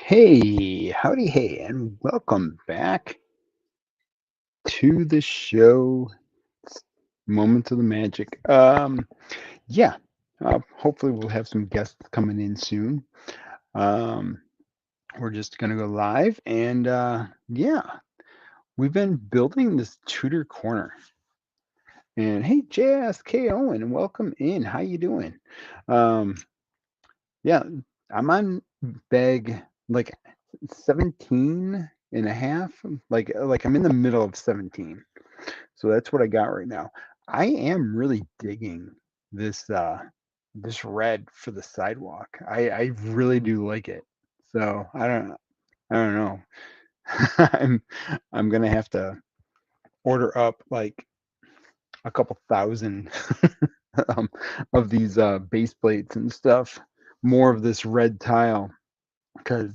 Hey, howdy, hey, and welcome back to the show. It's Moments of the Magic. Yeah, hopefully we'll have some guests coming in soon. Um, we're just gonna go live, and yeah, we've been building this Tudor corner. And hey, JSK Owen, welcome in. How you doing? Um, yeah, I'm on bag like 17 and a half. Like I'm in the middle of 17. So that's what I got right now. I am really digging this this red for the sidewalk. I really do like it. So I don't know. I'm I'm gonna have to order up like a couple thousand um, of these base plates and stuff. More of this red tile because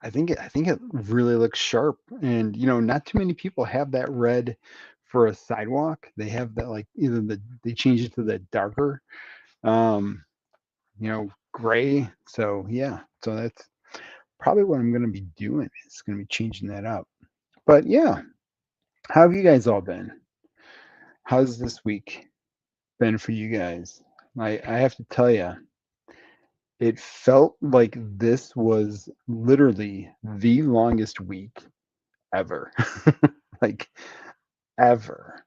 I think it really looks sharp, and not too many people have that red for a sidewalk. They have that like either they change it to the darker, um, gray. So yeah, so that's probably what I'm going to be doing. Is going to be changing that up. But yeah, how have you guys all been? How's this week been for you guys? I have to tell you, it felt like this was literally the longest week ever. Like ever.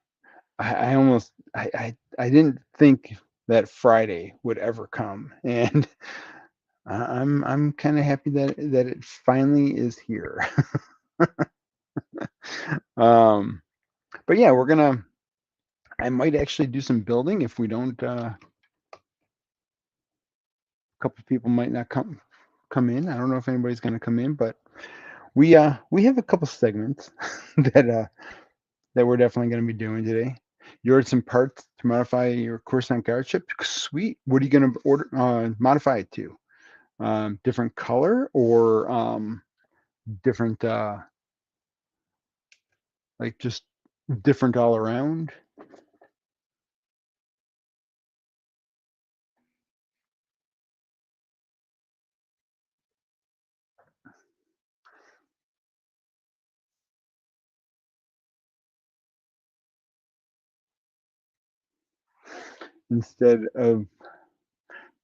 I almost I didn't think that Friday would ever come, and I'm kind of happy that it finally is here. um, but yeah, I might actually do some building if we don't. A couple people might not come in. I don't know if anybody's going to come in, but we have a couple segments that we're definitely going to be doing today. You ordered some parts to modify your Coruscant guard ship. Sweet. What are you going to order? Modify it to? Different color or different, like just different all around? Instead of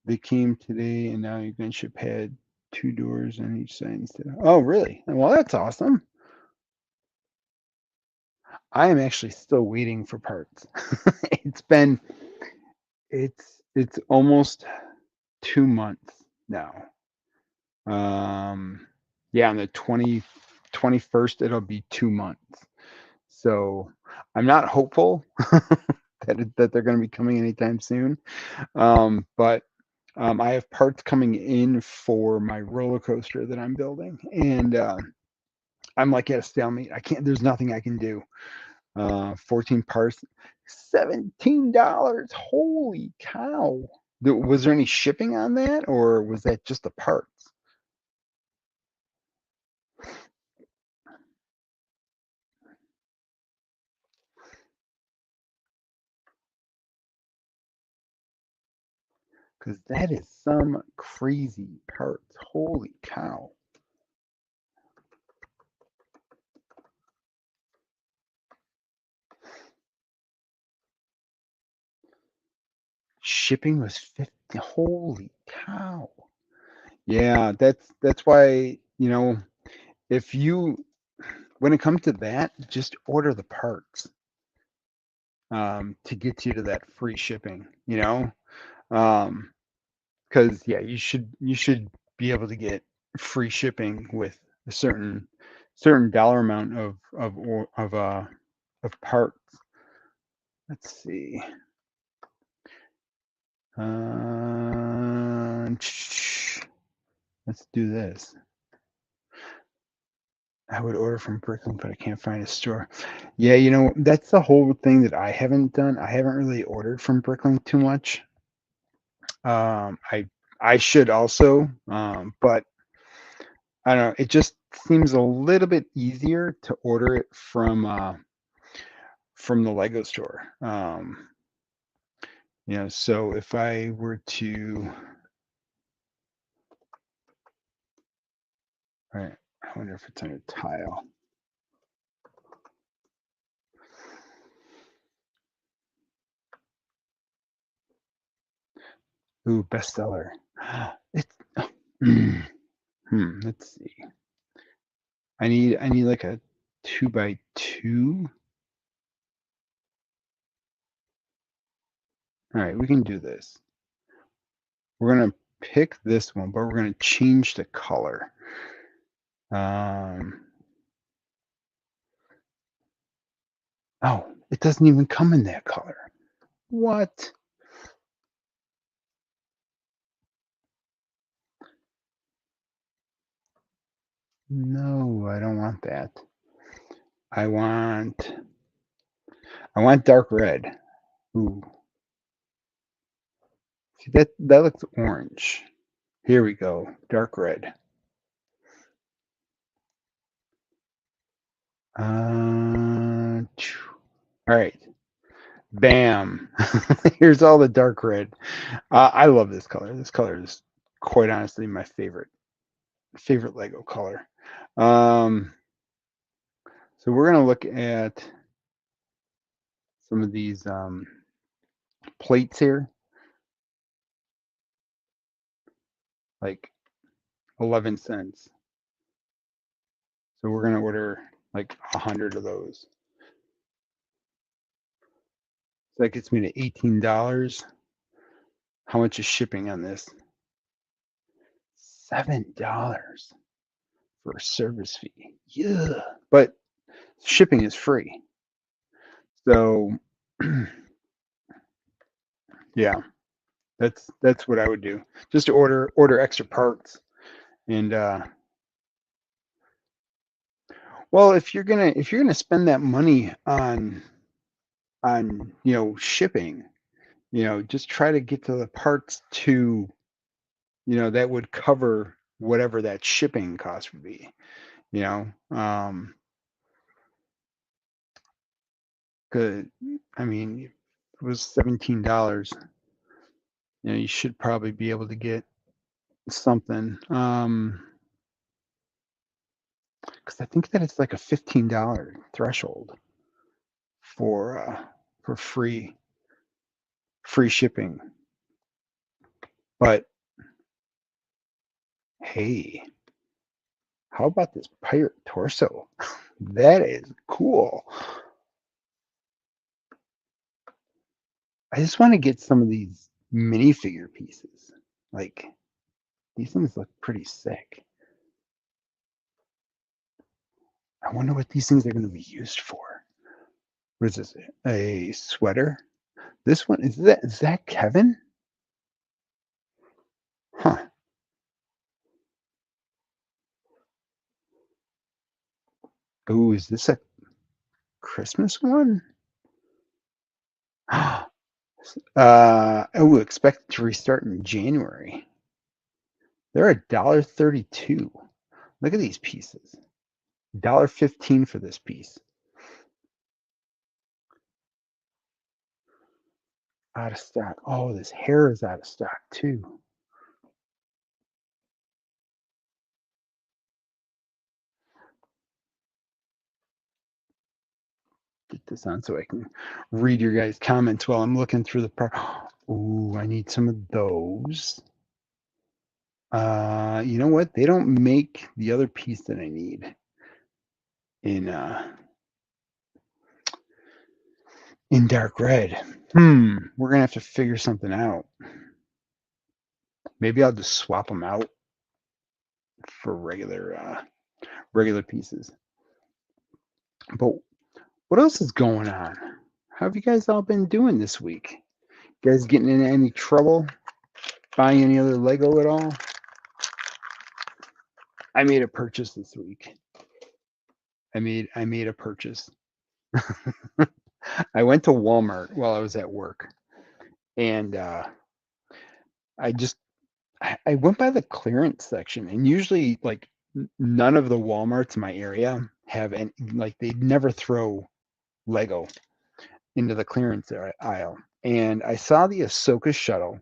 they came today and now your gunship had two doors on each side instead of, oh, really? Well, that's awesome. I am actually still waiting for parts. It's been it's almost 2 months now. Um, yeah, on the 21st, it'll be 2 months. So I'm not hopeful that they're going to be coming anytime soon. But I have parts coming in for my roller coaster that I'm building, and I'm like at a stalemate. I can't. There's nothing I can do. 14 parts, $17. Holy cow! Was there any shipping on that, or was that just the parts? Because that is some crazy parts. Holy cow! Shipping was 50. Holy cow! Yeah, that's why, if you when it comes to that, just order the parts to get you to that free shipping, Um, because yeah, you should be able to get free shipping with a certain dollar amount of parts. Let's see. Uh, let's do this. I would order from Brooklyn, but I can't find a store. Yeah, that's the whole thing that I haven't done. I haven't really ordered from Brooklyn too much. I should also, but I don't know. It just seems a little bit easier to order it from the Lego store. So if I were to All right. I wonder if it's under tile. Ooh, bestseller. It's let's see. I need like a 2x2. All right, we can do this. We're gonna pick this one, but we're gonna change the color. Oh, it doesn't even come in that color. What? No, I don't want that. I want dark red. Ooh. See, that looks orange. Here we go. Dark red. All right. Bam. Here's all the dark red. I love this color. This color is quite honestly my favorite Lego color. So we're gonna look at some of these plates here, like 11 cents. So we're gonna order like 100 of those. So that gets me to $18. How much is shipping on this? $7 for a service fee. Yeah, but shipping is free. So yeah, that's what I would do. Just order extra parts. And well, if you're gonna spend that money on shipping, just try to get to the parts to that would cover whatever that shipping cost would be. You know, good. I mean, if it was $17. You should probably be able to get something. Because I think that it's like a $15 threshold for free shipping. But hey, how about this pirate torso? That is cool. I just want to get some of these minifigure pieces. Like, these things look pretty sick. I wonder what these things are going to be used for. What is this? A sweater? This one, is that Kevin? Huh. Oh, is this a Christmas one? I would expect to restart in January. They're $1.32. Look at these pieces. $1.15 for this piece. Out of stock. Oh, this hair is out of stock too. Get this on so I can read your guys' comments while I'm looking through the part. Ooh, I need some of those. You know what? They don't make the other piece that I need in dark red. We're gonna have to figure something out. Maybe I'll just swap them out for regular pieces. But what else is going on? How have you guys all been doing this week? You guys getting into any trouble? Buying any other Lego at all? I made a purchase this week. I made a purchase. I went to Walmart while I was at work, and I just I went by the clearance section, and usually like none of the Walmarts in my area have any, like they never throw Lego into the clearance aisle. And I saw the Ahsoka shuttle,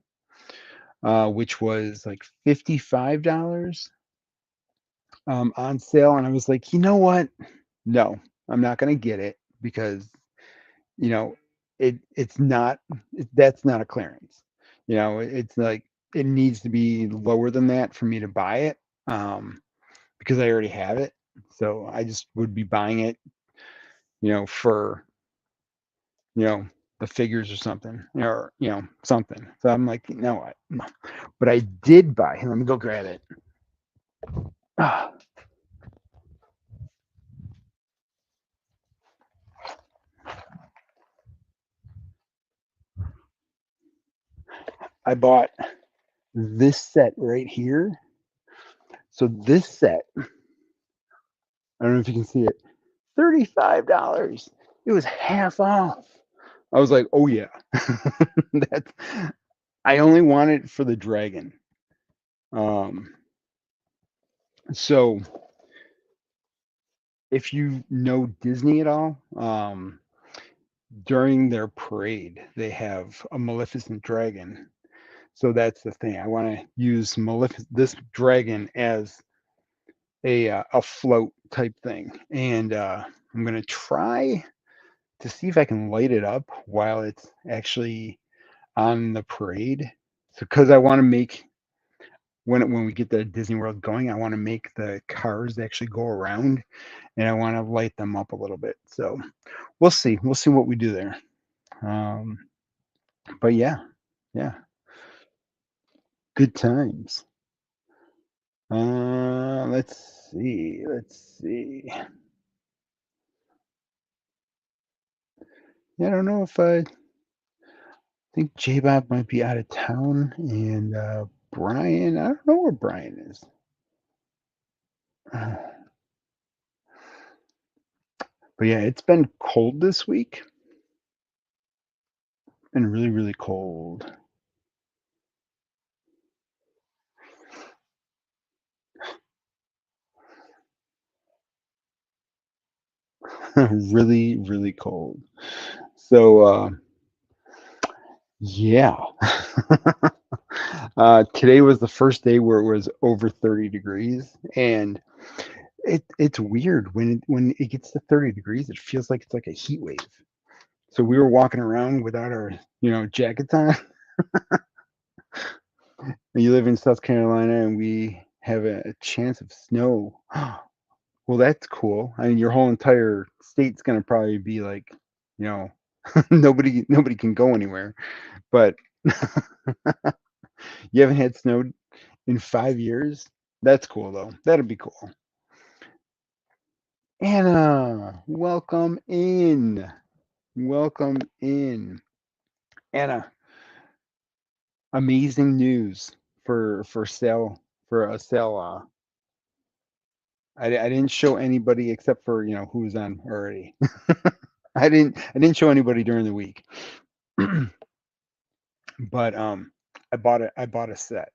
which was like $55, on sale, and I was like, you know what? No, I'm not gonna get it because you know it's not that's not a clearance. It's like it needs to be lower than that for me to buy it because I already have it. So I just would be buying it, for you know the figures or something, or something. So I'm like, you know what? No. But I did buy. Let me go grab it. Ah, I bought this set right here. So this set, I don't know if you can see it, $35. It was half off. I was like, oh yeah. That's I only want it for the dragon. Um, so if you know Disney at all, during their parade, they have a Maleficent dragon. So that's the thing. I want to use this dragon as a float type thing, and I'm gonna try to see if I can light it up while it's actually on the parade. So, because I want to make when we get the Disney World going, I want to make the cars actually go around, and I want to light them up a little bit. So we'll see. We'll see what we do there. Um, but yeah, yeah, good times. Let's see. Let's see. Yeah, I don't know if I think J Bob might be out of town, and Brian, I don't know where Brian is. Uh, but yeah, it's been cold this week. Been really, really cold. Really, really cold. So yeah. Today was the first day where it was over 30 degrees, and it's weird when it gets to 30 degrees, it feels like it's like a heat wave. So we were walking around without our, jackets on. You live in South Carolina, and we have a chance of snow. Well, that's cool. I mean, your whole entire state's gonna probably be like, you know, nobody can go anywhere. But you haven't had snow in 5 years. That's cool though. That'd be cool. Anna, welcome in. Welcome in. Anna, amazing news for sale for a sale. I didn't show anybody except for who was on already. I didn't show anybody during the week. But I bought a set.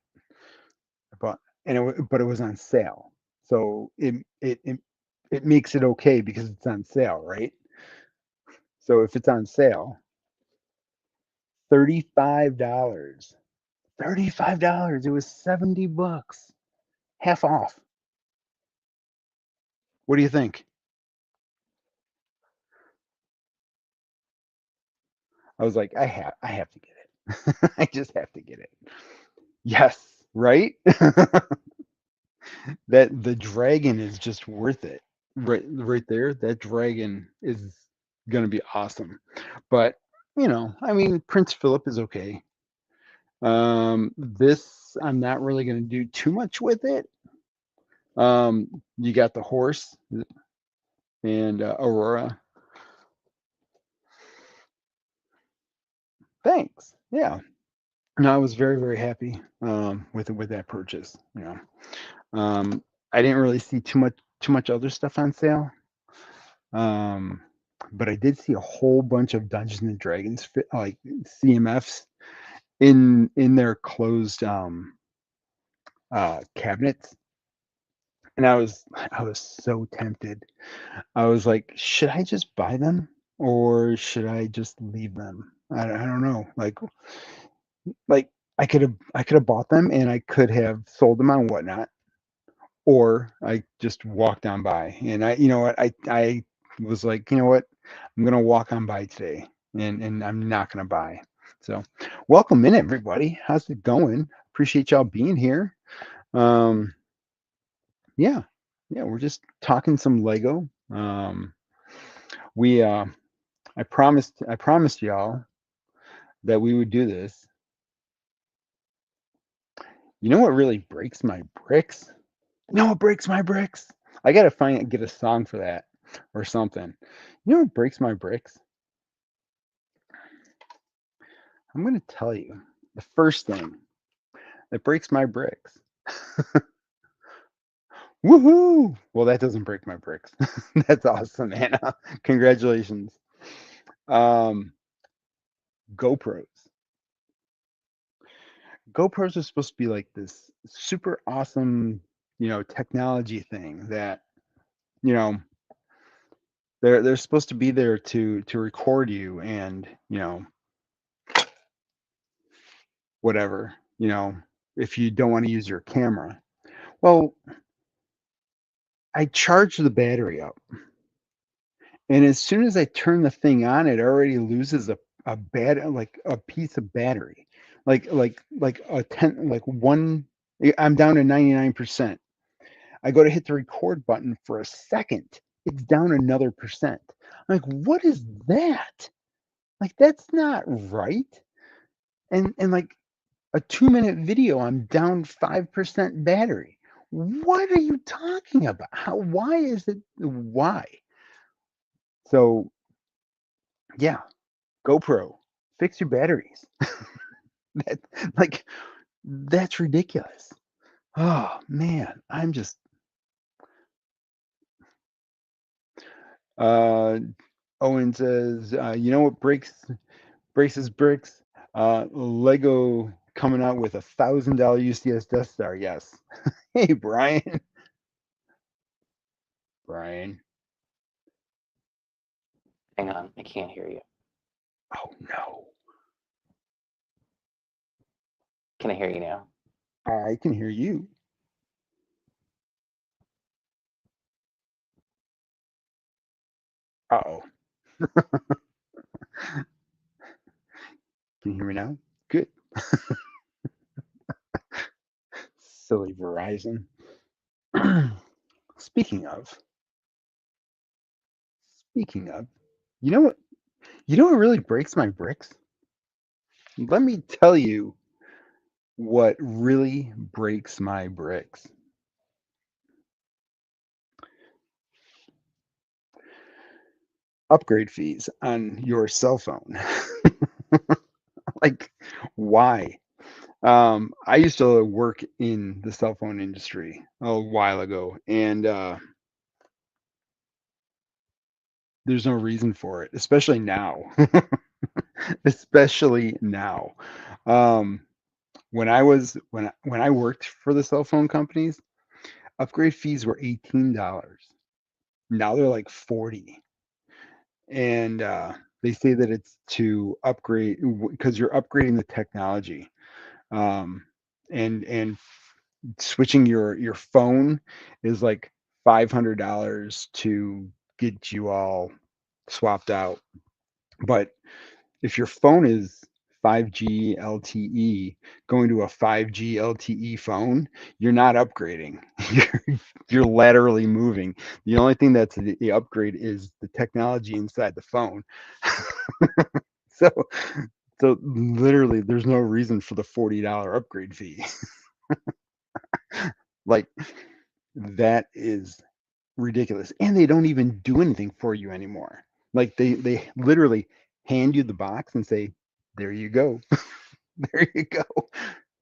I bought and but it was on sale. So it makes it okay because it's on sale, right? So if it's on sale, $35. $35. It was $70, half off. What do you think? I was like, I have to get it. I just have to get it. Yes, right? That the dragon is just worth it. Right there, that dragon is gonna be awesome. But, I mean, Prince Philip is okay. This I'm not really gonna do too much with it. You got the horse and Aurora. Thanks. Yeah. No, I was very, very happy with that purchase. Um, I didn't really see too much other stuff on sale. Um, but I did see a whole bunch of Dungeons and Dragons like CMFs in their closed cabinets, and I was so tempted. I was like, should I just buy them or should I just leave them? I don't know. Like I could have bought them and I could have sold them on Whatnot, or I just walked on by. And you know what, I was like, you know what, I'm gonna walk on by today, and I'm not gonna buy. So, welcome in everybody. How's it going? Appreciate y'all being here. Um, yeah, yeah, we're just talking some Lego. We I promised y'all that we would do this. You know what really breaks my bricks? You know what breaks my bricks? I gotta get a song for that or something. You know what breaks my bricks? I'm gonna tell you the first thing that breaks my bricks. Woohoo! Well, that doesn't break my bricks. That's awesome, Anna. Congratulations. Um, GoPros. GoPros are supposed to be like this super awesome, technology thing that, you know, they're supposed to be there to record you and, whatever, if you don't want to use your camera. Well, I charge the battery up, and as soon as I turn the thing on, it already loses like a piece of battery, like a ten, like one. I'm down to 99%. I go to hit the record button for a second, it's down another percent. I'm like, what is that? Like, that's not right. And like a 2-minute video, I'm down 5% battery. What are you talking about? Why is it? Why? So, yeah, GoPro, fix your batteries. that, like, that's ridiculous. Oh, man. Uh, Owen says, you know what breaks his bricks? Lego coming out with $1,000 UCS Death Star. Yes. Hey, Brian. Brian. Hang on, I can't hear you. Oh, no. Can I hear you now? I can hear you. Uh-oh. Can you hear me now? Good. Silly Verizon. Speaking of, speaking of, you know what? You know what really breaks my bricks? Let me tell you what really breaks my bricks. Upgrade fees on your cell phone. Like, why? I used to work in the cell phone industry a while ago, and there's no reason for it, especially now. Especially now. Um, when I worked for the cell phone companies, upgrade fees were $18. Now they're like 40. And they say that it's to upgrade because you're upgrading the technology. Um, and switching your phone is like $500 to get you all swapped out. But if your phone is 5G LTE going to a 5G LTE phone, you're not upgrading. You're laterally moving. The only thing that's the upgrade is the technology inside the phone. So so literally there's no reason for the $40 upgrade fee. Like, that is ridiculous. And they don't even do anything for you anymore. Like, they literally hand you the box and say, "There you go." There you go.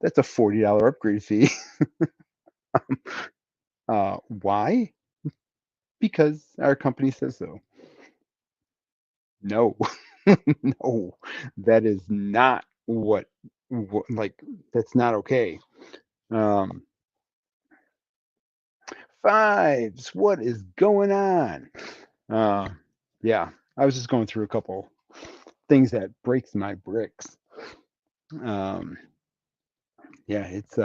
That's a $40 upgrade fee. Why? Because our company says so. No, no, that is not what like, that's not okay. Um, Fives, what is going on? Uh, yeah, I was just going through a couple things that breaks my bricks. Um, yeah, it's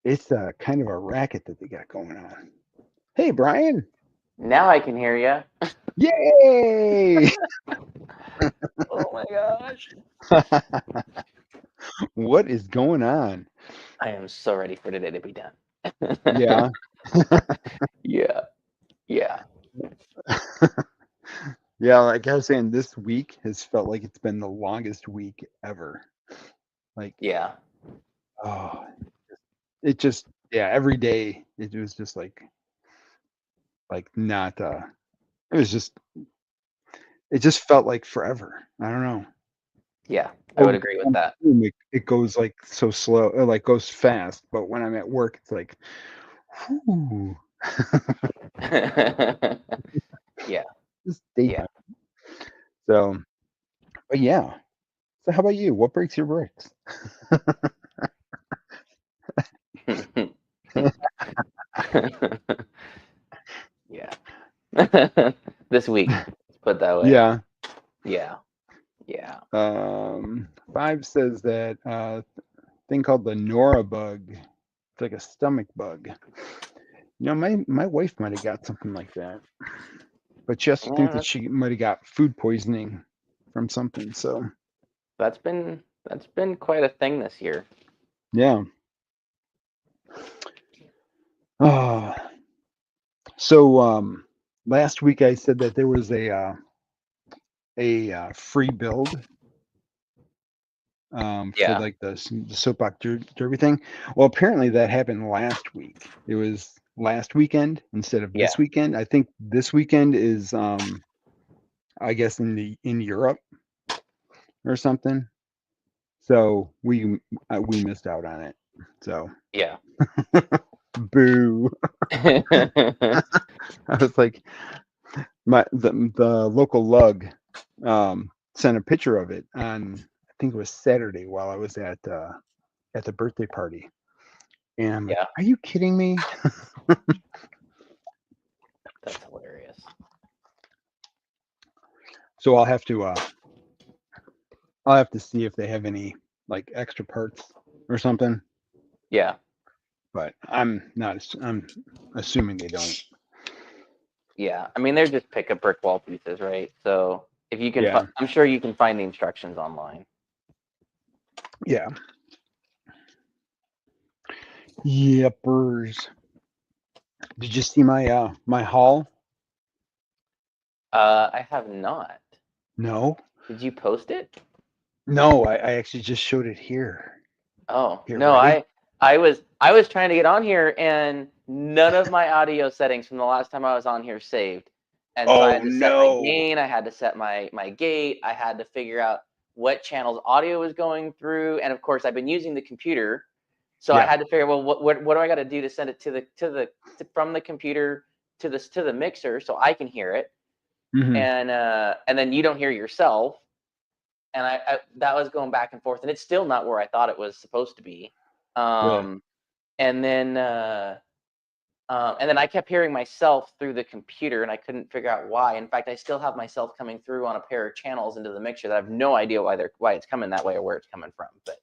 it's a kind of a racket that they got going on. Hey, Brian! Now I can hear you. Yay! Oh my gosh. What is going on? I am so ready for today to be done. Yeah. Yeah. Yeah. Yeah, like I was saying, this week has felt like it's been the longest week ever. Like, Yeah. oh, it just, yeah, every day it was just like not, it was just, it just felt like forever. I don't know. Yeah. I would Oh, agree with I'm that. home, it goes like so slow, or like goes fast, but when I'm at work, it's like, whew, Yeah. this Yeah. daytime. So, but yeah. So how about you? What breaks your brakes? Yeah. This week. Let's put it that way. Yeah. Yeah. Yeah. 5 says that thing called the Nora bug. It's like a stomach bug. You know, my wife might have got something like that, but she also thinks Yeah, that she might have got food poisoning from something. So that's been quite a thing this year. yeah. Uh, so last week I said that there was a free build for Yeah. like the soapbox derby thing. Well, apparently that happened last week. It was last weekend instead of Yeah. this weekend. I think this weekend is I guess in Europe or something. So we missed out on it. So Yeah. boo. I was like the local lug sent a picture of it on I think it was Saturday while I was at the birthday party. And I'm like, Yeah. are you kidding me? That's hilarious. So I'll have to see if they have any like extra parts or something, Yeah. but I'm assuming they don't. Yeah. I mean, they're just pick up brick wall pieces, right? So if you can, Yeah. I'm sure you can find the instructions online. Yeah. Yepers. Did you see my haul? I have not. No. Did you post it? No, I actually just showed it here. Oh, Here, no, ready? I was trying to get on here and none of my audio settings from the last time I was on here saved. And so I Oh had to set my no. gain, I had to set my gate, I had to figure out what channels audio was going through, and of course I've been using the computer. So I Yeah. had to figure, well, what do I got to do to send it from the computer to the mixer so I can hear it, Hmm. and then you don't hear yourself, and I that was going back and forth, and it's still not where I thought it was supposed to be. Really? Um, and then uh, and then I kept hearing myself through the computer, and I couldn't figure out why. In fact, I still have myself coming through on a pair of channels into the mixer that I have no idea why it's coming that way or where it's coming from. But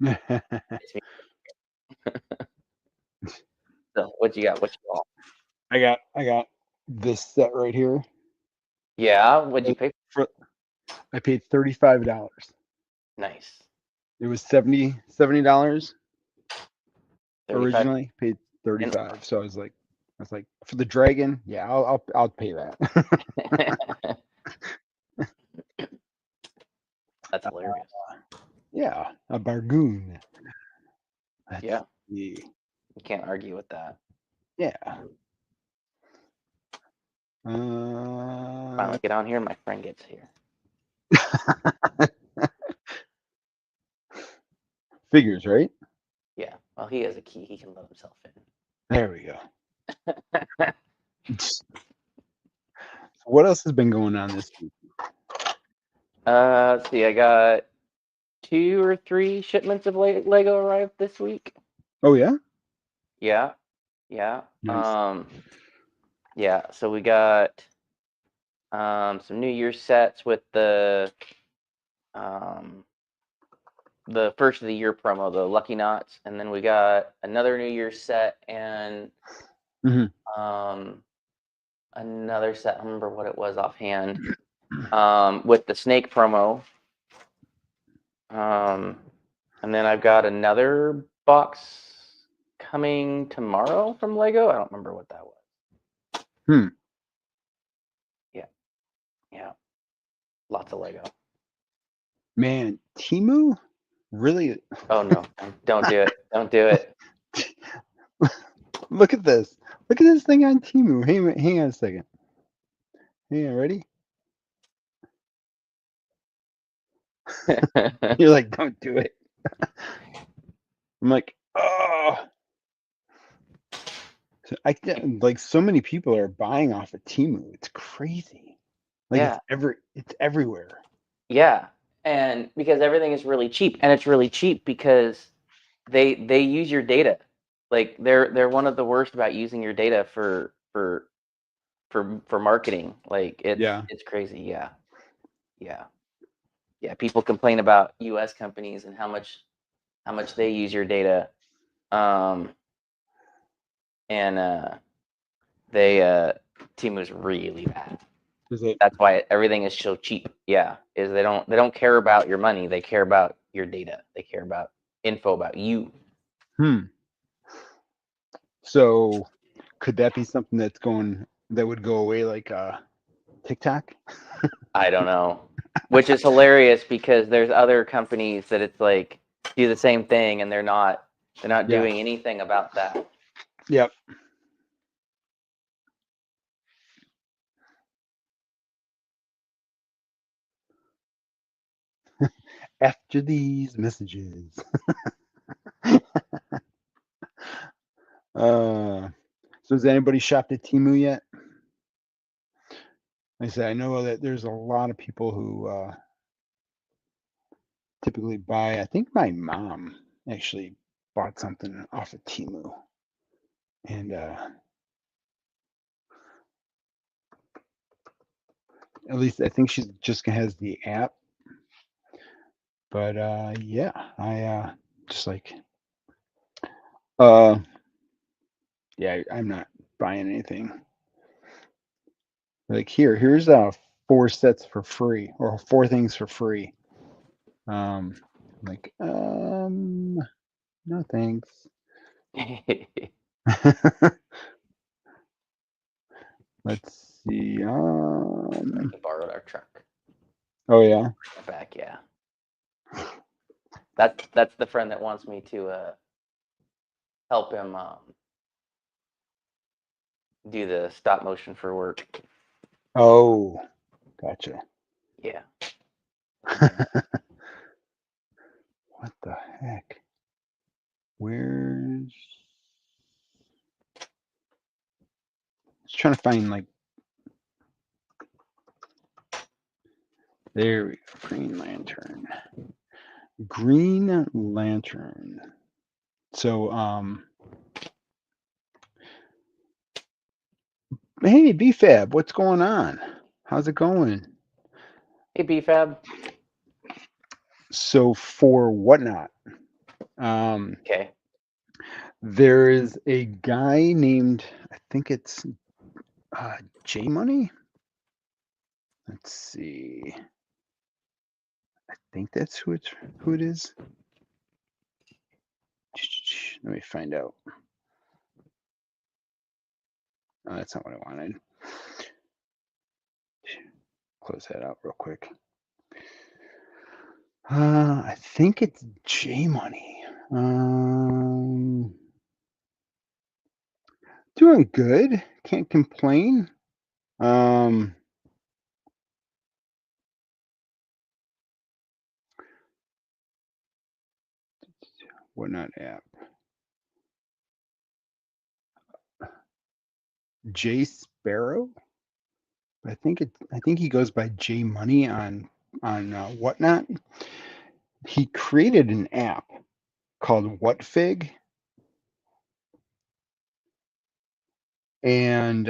it's me. So what you got? What you got? I got this set right here. Yeah, what'd you pick? For I paid $35. Nice. It was $70 $35. originally. Paid And 35. So I was like for the dragon, yeah, I'll pay that. that's hilarious. Yeah, a bargoon. Let's Yeah, see. you can't argue with that. Yeah. Finally get on here, my friend gets here. Figures, right? Yeah, well, he has a key. He can let himself in. There we go. So what else has been going on this week? Let's see. I got 2 or 3 shipments of Lego arrived this week. Oh yeah? Yeah, yeah. Nice. Yeah. So we got some New Year's sets with the um the first of the year promo, the Lucky Knots, and then we got another New Year's set and Mhm. another set. I don't remember what it was offhand. With the snake promo. And then I've got another box coming tomorrow from Lego. I don't remember what that was. Yeah. Lots of Lego. Man, Temu really. Oh no! Don't do it! Don't do it! Look at this. Look at this thing on Temu. Hang on a second. Hang on, ready? You're like, don't do it. I'm like, oh. Like so many people are buying off of Temu. It's crazy. Like Yeah. it's everywhere. Yeah, and because everything is really cheap, and it's really cheap because they use your data. Like they're one of the worst about using your data for marketing. Like Yeah. it's crazy. Yeah. People complain about U.S. companies and how much they use your data. And Temu's really bad. Is it? That's why everything is so cheap. Yeah, is they don't care about your money. They care about your data. They care about info about you. So could that be something that would go away like TikTok? I don't know, which is hilarious because there's other companies that it's like do the same thing and they're not Yeah. doing anything about that. Yep. After these messages. So has anybody shopped at Temu yet? Like I said, I know that there's a lot of people who typically buy. I think my mom actually bought something off of Temu, and at least I think she just has the app. But yeah, I just like yeah, I'm not buying anything. Like here's 4 sets for free, or 4 things for free. Like no thanks. Let's see. I borrowed our truck. Oh yeah. Back, yeah. That's the friend that wants me to help him do the stop motion for work. Oh, gotcha. Yeah. What the heck? Where's? Just trying to find like. There we go. Green Lantern. Green Lantern. So hey BFAB, what's going on? How's it going? Hey BFAB. So for Whatnot, Okay. there is a guy named, I think it's J Money. Let's see. I think that's who it is. Let me find out. Oh, that's not what I wanted. Close that out real quick. I think it's J Money. Doing good. Can't complain. Whatnot app. J Sparrow. I think he goes by J Money on Whatnot. He created an app called WhatFig, and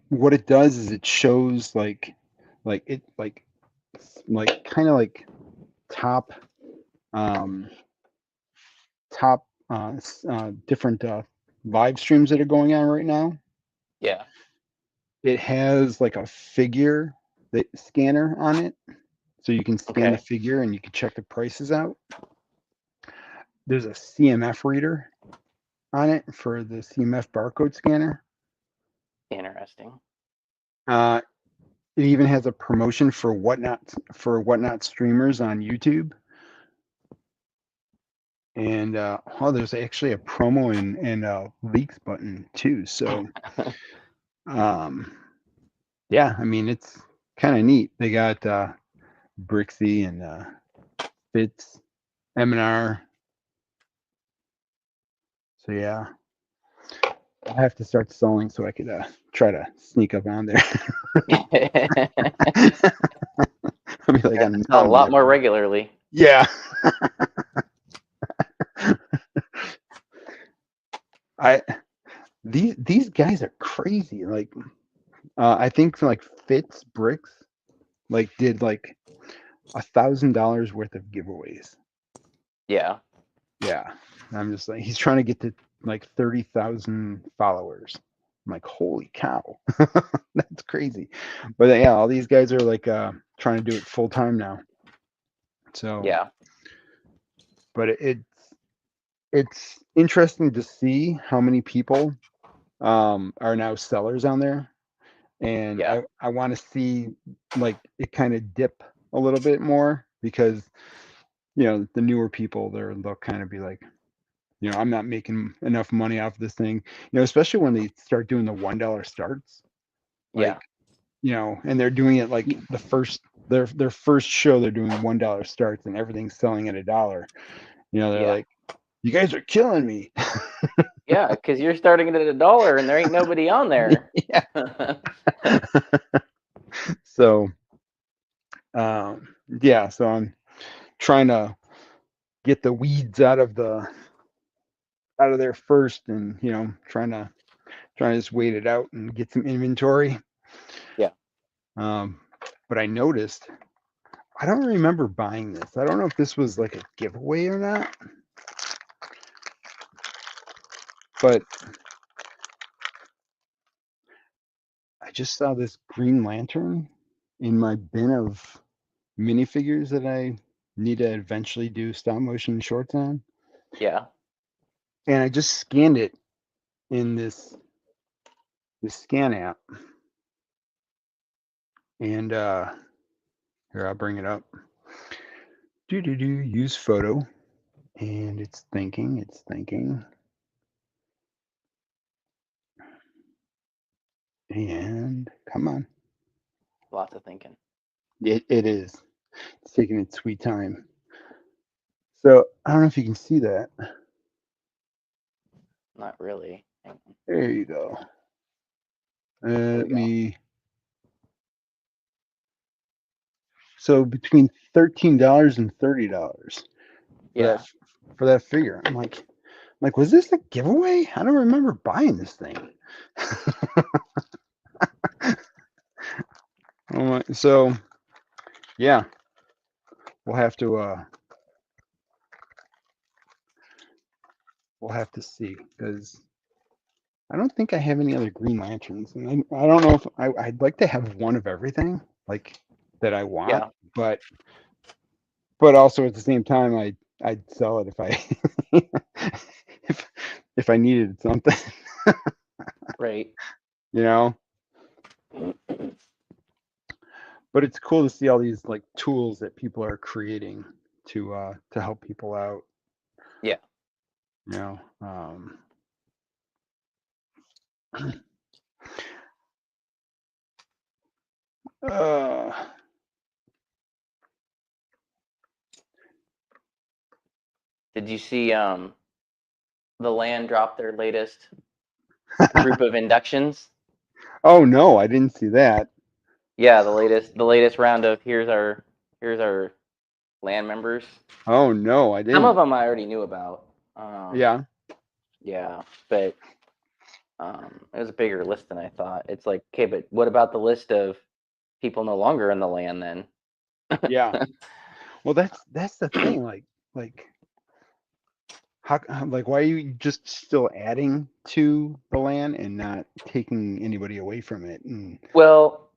what it does is it shows like kind of like top top different live streams that are going on right now. Yeah. It has like a figure scanner on it, so you can scan the Okay. figure and you can check the prices out. There's a CMF reader on it for the CMF barcode scanner. Interesting. It even has a promotion for whatnot streamers on YouTube. And there's actually a promo and a leaks button too. So yeah, I mean it's kind of neat. They got Brixie and Fitz, M&R. So yeah, I have to start selling so I could try to sneak up on there. I'll be like a lot more regularly. Yeah. These guys are crazy. Like I think like Fitz Bricks like did like $1,000 worth of giveaways. Yeah. Yeah. I'm just like he's trying to get to like 30,000 followers. I'm like, holy cow. That's crazy. But yeah, all these guys are like trying to do it full time now. So yeah. But it's interesting to see how many people are now sellers on there. And Yeah. I want to see like it kind of dip a little bit more because the newer people they'll kind of be like, I'm not making enough money off this thing, especially when they start doing the $1 starts, like, and they're doing it like their first show, they're doing $1 starts and everything's selling at $1. They're like, you guys are killing me. Yeah, because you're starting it at $1 and there ain't nobody on there. Yeah. So, yeah, so I'm trying to get the weeds out of there first, and trying to just wait it out and get some inventory. Yeah. But I noticed I don't remember buying this. I don't know if this was like a giveaway or not, but I just saw this Green Lantern in my bin of minifigures that I need to eventually do stop motion shorts on. Yeah. And I just scanned it in this scan app. And here, I'll bring it up. Use photo. And it's thinking. And come on. Lots of thinking. It is. It's taking its sweet time. So I don't know if you can see that. Not really. There you go. So between $13 and $30 for that figure. I'm like, was this a giveaway? I don't remember buying this thing. So yeah, we'll have to see, because I don't think I have any other Green Lanterns, and I don't know if I'd like to have one of everything like that I want, but also at the same time I'd sell it if I if I needed something. Right. But it's cool to see all these like tools that people are creating to help people out. Yeah. Did you see the LAN drop their latest group of inductions? Oh no, I didn't see that. Yeah, the latest round of here's our LAN members. Oh no, I didn't. Some of them I already knew about. Yeah. Yeah, but it was a bigger list than I thought. It's like, okay, but what about the list of people no longer in the LAN then? Yeah. Well, that's the thing. Like, like like why are you just still adding to the land and not taking anybody away from it? And Well,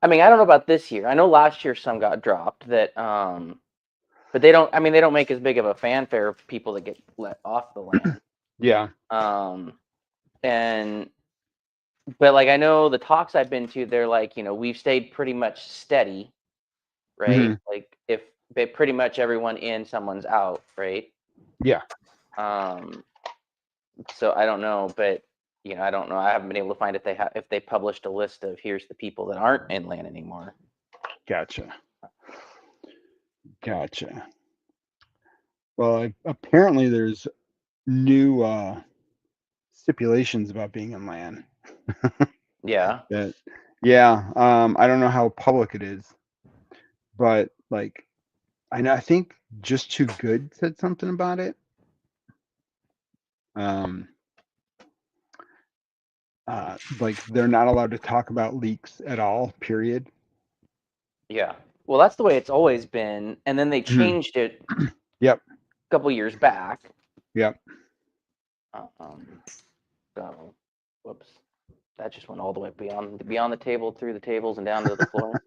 I mean, I don't know about this year. I know last year some got dropped that, but they don't. I mean, they don't make as big of a fanfare of people that get let off the land. yeah, And but like I know the talks I've been to, they're like, we've stayed pretty much steady, right? mhm, Like if pretty much everyone in, someone's out, right? yeah, So I don't know, but I don't know. I haven't been able to find if they published a list of here's the people that aren't in land anymore. gotcha. Well, apparently there's new stipulations about being in land. Yeah. That, yeah, I don't know how public it is, but like I think Just Too Good said something about it. Um, like they're not allowed to talk about leaks at all. Period. Yeah. Well, that's the way it's always been, and then they Mhm. changed it Yep. a couple years back. Yep. So, whoops, that just went all the way beyond the table, through the tables, and down to the floor.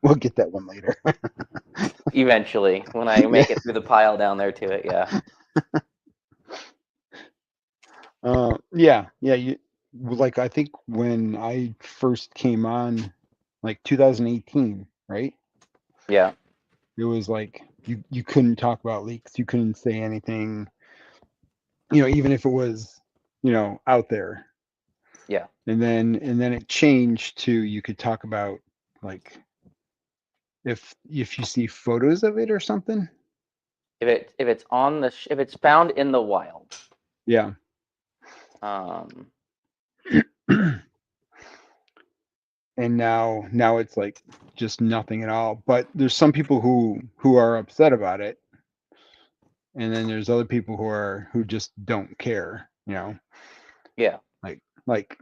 We'll get that one later. Eventually, when I make it through the pile down there to it, yeah. Yeah. Like I think when I first came on, like 2018, right? Yeah. It was like you couldn't talk about leaks. You couldn't say anything, even if it was, out there. Yeah. And then it changed to you could talk about like if you see photos of it or something. If it's on the if it's found in the wild, Yeah. um, And now it's like just nothing at all. But there's some people who are upset about it, and then there's other people who just don't care. yeah. Like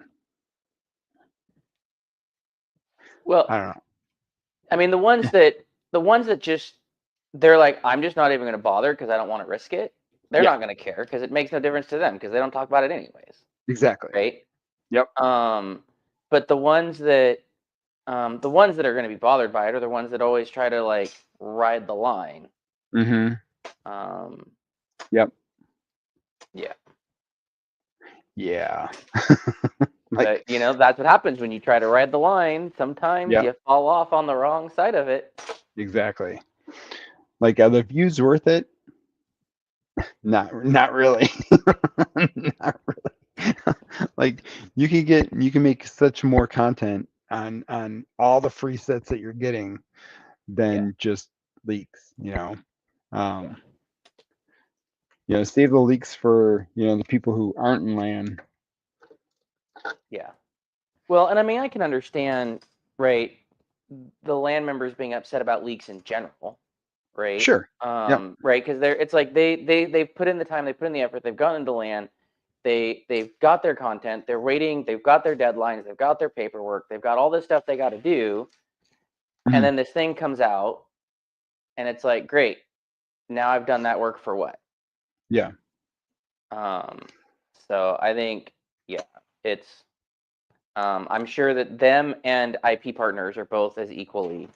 Well, I don't know. I mean, the ones that just they're like, I'm just not even going to bother because I don't want to risk it. They're Yeah. not going to care because it makes no difference to them because they don't talk about it anyways, Exactly. right? Yep. But the ones that are going to be bothered by it are the ones that always try to like ride the line. Mhm. Um, Yep. yeah, Yeah. but Like that's what happens when you try to ride the line. Sometimes yep. you fall off on the wrong side of it. Exactly. Like are the views worth it? Not really. Not really. Like you can make such more content on all the free sets that you're getting Yeah, than just leaks. yeah, Um, save the leaks for the people who aren't in land. yeah. Well, and I mean, I can understand, right, the land members being upset about leaks in general, right? Sure. Yep. Right, because it's like they've put in the time, they put in the effort, they've gone into land, they've got their content, they're waiting, they've got their deadlines, they've got their paperwork, they've got all this stuff they got to do, and Mhm. then this thing comes out, and it's like, great, now I've done that work for what? Yeah. Um, so I think, yeah, it's. I'm sure that them and IP partners are both as equally.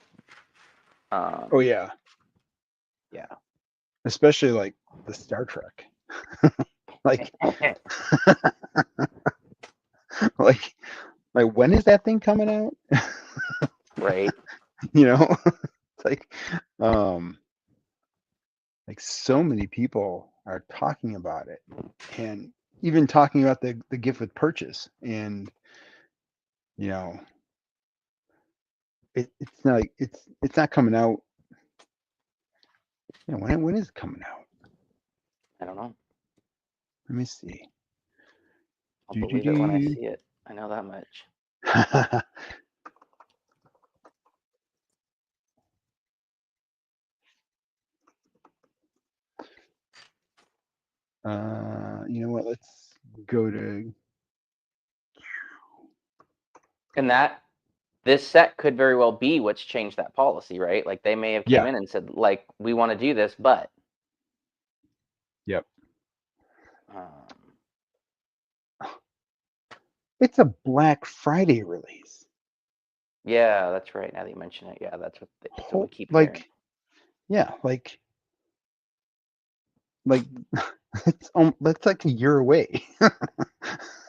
Oh Um, yeah. yeah. Especially like the Star Trek. Like like when is that thing coming out? Right. you know? It's um like so many people are talking about it and even talking about the gift with purchase and you know it's not like it's not coming out. When is it coming out? I don't know. Let me see. I'll Do do believe it when I do. see it. I know that much. You know what? Let's go to And that this set could very well be what's changed that policy, right? Like they may have came Yeah. in and said, like, we want to do this, but Yep. um, It's a Black Friday release. yeah, that's right. Now that you mention it, yeah, that's what we keep hearing. Yeah, like that's like a year away.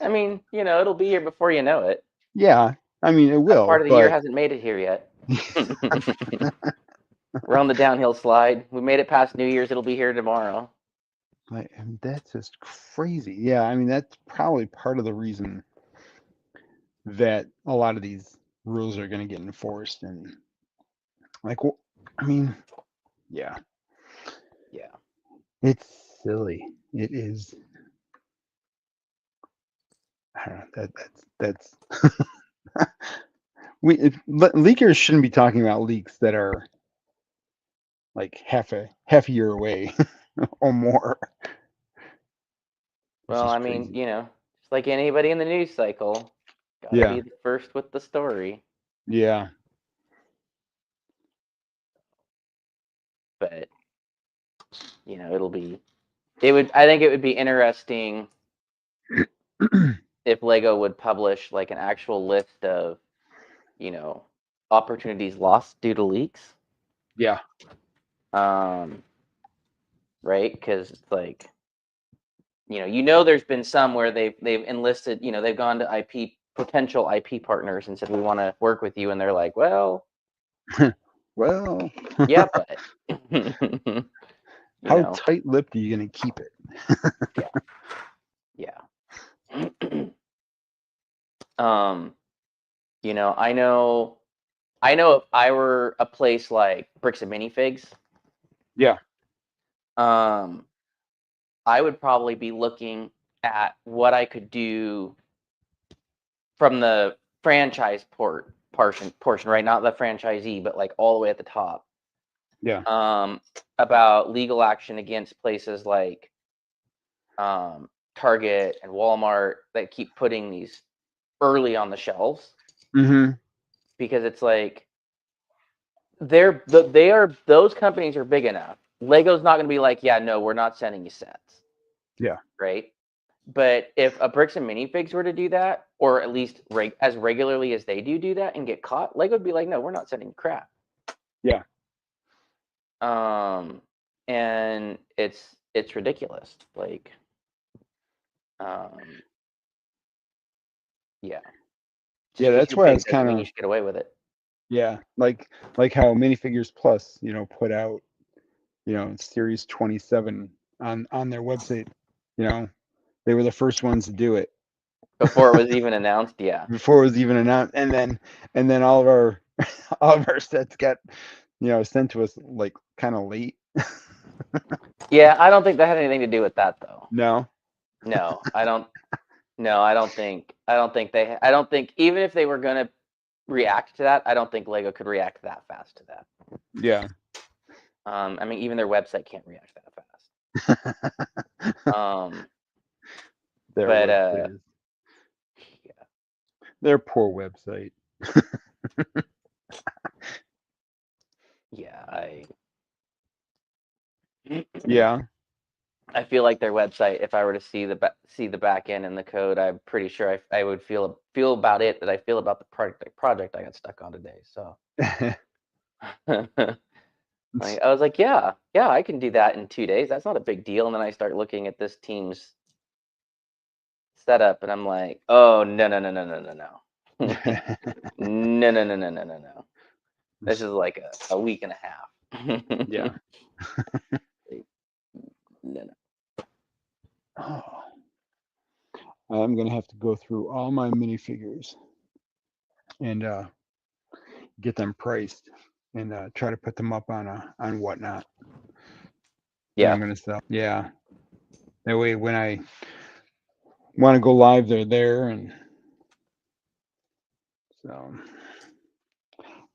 I mean, it'll be here before you know it. Yeah, I mean it will. Part of the year hasn't made it here yet. We're on the downhill slide. We made it past New Year's. It'll be here tomorrow. Like, and that's just crazy. Yeah, I mean that's probably part of the reason that a lot of these rules are going to get enforced, and like, I mean, yeah, it's silly. It is. I don't know. That's leakers shouldn't be talking about leaks that are like half a year away or more. Well, I mean, just like anybody in the news cycle, gotta be the first with the story. Yeah. But I think it would be interesting if Lego would publish like an actual list of, opportunities lost due to leaks. Yeah. Right? Because it's like, there's been some where they've enlisted, they've gone to potential IP partners and said, we want to work with you, and they're like, well, well, yeah, but how tight-lipped are you gonna keep it? Yeah. I know if I were a place like Bricks and Minifigs, yeah, I would probably be looking at what I could do from the franchise portion, right? Not the franchisee, but like all the way at the top. Yeah. About legal action against places like Target and Walmart that keep putting these early on the shelves. Mm-hmm. Because it's like those companies are big enough. Lego's not going to be like, yeah, no, we're not sending you sets. Yeah. Right. But if a Bricks and Minifigs were to do that, or at least as regularly as they do that and get caught, Lego would be like, no, we're not sending crap. Yeah. And it's ridiculous. Like, yeah. Yeah, that's why I was kind of. You should get away with it. Yeah, like how Minifigures Plus, put out, Series 27 on their website. They were the first ones to do it before it was even announced. Yeah, before it was even announced, and then all of our sets got sent to us like kind of late. Yeah, I don't think that had anything to do with that though. No, I don't. No, I don't think even if they were gonna react to that, I don't think Lego could react that fast to that. Yeah. I mean, even their website can't react that fast. Yeah, their poor website. Yeah, I feel like their website, if I were to see the back end and the code, I'm pretty sure I would feel about it that I feel about the project I got stuck on today. So I was like, yeah, I can do that in 2 days. That's not a big deal. And then I start looking at this team's setup, and I'm like, oh no. No. This is like a week and a half. Yeah. No. Oh. I'm gonna have to go through all my minifigures and get them priced and try to put them up on Whatnot. Yeah, I'm gonna sell. Yeah, that way when I want to go live, they're there, and so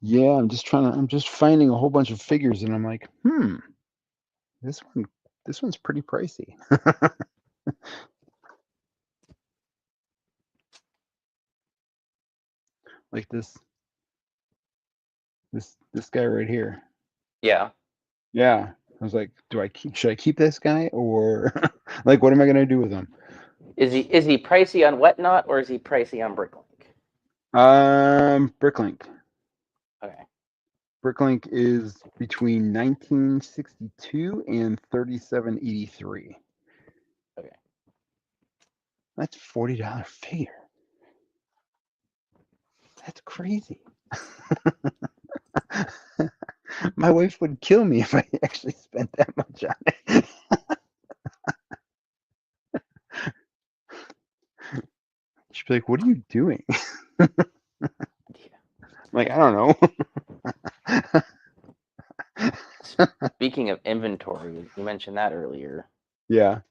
yeah, I'm just finding a whole bunch of figures, and I'm like, this one's pretty pricey. Like this This guy right here. Yeah. Yeah. I was like, should I keep this guy or like what am I gonna do with him? Is he pricey on Whatnot or is he pricey on Bricklink? Bricklink. Okay. Bricklink is between 1962 and 3783. Okay. That's $40 figure. That's crazy. My wife would kill me if I actually spent that much on it. She'd be like, "What are you doing?" Yeah. Like, I don't know. Speaking of inventory, you mentioned that earlier. Yeah.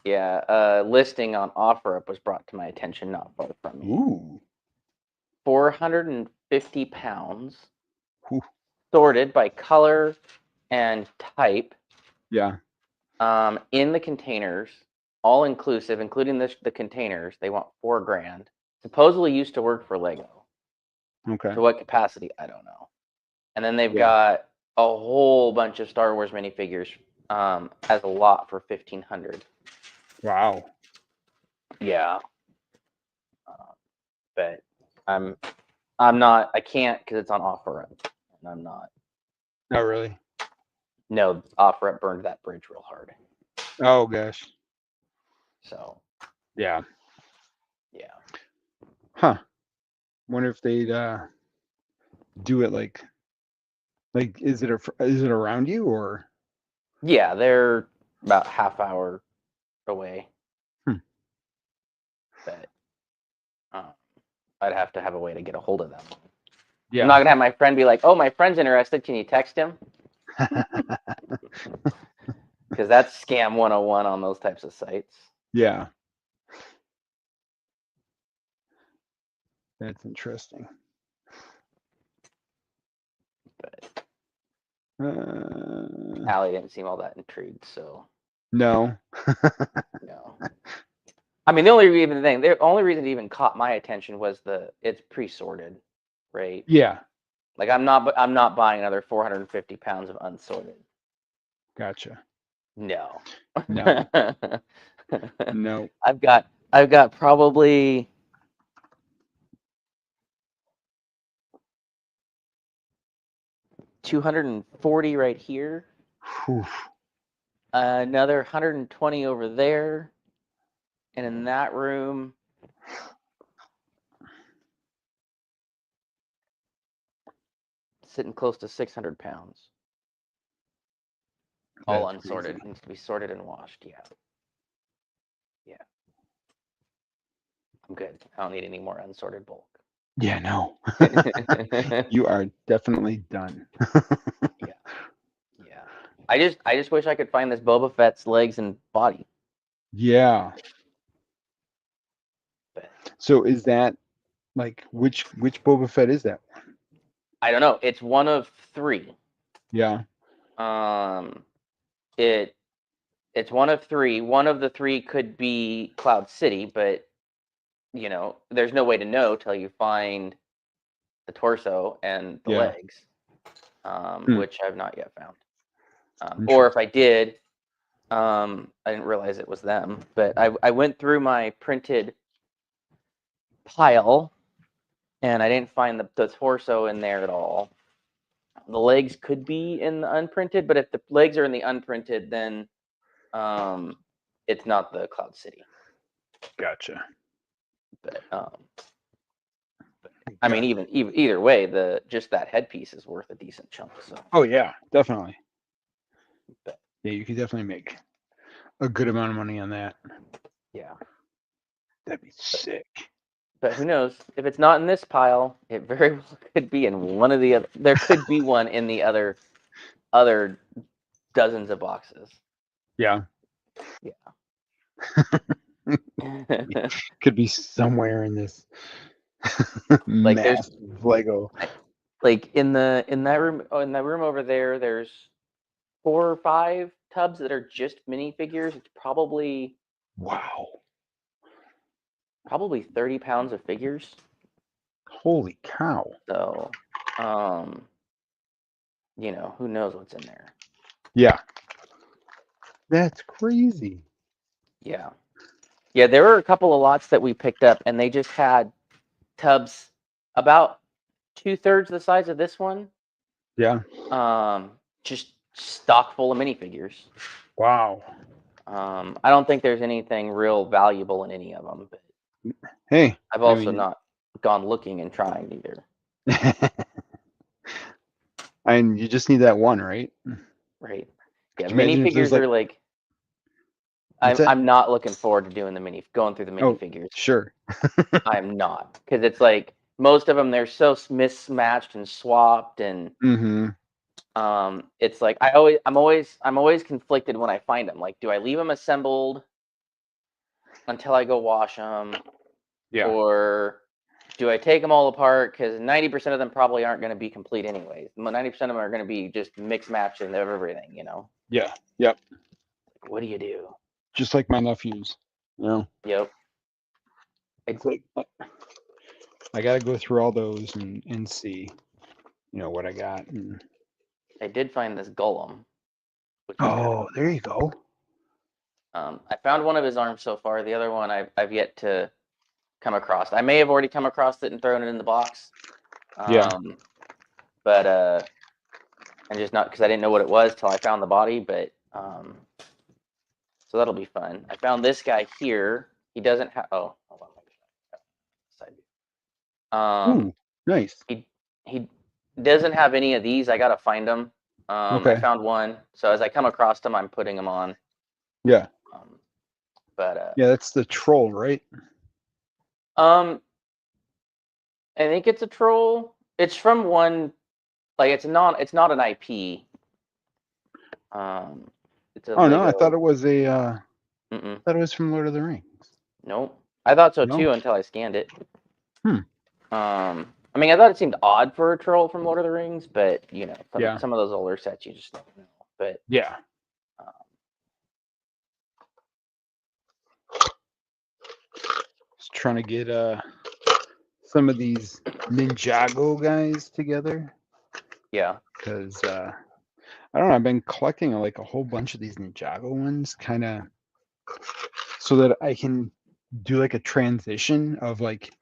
Yeah, listing on OfferUp was brought to my attention not far from me. Ooh. 450 pounds, Whew. sorted by color and type. Yeah. In the containers, all inclusive, including the containers. They want $4,000. Supposedly used to work for Lego. Okay. To what capacity, I don't know. And then they've Yeah. got a whole bunch of Star Wars minifigures as a lot for 1,500. Wow. Yeah. But I'm not. I can't because it's on OfferUp, and I'm not. Not really. No, OfferUp burned that bridge real hard. Oh gosh. So Yeah. yeah. Huh. Wonder if they'd do it like is it around you or? Yeah, they're about half hour away. Hmm. But I'd have to have a way to get a hold of them. Yeah. I'm not gonna have my friend be like, "Oh, my friend's interested. Can you text him?" Because that's scam 101 on those types of sites. Yeah. That's interesting. But Uh, Allie didn't seem all that intrigued, so no. no. I mean, the only reason it even caught my attention was it's pre-sorted, right? Yeah. Like I'm not buying another 450 pounds of unsorted. Gotcha. No. No. No. I've got probably 240 right here. Whew. Another 120 over there. And in that room, sitting close to 600 pounds. All That's unsorted. crazy. Needs to be sorted and washed. Yeah. Yeah. I'm good. I don't need any more unsorted bulk. Yeah, no. You are definitely done. Yeah. Yeah. I just wish I could find this Boba Fett's legs and body. Yeah. But So is that like which Boba Fett is that? I don't know. It's one of 3. Yeah. It's one of 3. One of the 3 could be Cloud City, but there's no way to know till you find the torso and the Yeah. legs, Hmm. which I've not yet found. Or if Interesting. I did, I didn't realize it was them. But I went through my printed pile, and I didn't find the torso in there at all. The legs could be in the unprinted, but if the legs are in the unprinted, then it's not the Cloud City. Gotcha. But I mean, even either way, just that headpiece is worth a decent chunk. So. Oh yeah, definitely. But, Yeah, you could definitely make a good amount of money on that. yeah. That'd be sick. But who knows? If it's not in this pile, it very well could be in one of the other. There could be one in the other dozens of boxes. Yeah. Yeah. Could be somewhere in this Like there's massive Lego. like in that room over there, there's 4 or 5 tubs that are just minifigures. It's probably Wow. 30 pounds of figures. Holy cow. So, you know, who knows what's in there. Yeah. That's crazy. Yeah. Yeah, there were a couple of lots that we picked up, and they just had tubs about 2/3 the size of this one. Yeah. Just stock full of minifigures. Wow. I don't think there's anything real valuable in any of them, but Hey, I've I also mean, not gone looking and trying either. and you just need that one, right? Right? Yeah, Could you imagine if there's minifigures like, are like what's that? I'm not looking forward to doing going through the Oh, minifigures. sure. I'm not, because it's like most of them they're so mismatched and swapped, and Mm-hmm. it's like I'm always conflicted when I find them. Like, do I leave them assembled until I go wash them, Yeah. or do I take them all apart? Because 90% of them probably aren't going to be complete anyways. 90% of them are going to be just mix match and everything, you know. Yeah. Yep. What do you do? Just like my nephews. You know, Yep. it's like I got to go through all those and see, what I got. And, I did find this golem, which is kind of oh, there you go. I found one of his arms so far. The other one I've yet to come across. I may have already come across it and thrown it in the box. Yeah. But and just not because I didn't know what it was till I found the body. But so that'll be fun. I found this guy here. He doesn't have. Oh, hold on. Side view. Ooh, nice. He doesn't have any of these. I gotta find them. I Okay. found one. So as I come across them, I'm putting them on. Yeah. But Yeah, that's the troll, right? I think it's a troll. It's from one. Like it's not an IP. It's a Oh no, I thought Lego. it was Mm-mm. thought it was from Lord of the Rings. Nope. I thought so No? too until I scanned it. Hmm. I mean, I thought it seemed odd for a troll from Lord of the Rings, but you know, Yeah. some of those older sets you just don't know. But Yeah. um, Just trying to get some of these Ninjago guys together yeah, because I don't know, I've been collecting like a whole bunch of these Ninjago ones, kind of so that I can do like a transition of like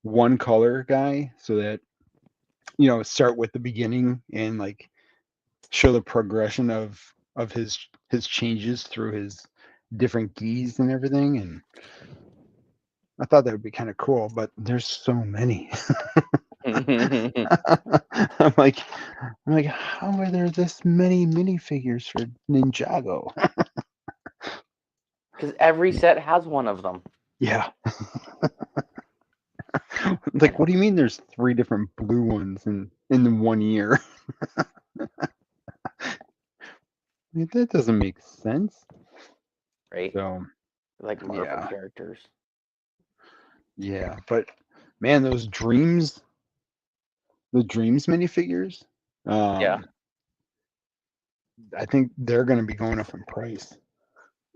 one color guy, so that start with the beginning and like show the progression of his changes through his different gis and everything. And I thought that would be kind of cool, but there's so many. I'm like, how are there this many minifigures for Ninjago? because every set has one of them. Yeah. Like, what do you mean there's 3 different blue ones in 1 year? Like, that doesn't make sense. Right? So, Like Marvel yeah. characters. Yeah, but man, the Dreams minifigures, Yeah. um, I think they're going to be going up in price.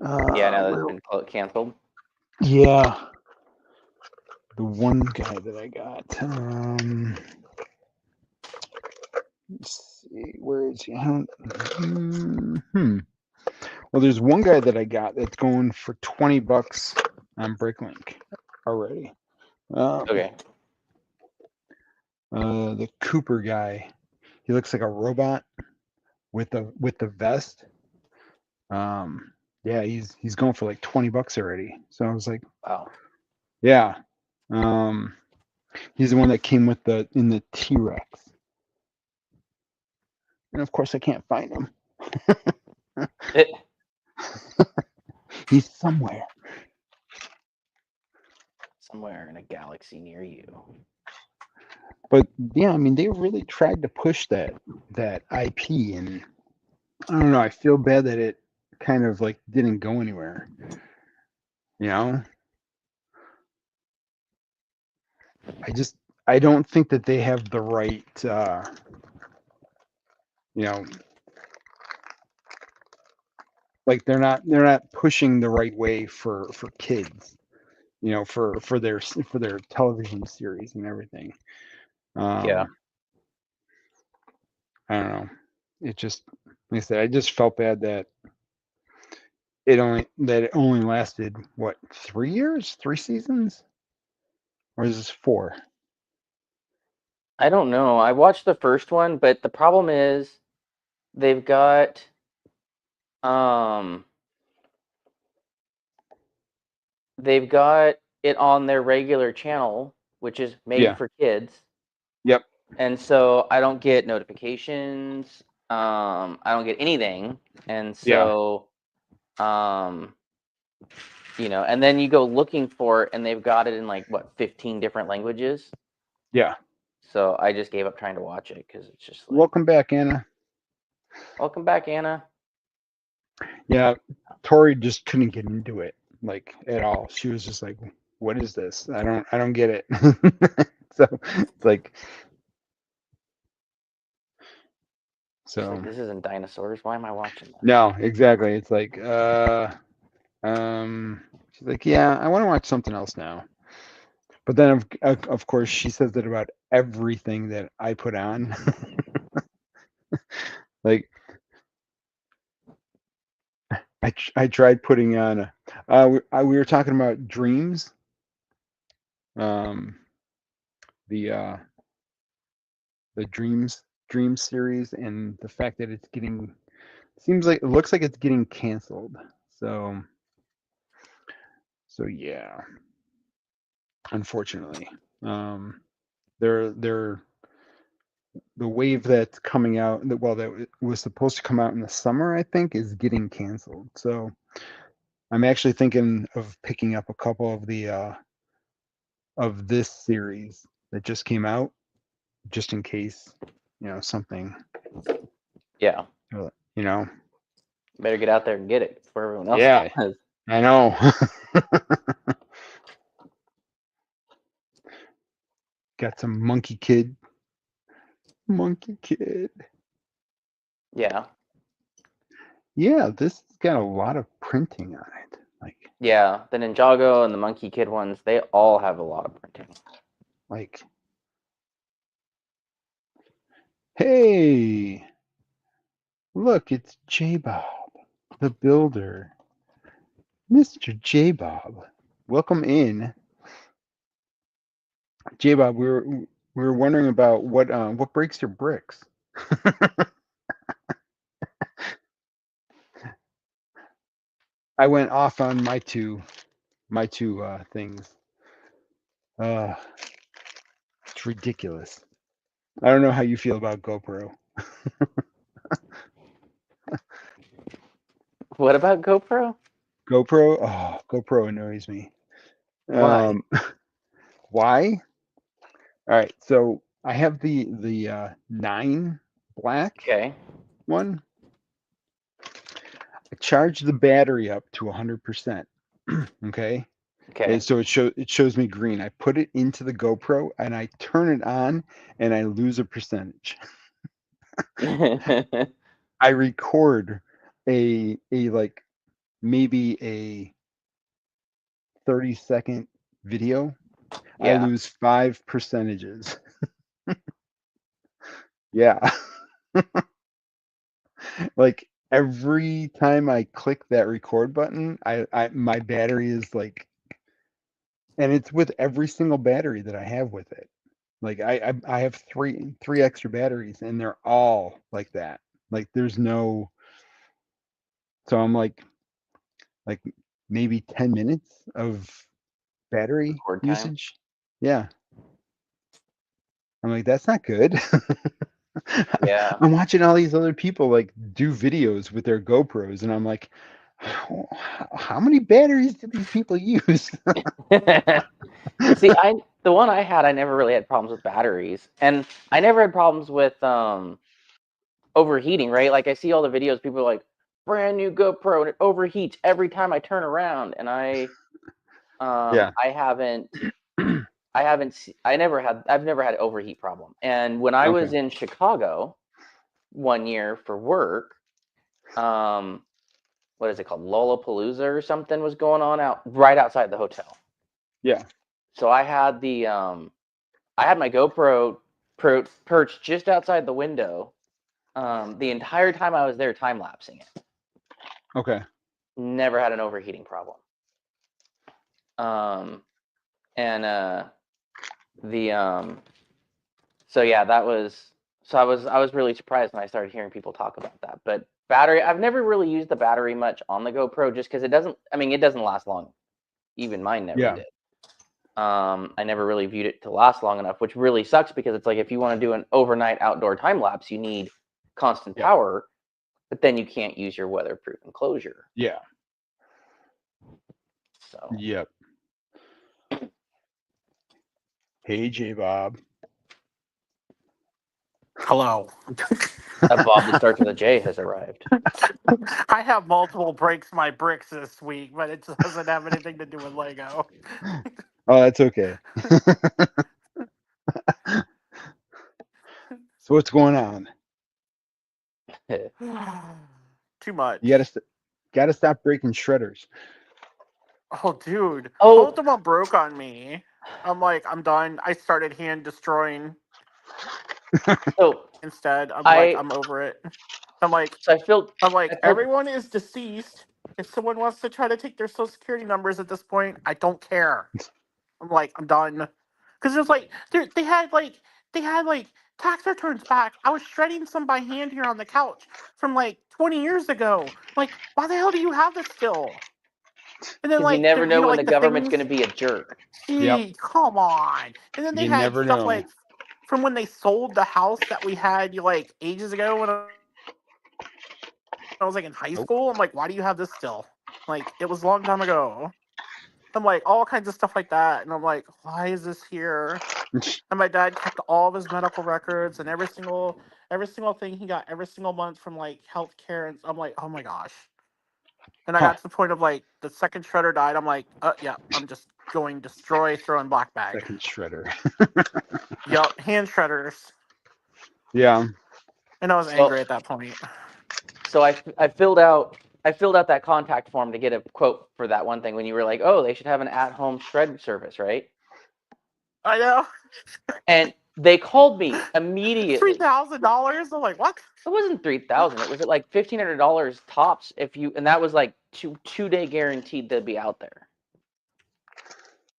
Yeah, now Where, that's been canceled. yeah, the one guy that I got. Let's see, where is he? Well, there's one guy that I got that's going for $20 on Bricklink already. Okay. The Cooper guy. He looks like a robot with the vest. Yeah, he's going for like $20 already. So I was like, Wow. yeah. He's the one that came with in the T-Rex. And of course I can't find him. He's somewhere. Somewhere in a galaxy near you. But yeah, I mean they really tried to push that IP, and I don't know, I feel bad that it kind of like didn't go anywhere. You know? I don't think that they have the right you know, like they're not pushing the right way for kids, for their television series and everything. Yeah. I don't know. it just, like I said, I just felt bad that it only lasted what, 3 years, 3 seasons, or is this 4? I don't know. I watched the first one, but the problem is they've got um they've got it on their regular channel, which is made Yeah. for kids. Yep. And so I don't get notifications. I don't get anything. And Yeah. so and then you go looking for it and they've got it in like what, 15 different languages. Yeah. So I just gave up trying to watch it because it's just like, Welcome back, Anna. welcome back, Anna. Yeah, Tori just couldn't get into it like at all. She was just like, "What is this? I don't get it." So it's like, She's like, so this isn't dinosaurs. Why am I watching this? no, exactly. It's like, she's like, "Yeah, I want to watch something else now." But then of course she says that about everything that I put on. Like I tried putting on we were talking about Dreams, um the Dreams series, and the fact that it's getting, it looks like it's getting canceled. So yeah, unfortunately, they're the wave that's coming out, that was supposed to come out in the summer, I think, is getting canceled. So I'm actually thinking of picking up a couple of the of this series that just came out, just in case, something, Yeah. you know. Better get out there and get it before everyone else Yeah, does. I know. Got some Monkey Kid. Monkey Kid. Yeah. Yeah, this has got a lot of printing on it. Yeah. The Ninjago and the Monkey Kid ones, they all have a lot of printing. Like, hey, look, it's J-Bob, the builder. Mr. J-Bob. Welcome in. J-Bob, we were wondering about what breaks your bricks. I went off on my two things. Uh, it's ridiculous. I don't know how you feel about GoPro. What about GoPro? GoPro annoys me. Why? Why? All right, so I have the 9 black Okay. one. I charge the battery up to 100%. Okay, Okay. and so it shows me green. I put it into the GoPro and I turn it on, and I lose a percentage. I record a like maybe a 30-second video. I Yeah. lose 5 percentages. Yeah. Like every time I click that record button, I my battery is like, and it's with every single battery that I have with it. Like I have three extra batteries, and they're all like that. Like there's no, so I'm like maybe 10 minutes of battery Record time. usage. Yeah. I'm like, that's not good. Yeah. I'm watching all these other people like do videos with their GoPros, and I'm like, how many batteries do these people use? See, the one I had, I never really had problems with batteries, and I never had problems with overheating. Right? Like I see all the videos, people are like, brand new GoPro, and it overheats every time I turn around, and Yeah. I I've never had an overheat problem. And when I Okay. was in Chicago one year for work, um, what is it called? Lollapalooza or something was going on right outside the hotel. Yeah. So I had my GoPro perched just outside the window, the entire time I was there time lapsing it. Okay. Never had an overheating problem. So yeah, that was, so I was really surprised when I started hearing people talk about that. But battery, I've never really used the battery much on the GoPro just because it doesn't last long. Even mine never Yeah. did. I never really viewed it to last long enough, which really sucks because it's like if you want to do an overnight outdoor time lapse, you need constant Yeah. power, but then you can't use your weatherproof enclosure. Yeah. So Yep. Hey, J Bob. Hello. a Bob that starts with a J has arrived. I have multiple breaks my bricks this week, but it doesn't have anything to do with Lego. Oh, that's okay. So what's going on? Too much. You gotta stop breaking shredders. Oh, dude. Oh. Both of them broke on me. I'm like, I'm done. I started hand destroying So instead. I'm I- like, I'm over it. I'm like, I filled everyone is deceased. If someone wants to try to take their social security numbers at this point, I don't care. I'm like, I'm done. Because it's like, they had tax returns back. I was shredding some by hand here on the couch from like 20 years ago. Like, why the hell do you have this still? And then because you like, never know when the government's things- going to be a jerk. Gee, come on. And then they You had never stuff know. like from when they sold the house that we had like ages ago when I was like in high school. I'm like, why do you have this still? Like, it was a long time ago. I'm like, all kinds of stuff like that. And I'm like, why is this here? And my dad kept all of his medical records and every single thing he got every single month from like healthcare. And I'm like, oh my gosh. And I got to the point of like the second shredder died. I'm like, yeah, I'm just going destroy, throw in black bag. Second shredder. Yup, hand shredders. Yeah. And I was angry at that point. So I filled out that contact form to get a quote for that one thing when you were like, oh, they should have an at-home shred service, right? I know. And they called me immediately. $3,000. I'm like, what? It wasn't $3,000. It was at like $1,500 tops and that was like two-day guaranteed to be out there.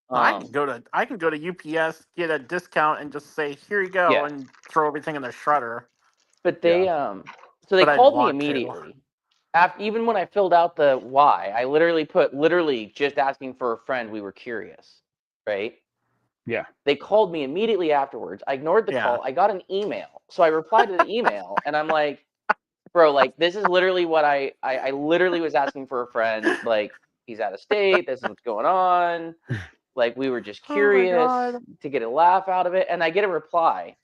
I can go to UPS, get a discount, and just say, here you go, Yeah. and throw everything in the shredder. But they so they But I called me want to. immediately. Even when I filled out the why, I literally put just asking for a friend. We were curious, right? Yeah. They called me immediately afterwards. I ignored the call. I got an email. So I replied to the email and I'm like, bro, like this is literally what I literally was asking for a friend. Like he's out of state. This is what's going on. Like we were just curious to get a laugh out of it. And I get a reply.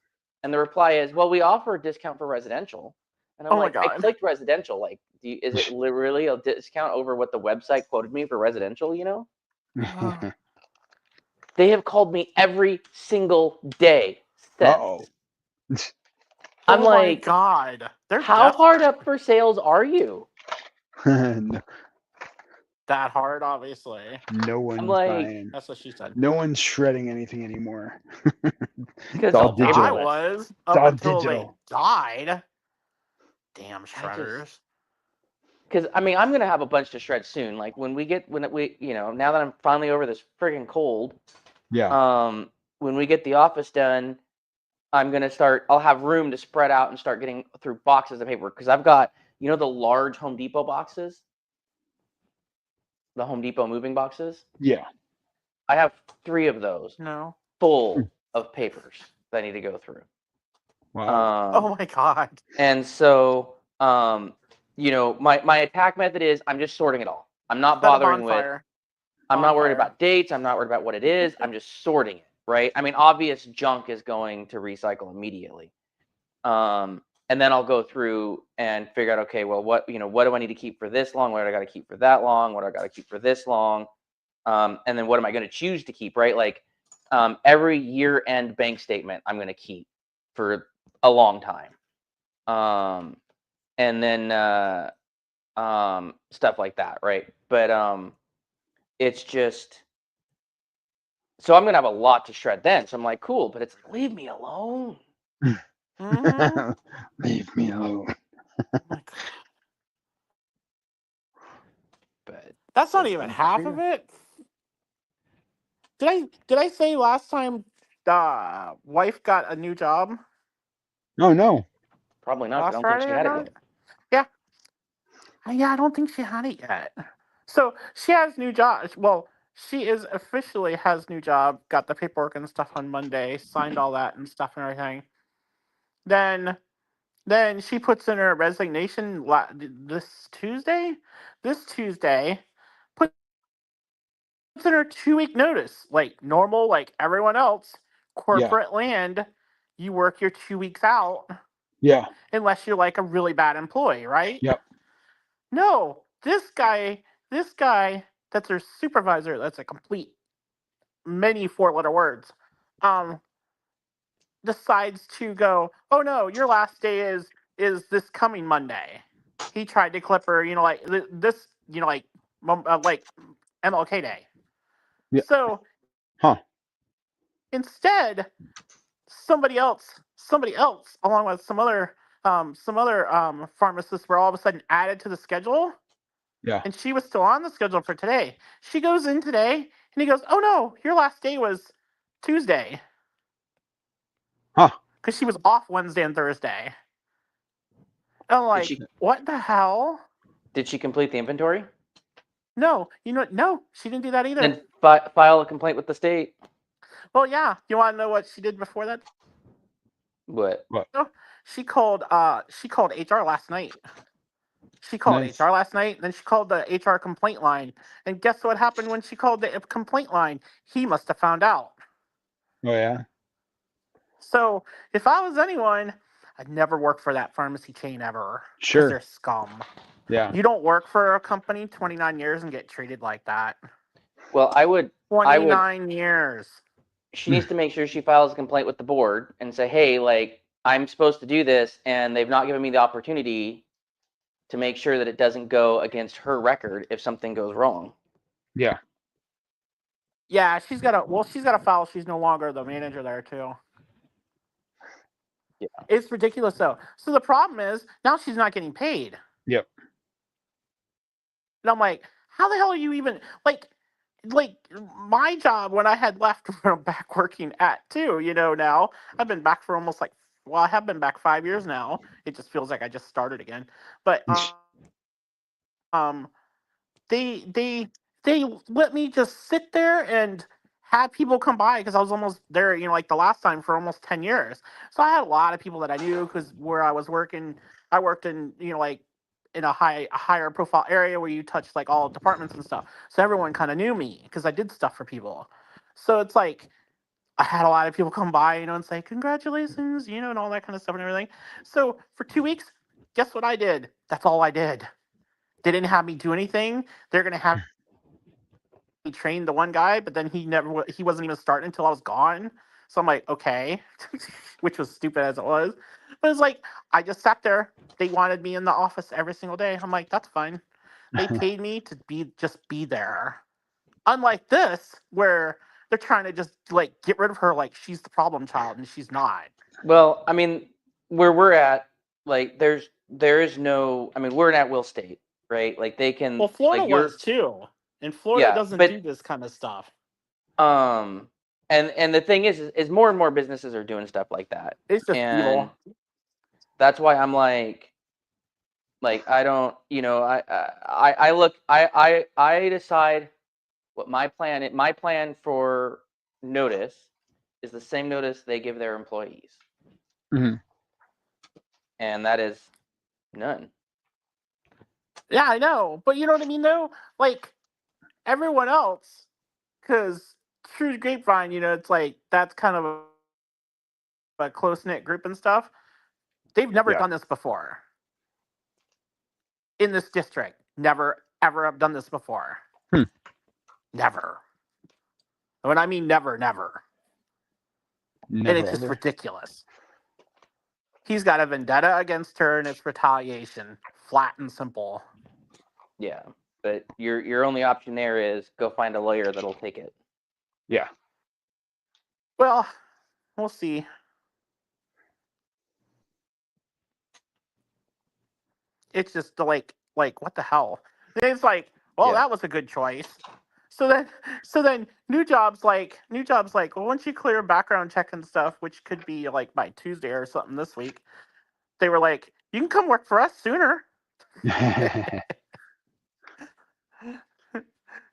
And the reply is, well, we offer a discount for residential. And I'm like, I clicked residential. Like, is it literally a discount over what the website quoted me for residential, you know? They have called me every single day since. Uh-oh. I'm like, my God. They're how hard up for sales are you? No, that hard, obviously. no one's I'm like, buying. That's what she said. No one's shredding anything anymore. Because all digital. I was It's up all until digital. they died. Damn shredders. Because I mean, I'm gonna have a bunch to shred soon. Like when we now that I'm finally over this friggin' cold. Yeah. When we get the office done, I'll have room to spread out and start getting through boxes of paper because I've got, the large Home Depot boxes, the Home Depot moving boxes. Yeah. I have 3 of those full of papers that I need to go through. Wow. Oh my God. And so, my attack method is I'm just sorting it all. I'm not bothering with. I'm not worried about dates. I'm not worried about what it is. I'm just sorting it. Right. I mean, obvious junk is going to recycle immediately. And then I'll go through and figure out, okay, well, what do I need to keep for this long? What do I got to keep for that long? What do I got to keep for this long? And then what am I going to choose to keep? Right. Like every year-end bank statement I'm going to keep for a long time. And then stuff like that. Right. But it's just. So I'm going to have a lot to shred then. So I'm like, cool, but it's like, leave me alone. Mhm. Leave me alone. Like, But that's not so even I'm half sure- of it. Did I say last time wife got a new job Oh no. Probably not. 'Cause I last don't think she Friday? I had it know. yet. Yeah. Yeah, I don't think she had it yet. So she has new job. Well, she is officially has new job. Got the paperwork and stuff on Monday. Signed all that and stuff and everything. Then, then she puts in her resignation this Tuesday. This Tuesday, puts in her 2 week notice, like normal, like everyone else. Yeah. Corporate land, you work your 2 weeks out Yeah. unless you're like a really bad employee, right? Yep. No, this guy that's her supervisor, that's a complete many 4 letter words, um, decides to go, oh no, your last day is this coming Monday. He tried to clip her, like this, like MLK Day. Yeah. So Huh. instead, somebody else, along with some other pharmacists, were all of a sudden added to the schedule. Yeah. And she was still on the schedule for today. She goes in today, and he goes, "Oh no, your last day was Tuesday," Huh. because she was off Wednesday and Thursday. And I'm Did like, she "What the hell?" did she complete the inventory? No, no, she didn't do that either. Then file a complaint with the state. Well, yeah, you want to know what she did before that? What? What? No, she called HR last night. She called Nice. HR last night, and then she called the HR complaint line. And guess what happened when she called the complaint line? He must have found out. Oh yeah. So if I was anyone, I'd never work for that pharmacy chain ever, because Sure. they're scum. Yeah. You don't work for a company 29 years and get treated like that. Well, I would. 29 years. She needs to make sure she files a complaint with the board and say, hey, like I'm supposed to do this, and they've not given me the opportunity to make sure that it doesn't go against her record if something goes wrong. Yeah. Yeah, she's got to file. She's no longer the manager there too. Yeah. It's ridiculous though. So the problem is now she's not getting paid. Yep. And I'm like, how the hell are you even like my job when I had left where I'm back working at too, now. I've been back for almost I have been back 5 years now. It just feels like I just started again. But um they let me just sit there and have people come by because I was almost there, like the last time for almost 10 years. So I had a lot of people that I knew because where I was working, I worked in, like in a higher profile area where you touch like all departments and stuff. So everyone kind of knew me because I did stuff for people. So it's like I had a lot of people come by, and say congratulations, and all that kind of stuff and everything. So for 2 weeks, guess what I did? That's all I did. They didn't have me do anything. They're gonna have me train the one guy, but then he wasn't even starting until I was gone. So I'm like, okay, which was stupid as it was. But it's like I just sat there. They wanted me in the office every single day. I'm like, that's fine. They paid me to be there. Unlike this, where they're trying to just like get rid of her like she's the problem child, and she's not. Well, I mean, where we're at, like there is no. I mean, we're in at will state, right? Like they can. Well, Florida like you're. was too, and Florida Yeah, doesn't do but this kind of stuff. and the thing is more and more businesses are doing stuff like that, It's just and evil. that's why I'm like I don't, I look, I decide what my plan for notice is the same notice they give their employees, Mhm. and that is none. Yeah, I know, but you know what I mean, though. Like everyone else, because through grapevine, it's like that's kind of a close knit group and stuff. They've never Yeah. done this before in this district. Never ever have done this before. Hmm. Never. When I mean never, never. And Never it's just ever. ridiculous. He's got a vendetta against her, and it's retaliation, flat and simple. Yeah, but your only option there is go find a lawyer that'll take it. Yeah. Well, we'll see. it's just like what the hell? And it's like, well, Yeah. that was a good choice. So then new jobs like, well, once you clear background check and stuff, which could be like by Tuesday or something this week, they were like, you can come work for us sooner.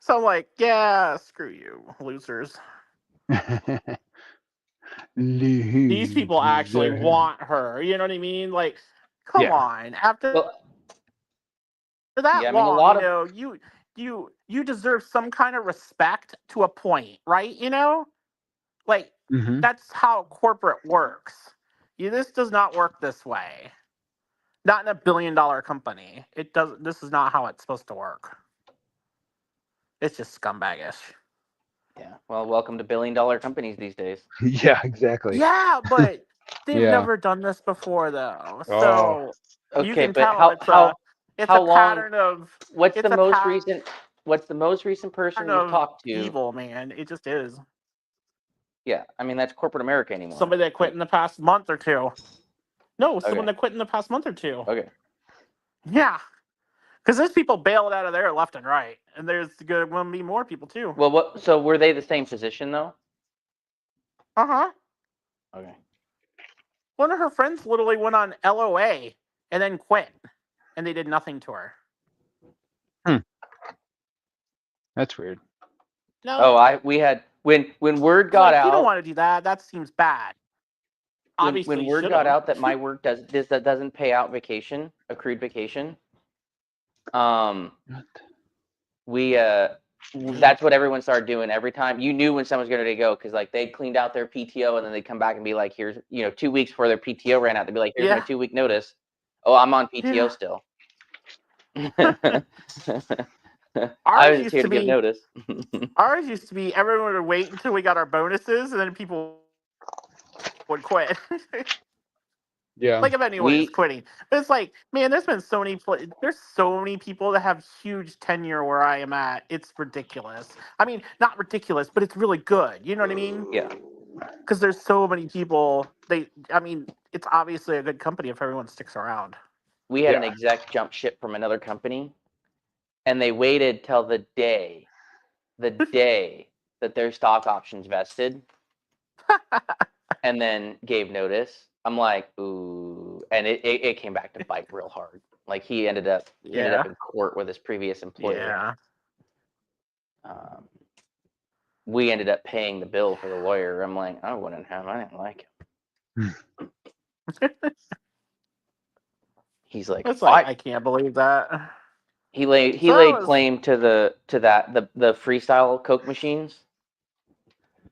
So I'm like, yeah, screw you, losers. These people actually Loser. want her. You know what I mean? Like, come Yeah. on. After Well, that yeah, I mean, a long, lot of you deserve some kind of respect to a point, right? Like Hmm. that's how corporate works. This does not work this way. Not in a billion-dollar company. It does. This is not how it's supposed to work. It's just scumbagish. yeah. Well, welcome to billion-dollar companies these days. Yeah, exactly. Yeah, but they've Yeah. never done this before, though. Oh. So you Okay, can but tell it's a how long? pattern of What's it's the a most pattern recent? What's the most recent person you've of talked to? evil, man. It just is. Yeah, I mean that's corporate America anymore. Somebody that quit in the past month or two. No, someone Okay. that quit in the past month or two. Okay. Yeah, because there's people bailed out of there left and right, and there's going to be more people too. Well, what? So were they the same position though? Uh-huh. Okay. One of her friends literally went on LOA and then quit, and they did nothing to her. That's weird. No. Oh, we had when word got You don't out. want to do that. That seems bad. Obviously, When you word should've. got out that my work doesn't pay out vacation, accrued vacation. We that's what everyone started doing every time. You knew when someone's going to go because like they cleaned out their PTO and then they'd come back and be like, here's 2 weeks before their PTO ran out, they'd be like, here's my Yeah. 2-week notice. Oh, I'm on PTO Yeah. still. I Ours was just used here to to give be notice. ours used to be everyone would wait until we got our bonuses, and then people would quit. Yeah. Like if anyone is We quitting, but it's like, man, there's been so many. There's so many people that have huge tenure where I am at. It's ridiculous. I mean, not ridiculous, but it's really good. You know what I mean? yeah. Because there's so many people. I mean, it's obviously a good company if everyone sticks around. We had an Yeah. exec jump ship from another company, and they waited till the day that their stock options vested, and then gave notice. I'm like, ooh, and it came back to bite real hard. Like he ended up Yeah. in court with his previous employer. Yeah. We ended up paying the bill for the lawyer. I'm like, I didn't like him. He's like, It's like I can't believe that. he laid claim to the freestyle Coke machines.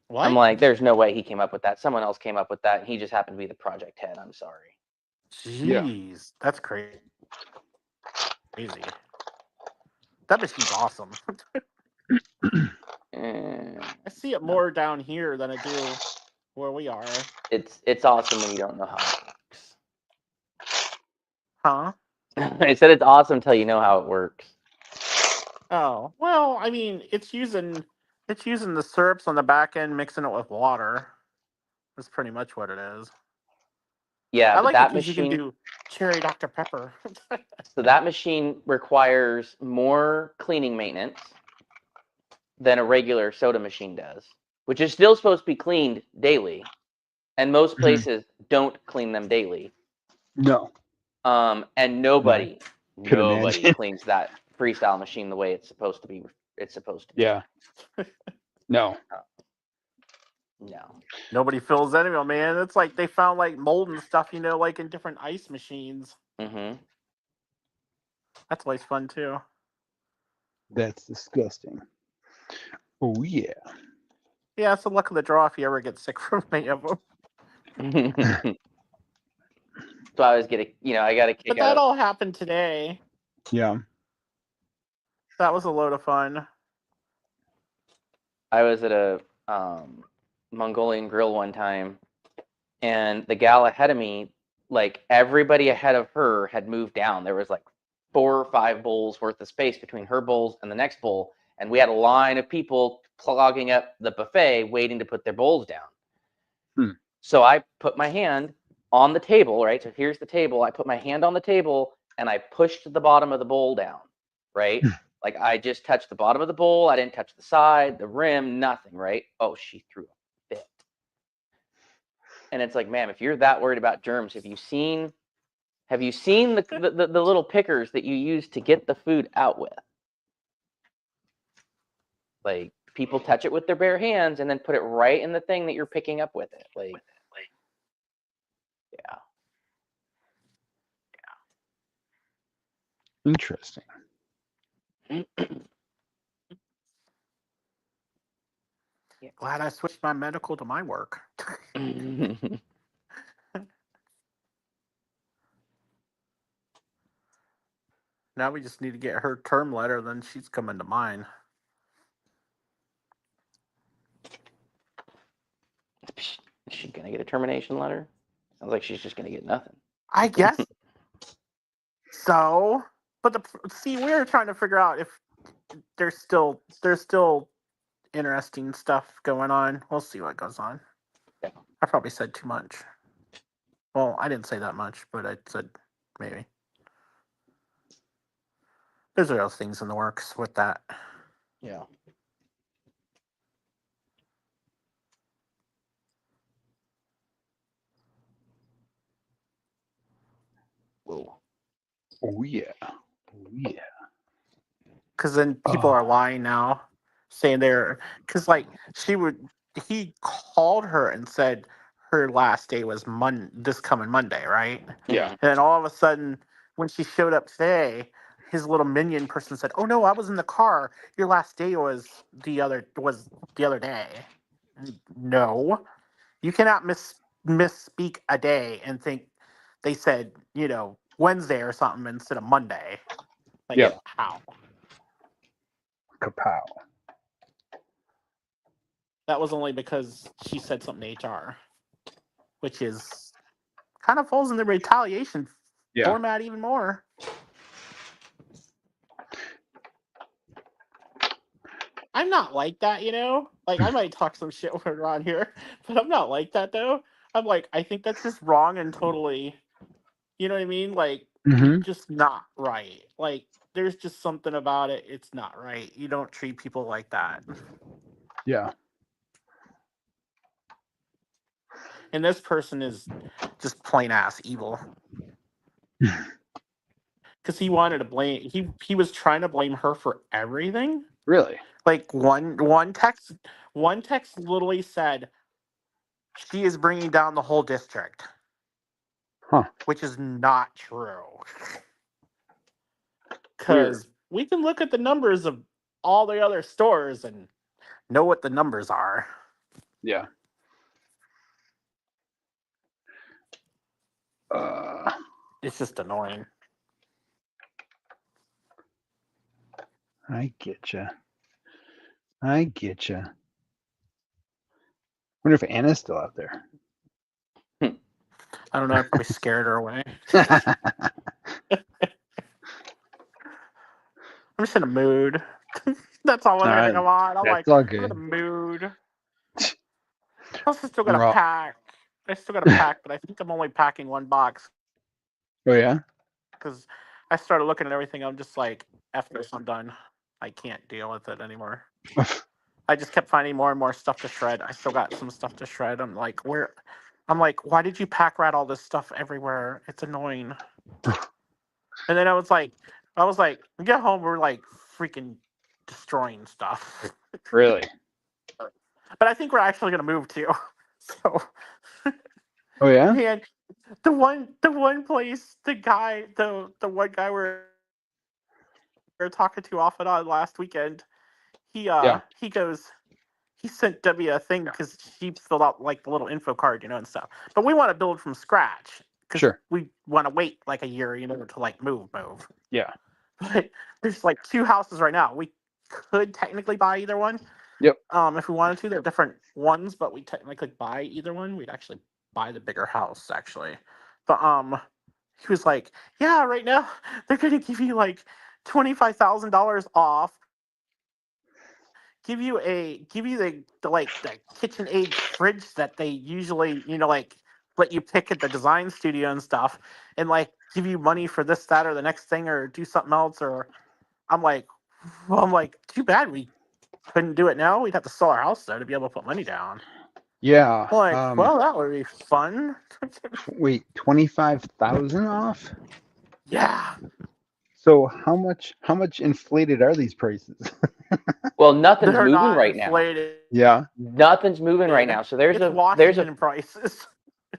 What? I'm like, there's no way he came up with that. Someone else came up with that. And he just happened to be the project head. I'm sorry. Jeez, that's crazy. That machine's awesome. I see it more down here than I do where we are. It's awesome when you don't know how it works. Huh? I said it's awesome until you know how it works. Oh, well, I mean, it's using the syrups on the back end, mixing it with water. That's pretty much what it is. Yeah, I but like it that because you machine. can do cherry Dr. Pepper. So that machine requires more cleaning maintenance than a regular soda machine does, which is still supposed to be cleaned daily, and most places don't clean them daily. No. And nobody imagine. cleans that freestyle machine the way it's supposed to be. It's supposed to be. Yeah. No. No. Nobody fills anyway, man. It's like they found like mold and stuff, like in different ice machines. Mm-hmm. That's always fun too. That's disgusting. Oh yeah. Yeah, it's the luck of the draw if you ever get sick from any of them. So I always get I got a kick But out. that all happened today. Yeah. That was a load of fun. I was at a Mongolian grill one time, and the gal ahead of me, like everybody ahead of her had moved down. There was like 4 or 5 bowls worth of space between her bowls and the next bowl, and we had a line of people clogging up the buffet waiting to put their bowls down. So I put my hand on the table, right? So here's the table. I put my hand on the table and I pushed the bottom of the bowl down, right? Like I just touched the bottom of the bowl. I didn't touch the side, the rim, nothing, right? Oh, she threw a fit. And it's like, ma'am, if you're that worried about germs, have you seen the little pickers that you use to get the food out with? Like, people touch it with their bare hands and then put it right in the thing that you're picking up with it. Like, yeah. Interesting. Glad I switched my medical to my work. Now we just need to get her term letter, then she's coming to mine. Is she gonna get a termination letter? Sounds like she's just gonna get nothing. I guess so. But we were trying to figure out if there's still interesting stuff going on. We'll see what goes on. Yeah. I probably said too much. Well, I didn't say that much, but I said maybe. There's other things in the works with that. Yeah. Whoa. Oh yeah. Oh yeah. Because then people are lying now, saying because like he called her and said her last day was this coming Monday, right? Yeah. And then all of a sudden, when she showed up today, his little minion person said, "Oh no, I was in the car. Your last day was the other day." No, you cannot misspeak a day and think they said Wednesday or something instead of Monday. Like, Yeah. how? Kapow. That was only because she said something to HR, which is kind of falls in the retaliation format even more. I'm not like that, Like, I might talk some shit around here, but I'm not like that, though. I'm like, I think that's just wrong and totally, you know what I mean? Like, just not right. Like, there's just something about it. It's not right. You don't treat people like that. Yeah. And this person is just plain ass evil. Because he wanted to blame. He was trying to blame her for everything. Really? Like one text literally said, "She is bringing down the whole district," which is not true. Because we can look at the numbers of all the other stores and know what the numbers are. Yeah. It's just annoying. I get you. I wonder if Anna's still out there. I don't know. I probably scared her away. I'm just in a mood. That's all I'm on. I'm like, I'm in a mood. Plus, I still got to pack. But I think I'm only packing one box. Oh, yeah? Because I started looking at everything. I'm just like, after this, I'm done. I can't deal with it anymore. I just kept finding more and more stuff to shred. I still got some stuff to shred. I'm like, why did you pack rat all this stuff everywhere? It's annoying. And then I was like, we get home, we're like freaking destroying stuff. Really? But I think we're actually gonna move too. So. Oh yeah. Man, the one place, the one guy we were talking to off and on last weekend, he sent Debbie a thing because she filled out like the little info card, and stuff. But we want to build from scratch because we want to wait like a year, to like move. Yeah. But there's like 2 houses right now. We could technically buy either one. Yep. If we wanted to, they're different ones, but we technically could buy either one. We'd actually buy the bigger house actually. But he was like, yeah, right now they're gonna give you like $25,000 off. Give you the kitchen age fridge that they usually, like let you pick at the design studio and stuff. And like give you money for this, that, or the next thing, or do something else. Or I'm like, too bad we couldn't do it now. We'd have to sell our house though to be able to put money down. Yeah. I'm like, well, that would be fun. Wait, 25,000 off? Yeah. So how much inflated are these prices? Well, nothing's They're moving not right now. inflated. Yeah. Nothing's moving right now. So It's Washington prices.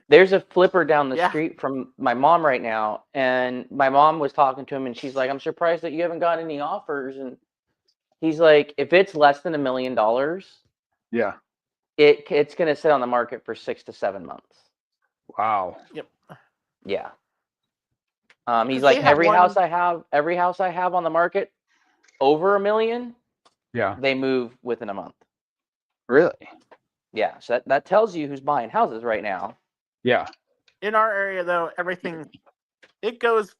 there's a flipper down the Yeah. street from my mom right now, and my mom was talking to him, and she's like, "I'm surprised that you haven't got any offers." And he's like, "If it's less than $1 million, Yeah. it's gonna sit on the market for 6 to 7 months." Wow. Yep. Yeah. He's 'Cause like, they had every one- house I have on the market over $1 million, Yeah. they move within a month. Really? Yeah. So that tells you who's buying houses right now. Yeah. In our area though, everything it goes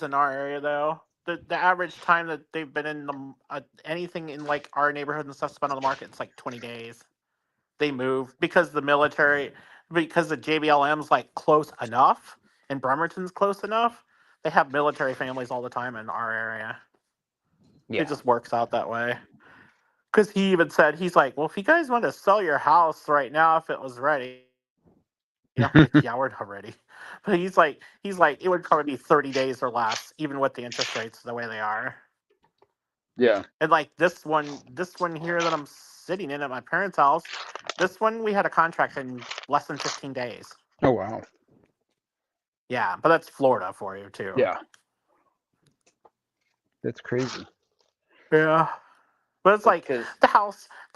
in our area though. The average time that they've been in anything in like our neighborhood and stuff's been on the market, it's like 20 days. They move because the JBLM's like close enough and Bremerton's close enough. They have military families all the time in our area. Yeah. It just works out that way. Because he even said, he's like, well, if you guys want to sell your house right now, if it was ready, I'm like, yeah, we're not ready. But he's like, it would probably be 30 days or less, even with the interest rates the way they are. Yeah. And like this one here that I'm sitting in at my parents' house, this one we had a contract in less than 15 days. Oh wow. Yeah, but that's Florida for you too. Yeah. That's crazy. Yeah. But it's like Because the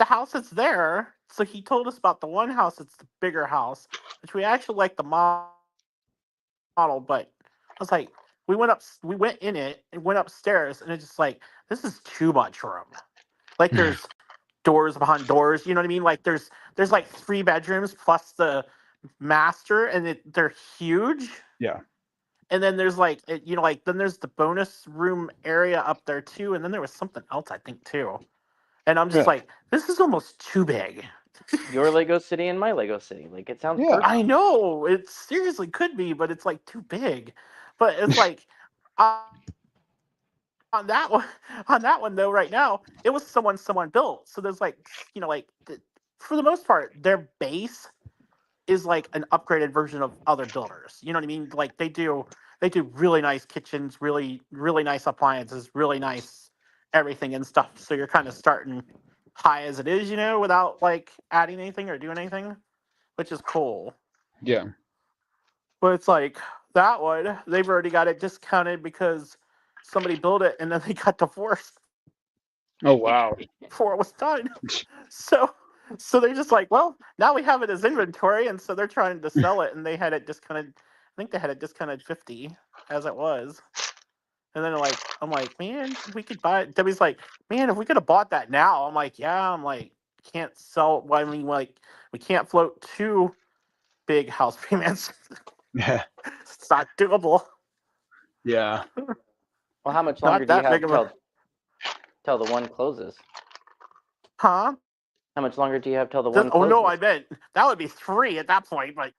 house is there. So he told us about the one house, it's the bigger house, which we actually like the model, but I was like, we went in it and went upstairs, and it's just like, this is too much room. Like there's doors behind doors, you know what I mean? Like there's like 3 bedrooms plus the master, and they're huge. Yeah. And then there's like then there's the bonus room area up there too, and then there was something else I think too. And I'm just Really? like, this is almost too big. your Lego City and my Lego City, like, it sounds Yeah. perfect. I know it seriously could be, but it's like too big. But it's like on that one though, right now it was someone built. So there's like for the most part, their base is like an upgraded version of other builders. You know what I mean? Like they do really nice kitchens, really nice appliances, really nice everything and stuff. So you're kind of starting high as it is, without like adding anything or doing anything, which is cool. Yeah. But it's like that one, they've already got it discounted because somebody built it and then they got divorced Oh wow. before it was done. So they're just like, well, now we have it as inventory, and so they're trying to sell it, and they had it discounted. I think they had it discounted 50 as it was. And then I'm like, man, we could buy it. Debbie's like, man, if we could have bought that now. I'm like, yeah. I'm like, can't sell. Well, I mean, like, we can't float 2 big house payments. Yeah. It's not doable. Yeah. Well, how much longer Not do you that have big of a. till the one closes? Huh? How much longer do you have till the one Oh closes? no, I meant that would be 3 at that point, but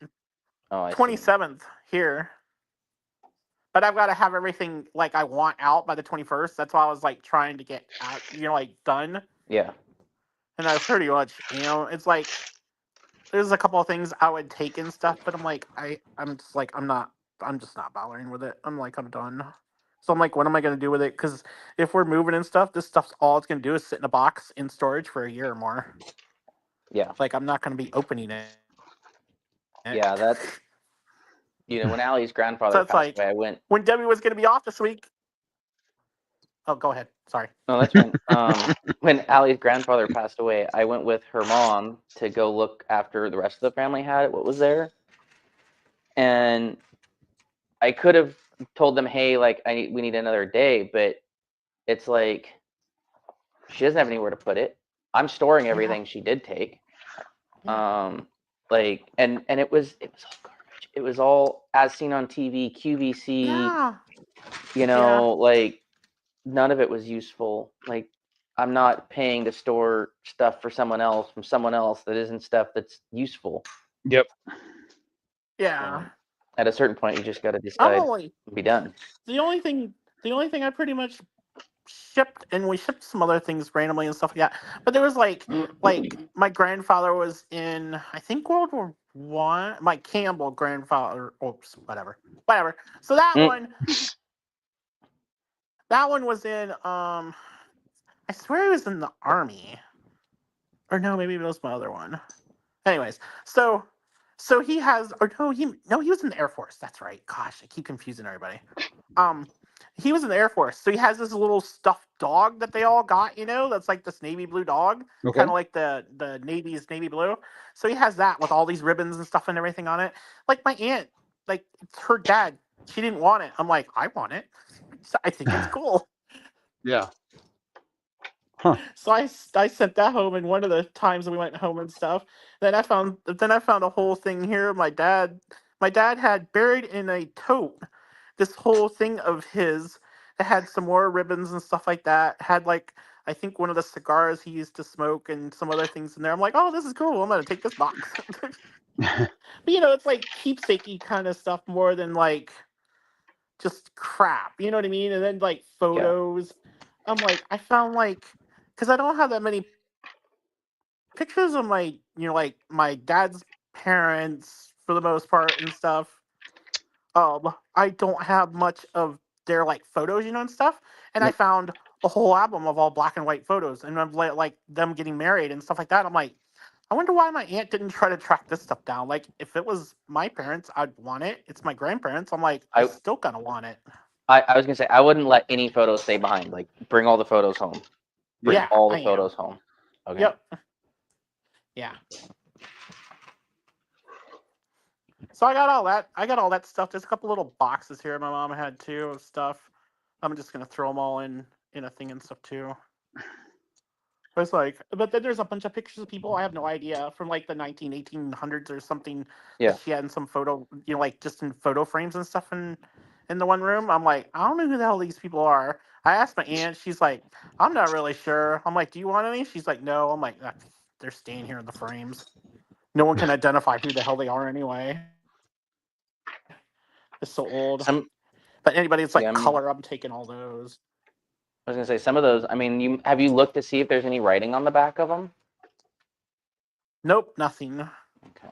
Oh, I see. 27th here. But I've got to have everything like I want out by the 21st. That's why I was like trying to get out, like done. Yeah. And I pretty much, it's like there's a couple of things I would take and stuff, but I'm like I'm just not bothering with it. I'm like, I'm done. So I'm like, what am I gonna do with it? Because if we're moving and stuff, this stuff's all it's gonna do is sit in a box in storage for a year or more. Yeah. Like I'm not gonna be opening it. Yeah, that's when Allie's grandfather So it's passed like away, I went. when Debbie was gonna be off this week. Oh, go ahead. Sorry. No, that's fine. When Allie's grandfather passed away, I went with her mom to go look after the rest of the family had what was there. And I could have told them, hey, like we need another day, but it's like she doesn't have anywhere to put it. I'm storing everything she did take. Like and it was all garbage. It was all as seen on TV, QVC, Yeah. like none of it was useful. Like I'm not paying to store stuff for someone else from someone else that isn't stuff that's useful. Yep. Yeah. At a certain point, you just got to I'm decide only and be done. the only thing I pretty much shipped, and we shipped some other things randomly and stuff like that. But there was like my grandfather was in, I think, World War One. My Campbell grandfather, oops, whatever. So that Mm. one was in I swear he was in the army. Or no, maybe it was my other one. Anyways, so he has, or he was in the Air Force. That's right. Gosh, I keep confusing everybody. He was in the Air Force, so he has this little stuffed dog that they all got. That's like this navy blue dog, Okay. kind of like the Navy's navy blue. So he has that with all these ribbons and stuff and everything on it. Like my aunt, like her dad, she didn't want it. I'm like, I want it. So I think it's cool. Yeah. Huh. So I sent that home, and one of the times we went home and stuff. Then I found a whole thing here. My dad had buried in a tote this whole thing of his that had some more ribbons and stuff like that. Had like, I think, one of the cigars he used to smoke and some other things in there. I'm like, oh, this is cool. I'm gonna take this box. But it's like keepsakey kind of stuff more than like just crap. You know what I mean? And then like photos. I'm like, I found like, because I don't have that many pictures of my, like my dad's parents for the most part and stuff. I don't have much of their like photos, and stuff. And I Yep. found a whole album of all black and white photos, and of like them getting married and stuff like that. I'm like, I wonder why my aunt didn't try to track this stuff down. Like, if it was my parents, I'd want it. It's my grandparents. I'm like, I still kind of want it. I was gonna say I wouldn't let any photos stay behind. Like, bring all the photos home. Bring Yeah, all the I am. photos home. Okay. Yep. Yeah. So I got all that. Stuff. There's a couple little boxes here my mom had too of stuff. I'm just gonna throw them all in a thing and stuff too. But it's like, but then there's a bunch of pictures of people I have no idea from like the 1800s or something. Yeah. That she had in some photo, like just in photo frames and stuff in the one room. I'm like, I don't know who the hell these people are. I asked my aunt. She's like, I'm not really sure. I'm like, do you want any? She's like, no. I'm like, they're staying here in the frames. No one can identify who the hell they are anyway. It's so old. But anybody that's like color, I'm taking all those. I was gonna say some of those. I mean, have you looked to see if there's any writing on the back of them? Nope, nothing. Okay.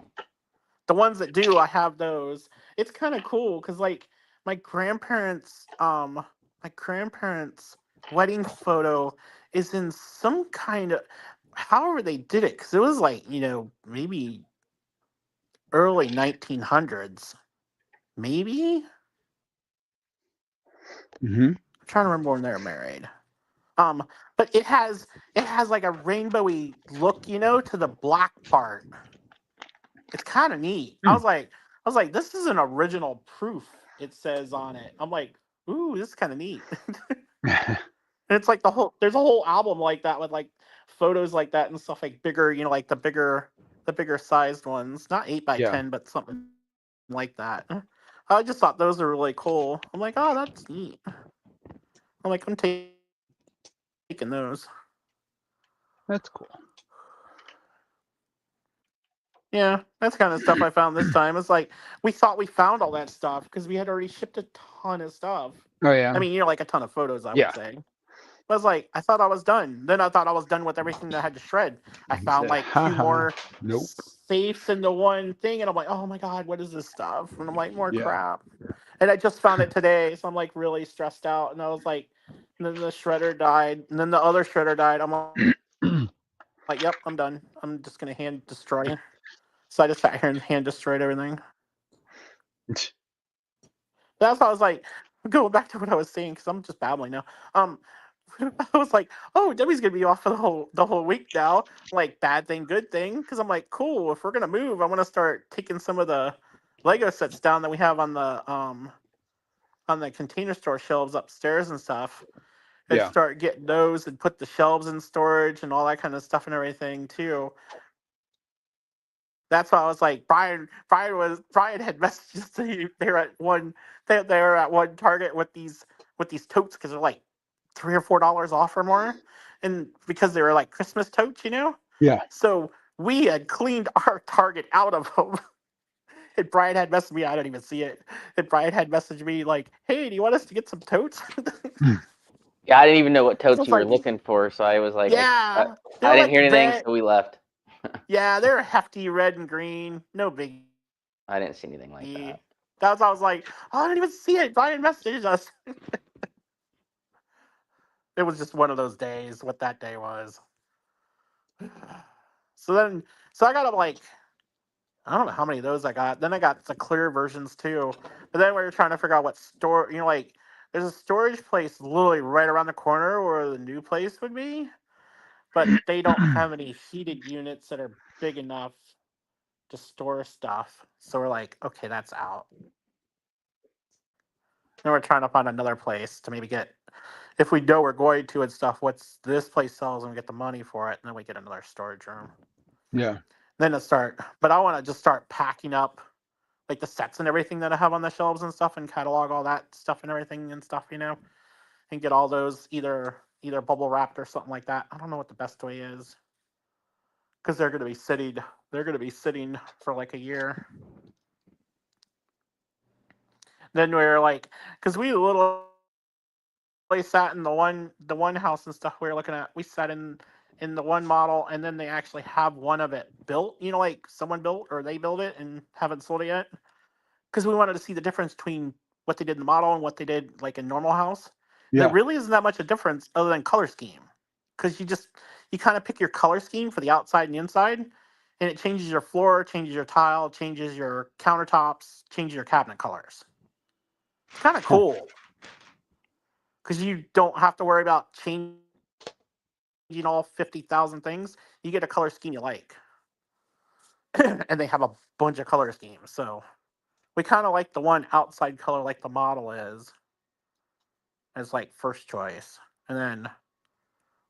The ones that do, I have those. It's kind of cool because like my grandparents' wedding photo is in some kind of, however they did it, because it was like, maybe early 1900s, maybe. Mm-hmm. I'm trying to remember when they were married. But it has like a rainbowy look, to the black part. It's kind of neat. I was like, this is an original proof. It says on it. I'm like, ooh, this is kind of neat. And it's like there's a whole album like that with like photos like that and stuff, like bigger, like the bigger sized ones, not 8x10, but something like that. I just thought those are really cool. I'm like, oh, that's neat. I'm like, I'm taking those. That's cool. Yeah, that's kind of stuff I found this time. It's like we thought we found all that stuff because we had already shipped a ton of stuff. Oh yeah. I mean, like a ton of photos, I would say. I was like, I thought I was done. Then I thought I was done with everything that I had to shred. I found like two more safes into one thing, and I'm like, oh my god, what is this stuff? And I'm like, more crap. And I just found it today, so I'm like really stressed out. And I was like, and then the shredder died, and then the other shredder died. I'm like, yep, I'm done. I'm just gonna hand destroy. So I just sat here and hand destroyed everything. That's why I was like, going back to what I was saying, because I'm just babbling now. I was like, oh, Debbie's gonna be off for the whole week now. Like, bad thing, good thing, because I'm like, cool. If we're gonna move, I want to start taking some of the Lego sets down that we have on the Container Store shelves upstairs and stuff, and start getting those and put the shelves in storage and all that kind of stuff and everything too. That's why I was like, Brian had messages to you. They were at one Target with these totes because they're like $3 or $4 off or more, and because they were like Christmas totes, Yeah. So we had cleaned our Target out of them, And Brian had messaged me. I don't even see it. And Brian had messaged me like, "Hey, do you want us to get some totes?" Yeah, I didn't even know what So totes it's you were like, looking for, so I was like, yeah, I they're didn't like hear anything, red. so we left. Yeah, they're hefty red and green. No big. I didn't see anything like that. That's why I was like, oh, I didn't even see it. Brian messaged us. It was just one of those days. What that day was. So I got like, I don't know how many of those I got. Then I got the clear versions too. But then we were trying to figure out what store. Like there's a storage place literally right around the corner where the new place would be, but they don't have any heated units that are big enough to store stuff. So we're like, okay, that's out. Then we're trying to find another place to maybe get, if we know we're going to and stuff, what's this place sells and we get the money for it, and then we get another storage room. Yeah. Then to start, but I want to just start packing up like the sets and everything that I have on the shelves and stuff, and catalog all that stuff and everything and stuff, and get all those either bubble wrapped or something like that. I don't know what the best way is, because they're going to be sitting. They're going to be sitting for like a year. Then we're like, because we literally sat in the one house and stuff we were looking at. We sat in the one model, and then they actually have one of it built. Like someone built or they built it and haven't sold it yet. Because we wanted to see the difference between what they did in the model and what they did like in normal house. And there Yeah. really isn't that much of a difference other than color scheme. Because you kind of pick your color scheme for the outside and the inside, and it changes your floor, changes your tile, changes your countertops, changes your cabinet colors. It's kind of cool. Because you don't have to worry about changing all 50,000 things. You get a color scheme you like. And they have a bunch of color schemes. So we kind of like the one outside color like the model is as like first choice. And then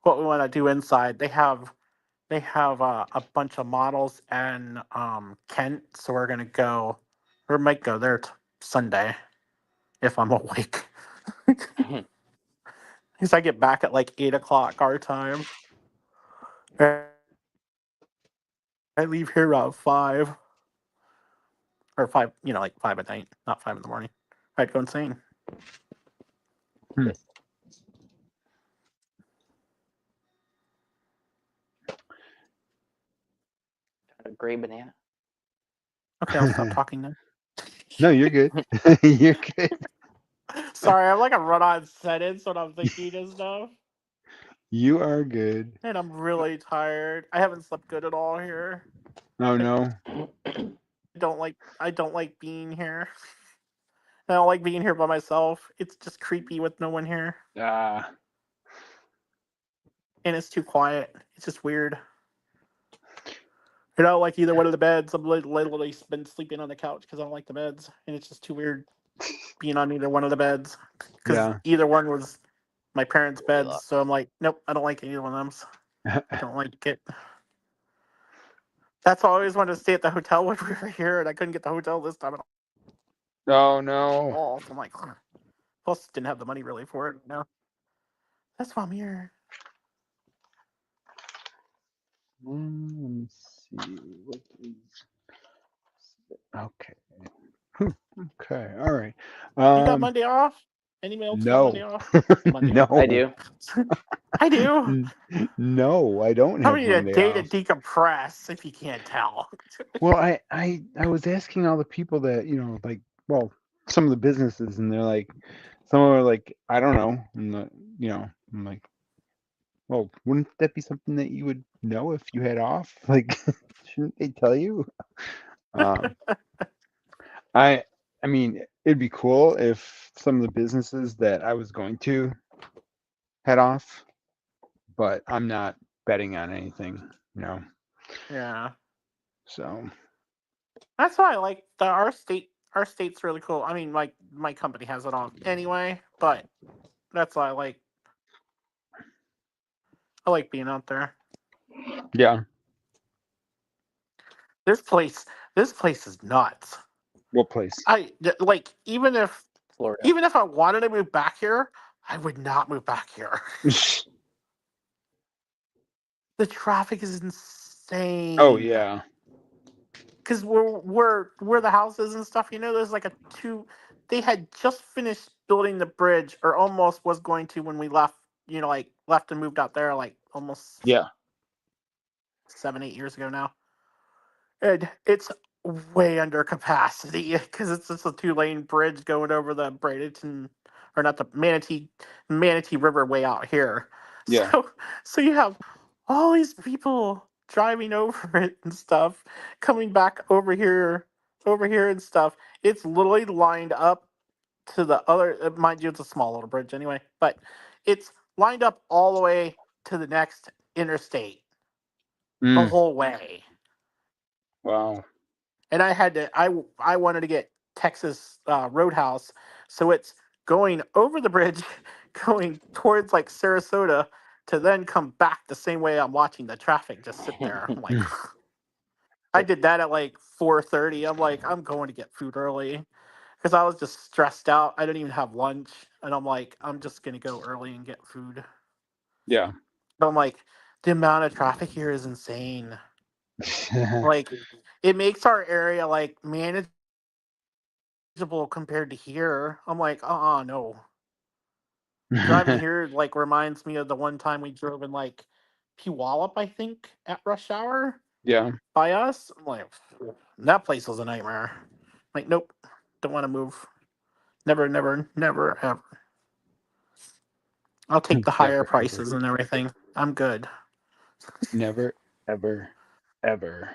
what we want to do inside, they have a bunch of models and Kent. So we're going to go, or might go there Sunday if I'm awake. Because I get back at like 8 o'clock our time. I leave here around 5. Or 5, like 5 at night, not 5 in the morning. I'd go insane. A gray banana. Okay, I'll stop talking then. No, you're good. You're good. Sorry, I'm like a run-on sentence when I'm thinking and stuff. You are good. And I'm really tired. I haven't slept good at all here. Oh no. I don't like being here. I don't like being here by myself. It's just creepy with no one here. Ah. And it's too quiet. It's just weird. I don't like either one of the beds. I've literally been sleeping on the couch because I don't like the beds. And it's just too weird being on either one of the beds. Because Yeah. either one was my parents' beds. So I'm like, nope, I don't like either one of them. I don't like it. That's why I always wanted to stay at the hotel when we were here, and I couldn't get the hotel this time at Oh no. all. So I'm like, plus didn't have the money really for it. No, that's why I'm here. Let me see. What is... Okay. Okay. All right. You got Monday off? Any mail got Monday No. off? Monday No. off. I do. I do. No, I don't How have many a Monday day to off. decompress if you can't tell? Well, I was asking all the people that, like, well, some of the businesses, and they're like, some are like, I don't know. I'm like, well, wouldn't that be something that you would know if you had off? Like, shouldn't they tell you? Um, I mean, it'd be cool if some of the businesses that I was going to had off, but I'm not betting on anything, Yeah, So that's why I like our state. Our state's really cool. I mean, my company has it on anyway, but that's why I like being out there. yeah. This place is nuts. What place? I like even if Florida. I wanted to move back here, I would not move back here. The traffic is insane. Oh yeah. because where the house is and stuff, there's like they had just finished building the bridge, or almost was going to when we left, like left and moved out there, like almost Yeah. 7-8 years ago now. And it's way under capacity because it's just a 2-lane bridge going over the Bradenton, or not the Manatee River way out here. Yeah. So you have all these people driving over it and stuff, coming back over here and stuff. It's literally lined up to the other. Mind you, it's a small little bridge anyway, but it's lined up all the way to the next interstate the Mm, whole way. wow. And I wanted to get Texas Roadhouse, so it's going over the bridge, going towards like Sarasota, to then come back the same way I'm watching the traffic just sit there. I'm like, I did that at like 4:30. I'm like, I'm going to get food early because I was just stressed out. I didn't even have lunch, and I'm like, I'm just gonna go early and get food. Yeah. But I'm like, the amount of traffic here is insane. Like, it makes our area like manageable compared to here. I'm like, no. Driving here like reminds me of the one time we drove in like Puyallup, I think, at rush hour Yeah. by us. I'm like, that place was a nightmare. Like, nope, don't want to move. Never, never, never, ever. I'll take the higher Never, prices and everything. I'm good. never, ever, ever.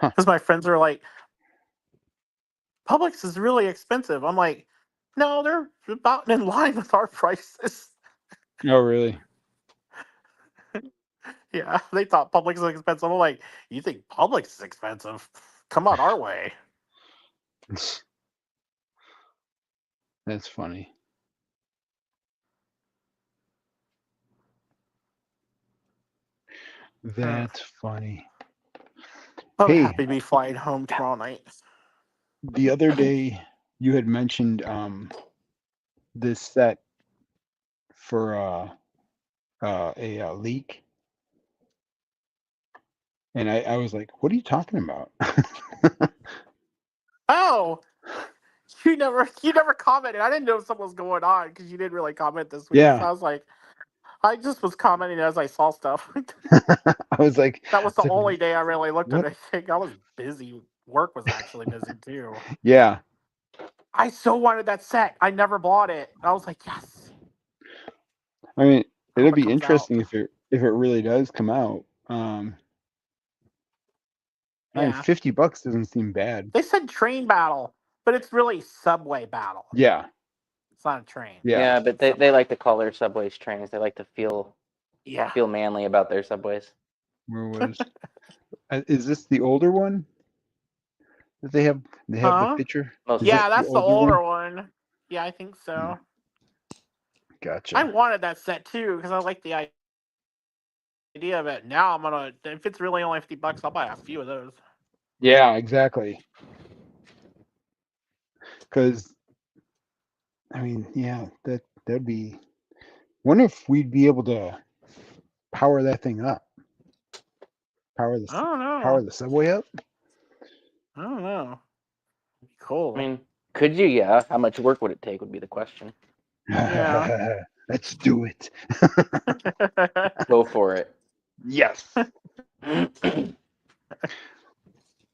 Because my friends are like, Publix is really expensive. I'm like, no, they're about in line with our prices. Oh, really? Yeah, they thought Publix is expensive. I'm like, you think Publix is expensive? Come on our way. That's funny. That's funny. I'm Hey, happy to be flying home tomorrow night. the other day you had mentioned this set for a leak, and I was like, "What are you talking about?" Oh, you never commented. I didn't know something was going on because you didn't really comment this week. So Yeah. I was like, I just was commenting as I saw stuff. I was like, That was the "What?" only day I really looked at anything. I was busy. Work was actually busy too. Yeah. I so wanted that set. I never bought it. I was like, yes. I mean, I it'll hope it be comes out. interesting if it really does come out. I mean, Yeah. $50 doesn't seem bad. They said train battle, but it's really subway battle. Yeah. It's not a train. Yeah. Yeah, but they like to call their subways trains. They like to feel manly about their subways. Where was? Is this the older one that they have? They have the Huh? picture. Most Is Yeah, this that's the older one. Yeah, I think so. Gotcha. I wanted that set too because I like the idea of it. Now I'm gonna, if it's really only $50, I'll buy a few of those. Yeah, exactly. Because I mean, yeah, that'd be. Wonder if we'd be able to power that thing up. Power I don't power know. the subway up. I don't know. Cool. I mean, could you? Yeah. How much work would it take? Would be the question. Yeah. Let's do it. Go for it. Yes.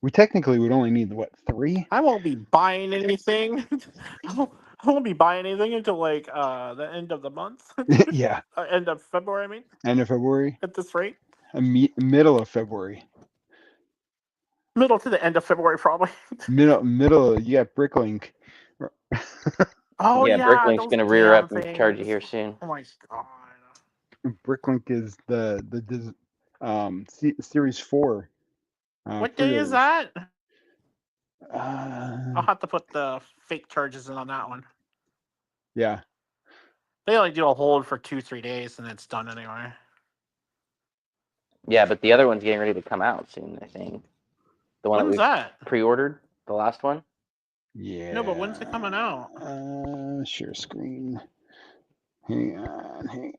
We technically would only need what, 3? I won't be buying anything. I won't be buying anything until like the end of the month. Yeah. End of February, I mean. End of February. At this rate. Middle of February. Middle to the end of February, probably. Middle. You got Bricklink. Oh yeah, yeah, Bricklink's those gonna rear damn up and charge you things. here soon. Oh my god. Bricklink is the Series 4. What day is pre-orders. that? Uh, I'll have to put the fake charges in on that one. yeah. They only do a hold for 2-3 days and it's done anyway. Yeah, but the other one's getting ready to come out soon, I think. The one When's that that? we pre-ordered, the last one. Yeah. No, but when's it coming out? Share screen. Hang on.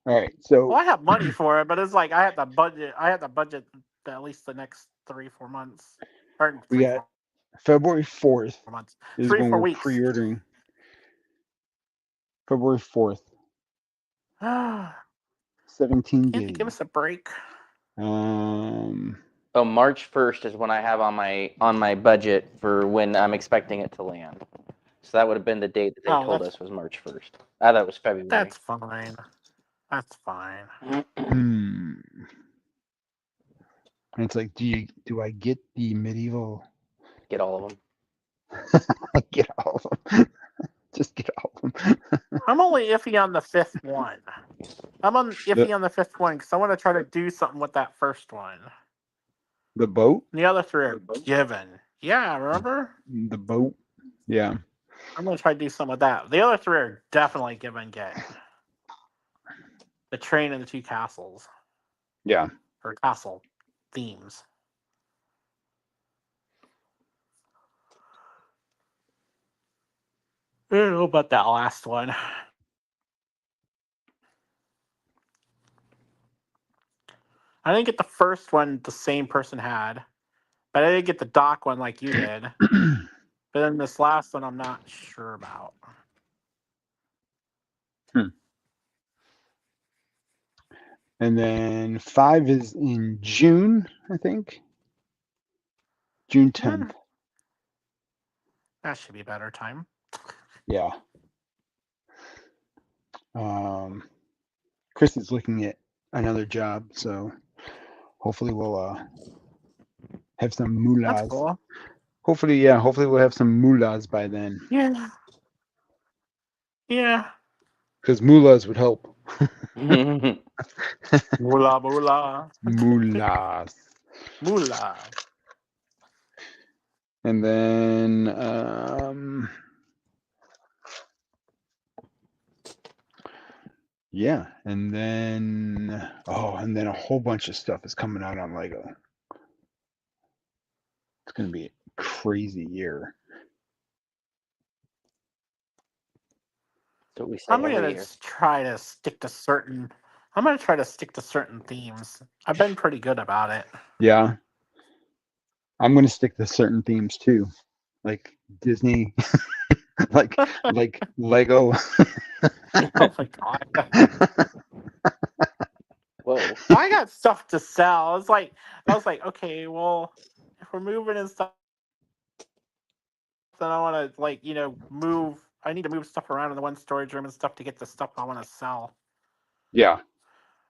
All right. Well, So I have money for it, but it's like I had to budget. I had to budget at least the next 3-4 months, or we three got 4 February 4th months, is three when 4 we're weeks. pre-ordering. February 4th, Can't 17 they days. give us a break? Oh, March 1st is when I have on my budget for when I'm expecting it to land. So that would have been the date that they Oh, told that's us was March 1st. I thought it was February. that's fine. That's fine. And it's like, do I get the medieval? Get all of them. Get all of them. Just get all of them. I'm only iffy on the 5th one. I'm iffy on the 5th one because I want to try to do something with that first one. The boat? And the other 3 are given. Yeah, remember? The boat? Yeah. I'm gonna try to do some of that. The other 3 are definitely give and get. The train and the 2 castles, Yeah. or castle themes. I don't know about that last one. I didn't get the first one the same person had, but I didn't get the dock one like you did. But then this last one, I'm not sure about. And then 5 is in June, I think. June 10th. That should be a better time. Yeah. Chris is looking at another job, so hopefully we'll have some That's moolahs. cool. Hopefully we'll have some moolahs by then. Yeah. Yeah. Because moolahs would help. Moolah, moolah. Moolahs. Moolah. And then yeah, and then a whole bunch of stuff is coming out on Lego. It's gonna be a crazy year. That's what we say I'm every gonna year. try to stick to certain. I'm gonna try to stick to certain themes. I've been pretty good about it. Yeah. I'm gonna stick to certain themes too. Like Disney, like Lego. Oh my god. Whoa. I got stuff to sell. I was like, okay, well, if we're moving and stuff, then I want to move. I need to move stuff around in the one storage room and stuff to get the stuff I want to sell. Yeah.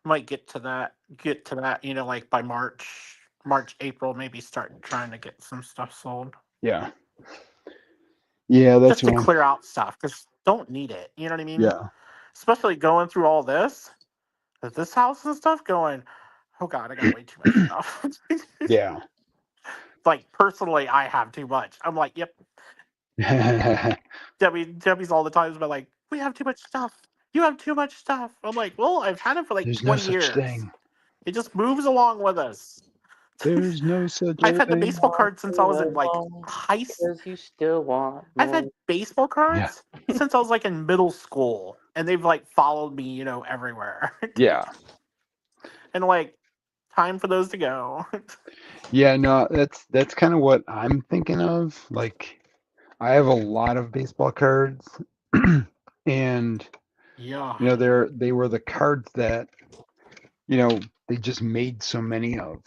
Might get to that. Like by March, April, maybe start trying to get some stuff sold. Yeah. Yeah, that's Just to what clear out stuff because don't need it. You know what I mean? yeah. Especially going through all this, with this house and stuff. Going, oh god, I got way too much stuff. Yeah. Like personally, I have too much. I'm like, yep. Debbie's all the time, but like, we have too much stuff. You have too much stuff. I'm like, well, I've had it for like There's no 20 such years. thing. It just moves along with us. There's no such I've had the thing. baseball cards since I was in like high school. Because you still want I've had more. baseball cards since I was like in middle school, and they've like followed me, everywhere. Yeah. And like, time for those to go. Yeah, no, that's kind of what I'm thinking of. Like, I have a lot of baseball cards, and Yeah. they were the cards that they just made so many of.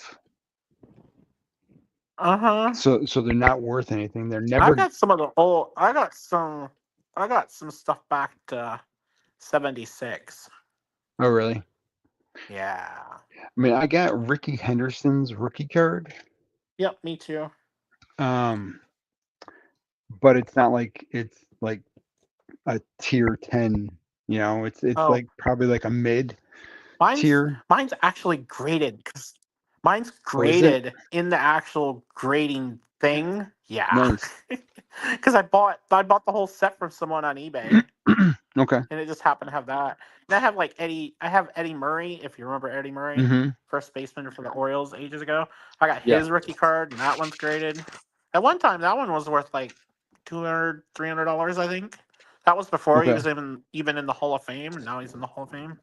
So they're not worth anything. They're never. I got some of the old. I got some stuff back to 76. Oh, really? Yeah. I mean, I got Ricky Henderson's rookie card. Yep, me too. But it's not like it's like a tier 10. It's like probably like a mid tier. Mine's actually graded because mine's Oh, is it? graded in the actual grading thing. Yeah. Nice. Because I bought the whole set from someone on eBay, Okay. and it just happened to have that. And I have Eddie Murray, if you remember Eddie Murray, Mm-hmm. first baseman for the Orioles ages ago. I got Yeah. his rookie card, and that one's graded. At one time, that one was worth like $200, $300, I think. That was before he Okay. was even in the Hall of Fame, and now he's in the Hall of Fame.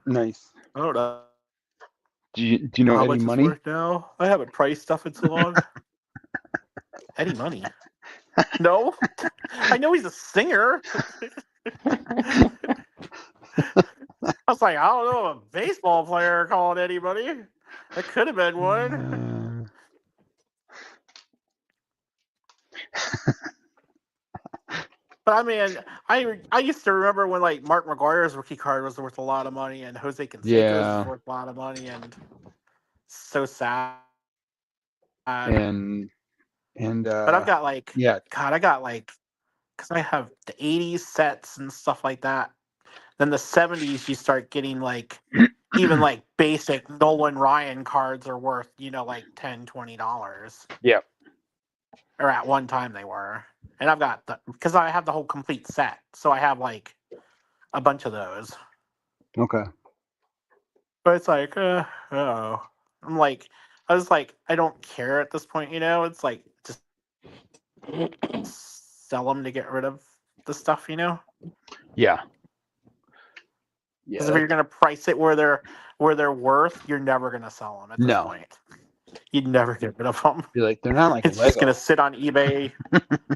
Nice. I don't know Do you know how Eddie much it's Money? worth now. I haven't priced stuff in so long. Eddie Money? No, I know he's a singer. I was like, I don't know, a baseball player called Eddie Money. That could have been one. But I mean, I used to remember when like Mark McGuire's rookie card was worth a lot of money, and Jose Canseco's Yeah. was worth a lot of money, and so sad. and But I've got like, yeah. God, I got like, because I have the '80s sets and stuff like that. Then the '70s, you start getting like, even like basic Nolan Ryan cards are worth, like $10, $20. Yeah. Or at one time they were. And I've got because I have the whole complete set. So I have like a bunch of those. Okay. But it's like, oh. I'm like, I was like, I don't care at this point, It's like, just sell them to get rid of the stuff, Yeah. Because if you're gonna price it where they're worth, you're never gonna sell them at this No. point. You'd never get rid of them. Be like, they're not like It's Lego. just gonna sit on eBay.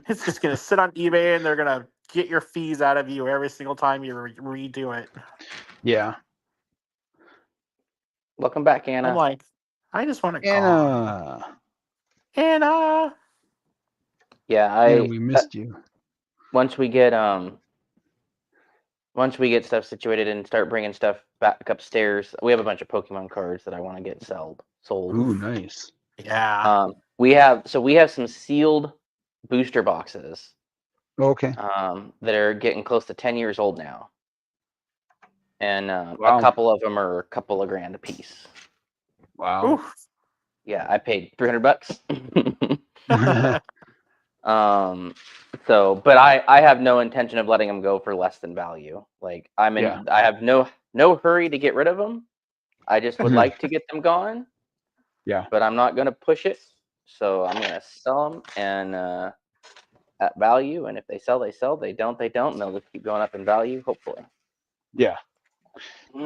It's just gonna sit on eBay, and they're gonna get your fees out of you every single time you redo it. Yeah. Welcome back, Anna. I'm like, I just want it gone. Anna, Yeah, we missed you. once we get stuff situated and start bringing stuff back upstairs, we have a bunch of Pokemon cards that I want to get sold. Ooh, nice. Yeah. We have some sealed booster boxes. Okay. That are getting close to 10 years old now, and Wow. a couple of them are a couple of grand a piece. Wow. Oof. Yeah, I paid $300. So, but I have no intention of letting them go for less than value. Like I have no hurry to get rid of them. I just would like to get them gone. Yeah. But I'm not going to push it. So I'm going to sell them and at value. And if they sell, they sell. They don't, they don't. And they'll just keep going up in value, hopefully. Yeah.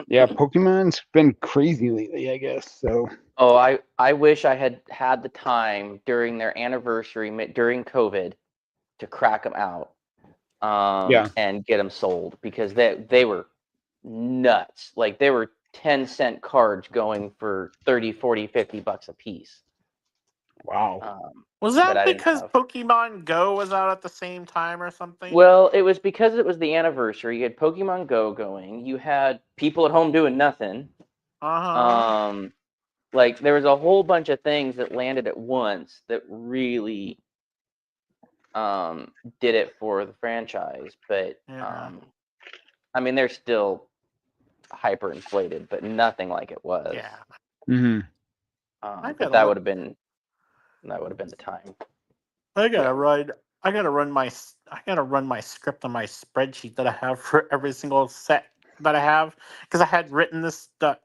Yeah, Pokemon's been crazy lately, I guess. So. Oh, I wish I had the time during their anniversary during COVID to crack them out, and get them sold, because they were nuts. Like they were 10-cent cards going for 30, 40, $50 a piece. Wow. Was that because Pokemon Go was out at the same time or something? Well, it was because it was the anniversary. You had Pokemon Go going. You had people at home doing nothing. Like there was a whole bunch of things that landed at once that really did it for the franchise. But I mean, they're still hyperinflated, but nothing like it was. Yeah. Mm-hmm. But that would have been the time. I gotta run my script on my spreadsheet that I have for every single set that I have, because I had written what the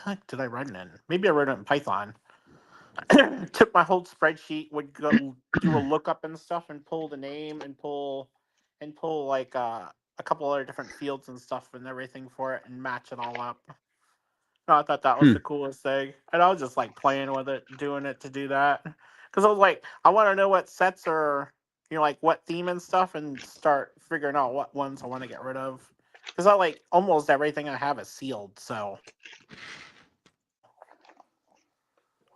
heck did I write it in? Maybe I wrote it in Python. Took my whole spreadsheet, would go do a lookup and stuff, and pull the name and pull like a couple other different fields and stuff and everything for it, and match it all up. I thought that was the coolest thing, and I was just like playing with it, doing it to do that, because I was like, I want to know what sets are, like what theme and stuff, and start figuring out what ones I want to get rid of, because I like almost everything I have is sealed, so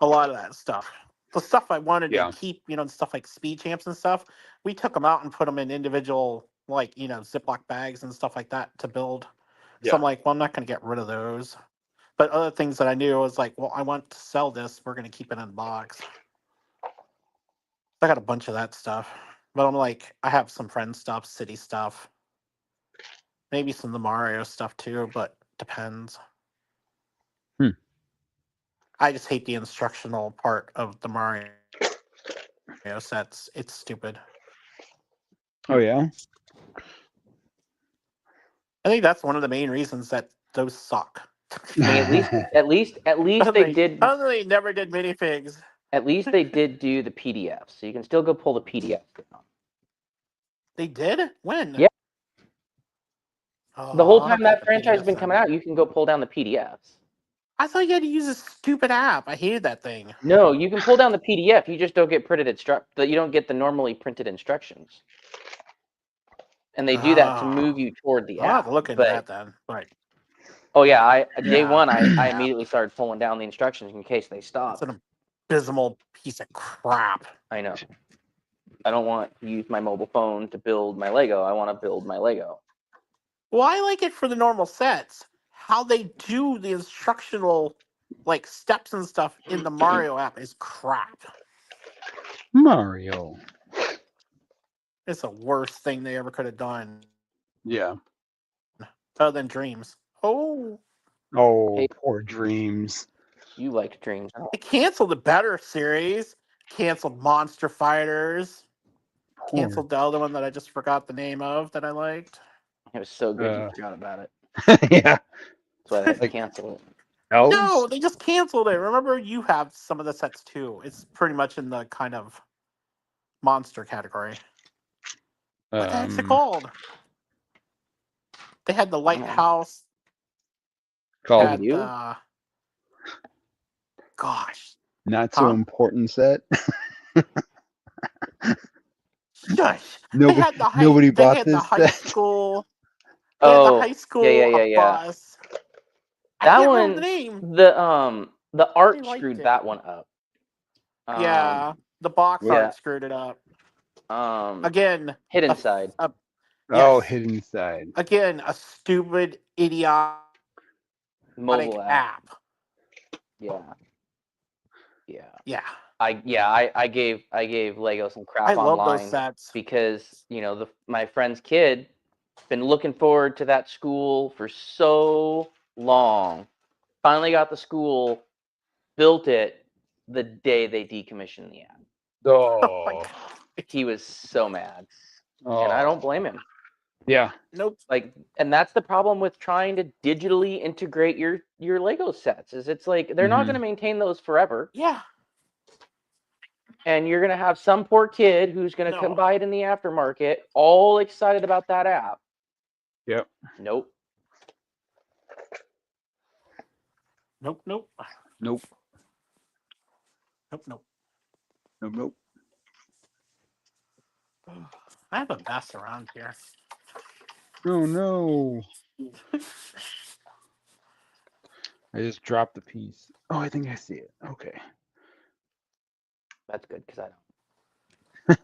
a lot of that stuff. The stuff I wanted to keep, stuff like speed champs and stuff, we took them out and put them in individual, like, Ziploc bags and stuff like that to build. So I'm like, well, I'm not going to get rid of those. But other things that I knew, was like, well, I want to sell this. We're going to keep it in a box. I got a bunch of that stuff. But I'm like, I have some friend stuff, city stuff. Maybe some of the Mario stuff too, but depends. I just hate the instructional part of the Mario sets. It's stupid. Oh, yeah? I think that's one of the main reasons that those suck. I mean, at least they did. They never did minifigs. At least they did do the PDFs, so you can still go pull the PDF down. They did? When? Yeah. The whole I time don't that got the franchise has PDFs been then. coming out, you can go pull down the PDFs. I thought you had to use a stupid app. I hated that thing. No, you can pull down the PDF. You just don't get you don't get the normally printed instructions. And they do that to move you toward the I'll have app. to look into But that then. Right. oh yeah, day Yeah. one I immediately started pulling down the instructions in case they It's stopped. an abysmal piece of crap. I know. I don't want to use my mobile phone to build my Lego. I want to build my Lego. Well, I like it for the normal sets. How they do the instructional like steps and stuff in the Mario app is crap. Mario. It's the worst thing they ever could have done. Yeah. Other than Dreams. Oh, Oh, Hey. poor Dreams. You liked Dreams. they canceled the better series. Canceled Monster Fighters. Poor. Canceled the other one that I just forgot the name of that I liked. It was so good you forgot about it. Yeah. That's why they had to Like- cancel it. Elves? No, they just canceled it. Remember, you have some of the sets too. It's pretty much in the kind of monster category. What the heck's it called? They had the lighthouse. Called Had you? the... Gosh. Not So Huh? Important set. Shush. Nobody, they had the high, nobody they bought had the this high set. school. They had the high school, yeah. a bus. I That can't one, remember the name. the art liked screwed it. that one up. Yeah, the box yeah. art screwed it up. Again, Again, Hidden a- Side. Oh, yes. Hidden Side. Again, a stupid, idiotic Mobile app. app. Yeah. Yeah. I gave Lego some crap I love online those sets. because my friend's kid been looking forward to that school for so long. Finally got the school, built it the day they decommissioned the app. Oh my Oh. God. He was so mad, Oh. and I don't blame him. Yeah. Nope. And that's the problem with trying to digitally integrate your Lego sets. Is it's like they're not Mhm. going to maintain those forever, Yeah. and you're going to have some poor kid who's going to come buy it in the aftermarket, all excited about that app. Yep. Nope. Nope. Nope. Nope. Nope. I have a mess around here. Oh no. I just dropped the piece. Oh, I think I see it. Okay. That's good because I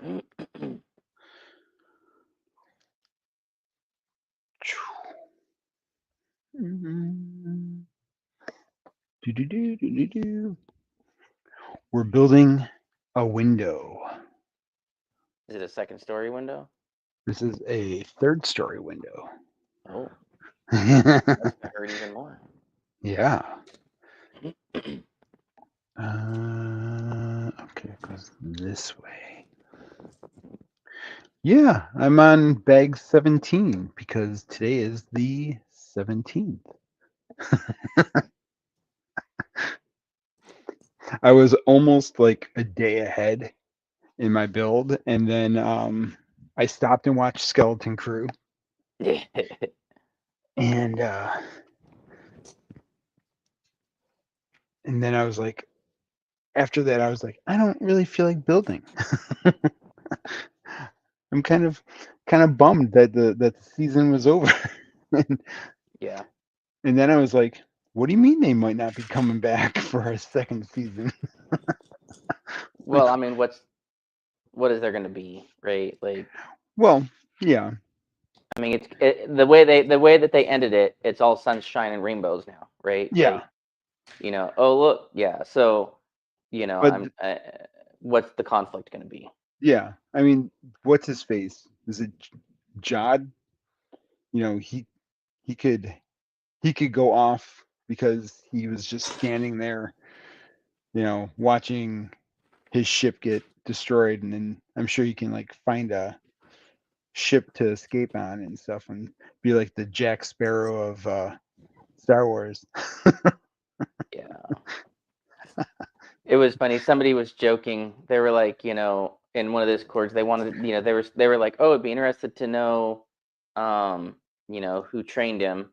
don't. Do-do-do-do-do-do. We're building a window. Is it a second story window? This is a third story window. Oh, that's gonna hurt even more. Yeah. Okay, it goes this way. Yeah, I'm on bag 17 because today is the 17th. I was almost like a day ahead in my build, and then I stopped and watched Skeleton Crew, and then I was like, after that, I was like, I don't really feel like building. I'm kind of bummed that the season was over. Yeah. And then I was like, what do you mean they might not be coming back for our second season? Well, I mean, what is there going to be, right? Like, Well, yeah. I mean, the way that they ended it. It's all sunshine and rainbows now, right? Yeah. Like, oh look, yeah. So, But what's the conflict going to be? yeah, I mean, what's his face? Is it Jod? He could go off because he was just standing there, watching his ship get destroyed, and then I'm sure you can like find a ship to escape on and stuff and be like the Jack Sparrow of Star Wars. Yeah. It was funny. Somebody was joking. They were like, in one of the discords, they wanted, they were like, oh, it'd be interested to know, who trained him,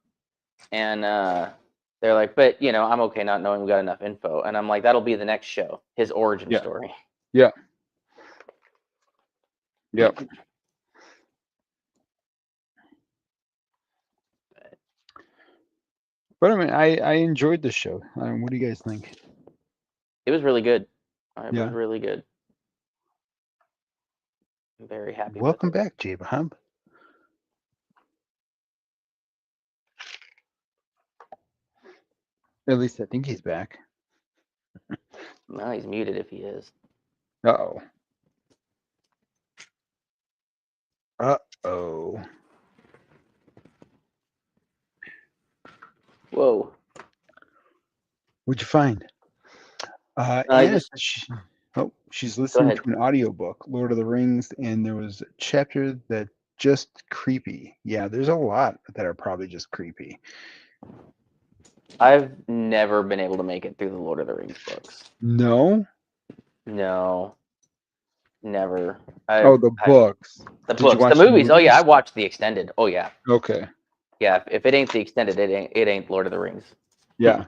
and they're like, but I'm okay not knowing. We got enough info, and I'm like, that'll be the next show, his origin Yeah. story. Yeah. Yep. But I mean, I enjoyed the show. What do you guys think? It was really good. It Yeah. was really good. I'm very happy. Welcome with it. back, J-Bob. At least I think he's back. No, he's muted if he is. Uh-oh. Uh-oh. Whoa. What'd you find? She's listening ahead. to an audiobook, Lord of the Rings, and there was a chapter that just creepy. Yeah, there's a lot that are probably just creepy. I've never been able to make it through the Lord of the Rings books. No? No. Never. The books. The Did you books. watch The movies. Oh yeah, I movies? watched the extended. Oh yeah. Okay. Yeah, if it ain't the extended, it ain't Lord of the Rings. Yeah.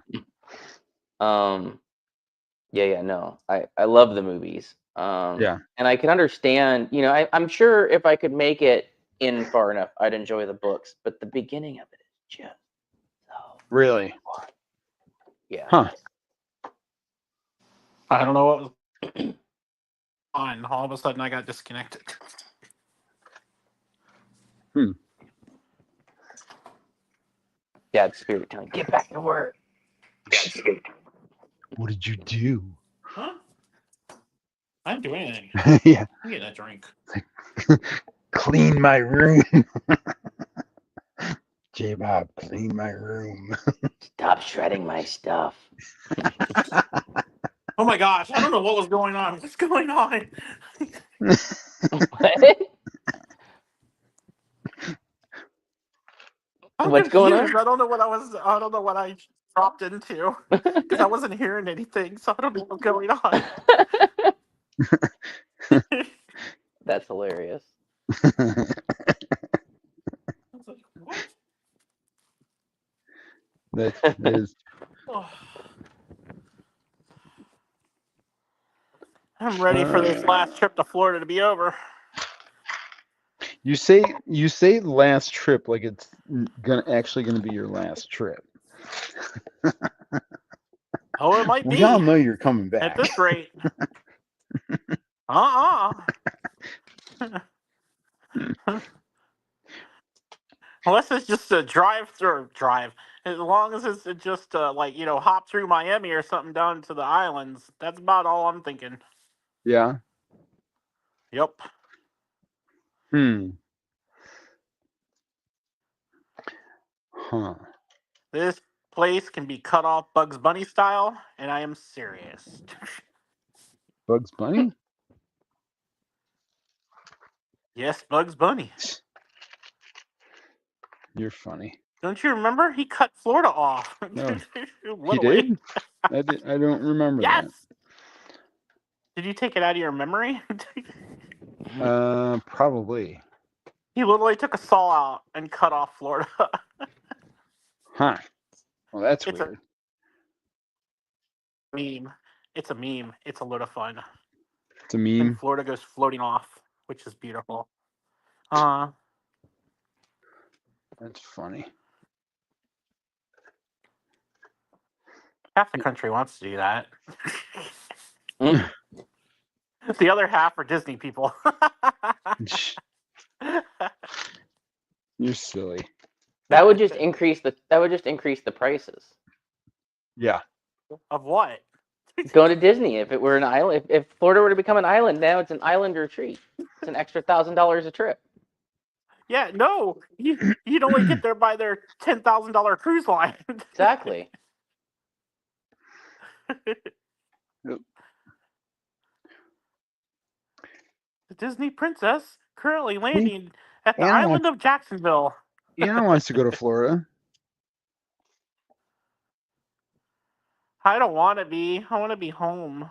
Yeah, no. I love the movies. Yeah. And I can understand, I'm sure if I could make it in far enough, I'd enjoy the books, but the beginning of it is just so Really? fun. Yeah. Huh. I don't know what was on. All of a sudden, I got disconnected. Dad's spirit telling, get back to work. What did you do? Huh? I didn't do anything. Yeah. I'm getting a drink. Clean my room. J-Bob, clean my room. Stop shredding my stuff. Oh my gosh, I don't know what was going on. What's going on? What? I'm What's going on? confused. I don't know what I dropped into because I wasn't hearing anything, so I don't know what's going on. That's hilarious. I was like, what? That is. Oh. I'm ready for this last trip to Florida to be over. You say last trip like it's actually gonna be your last trip. Oh, it might We be. all know you're coming back. At this rate. Unless it's just a drive. As long as it's just hop through Miami or something down to the islands. That's about all I'm thinking. Yeah. Yep. Huh. This place can be cut off Bugs Bunny style, and I am serious. Bugs Bunny? Yes, Bugs Bunny. You're funny. Don't you remember? He cut Florida off. No. He did? I don't remember Yes. Did you take it out of your memory? that. Probably. He literally took a saw out and cut off Florida. Huh. Well, that's It's weird. Meme. It's a meme. It's a load of fun. It's a meme. And Florida goes floating off, which is beautiful. That's funny. Half the country wants to do that. The other half are Disney people. You're silly. That would just increase the prices. Yeah. Of what? Going to Disney. If it were an island, if Florida were to become an island, now it's an island retreat. It's an extra $1,000 a trip. Yeah, no. You'd only get there by their $10,000 cruise line. Exactly. Yep. The Disney princess currently landing at the Anna island of Jacksonville. Anna wants to go to Florida. I don't want to be. I want to be home.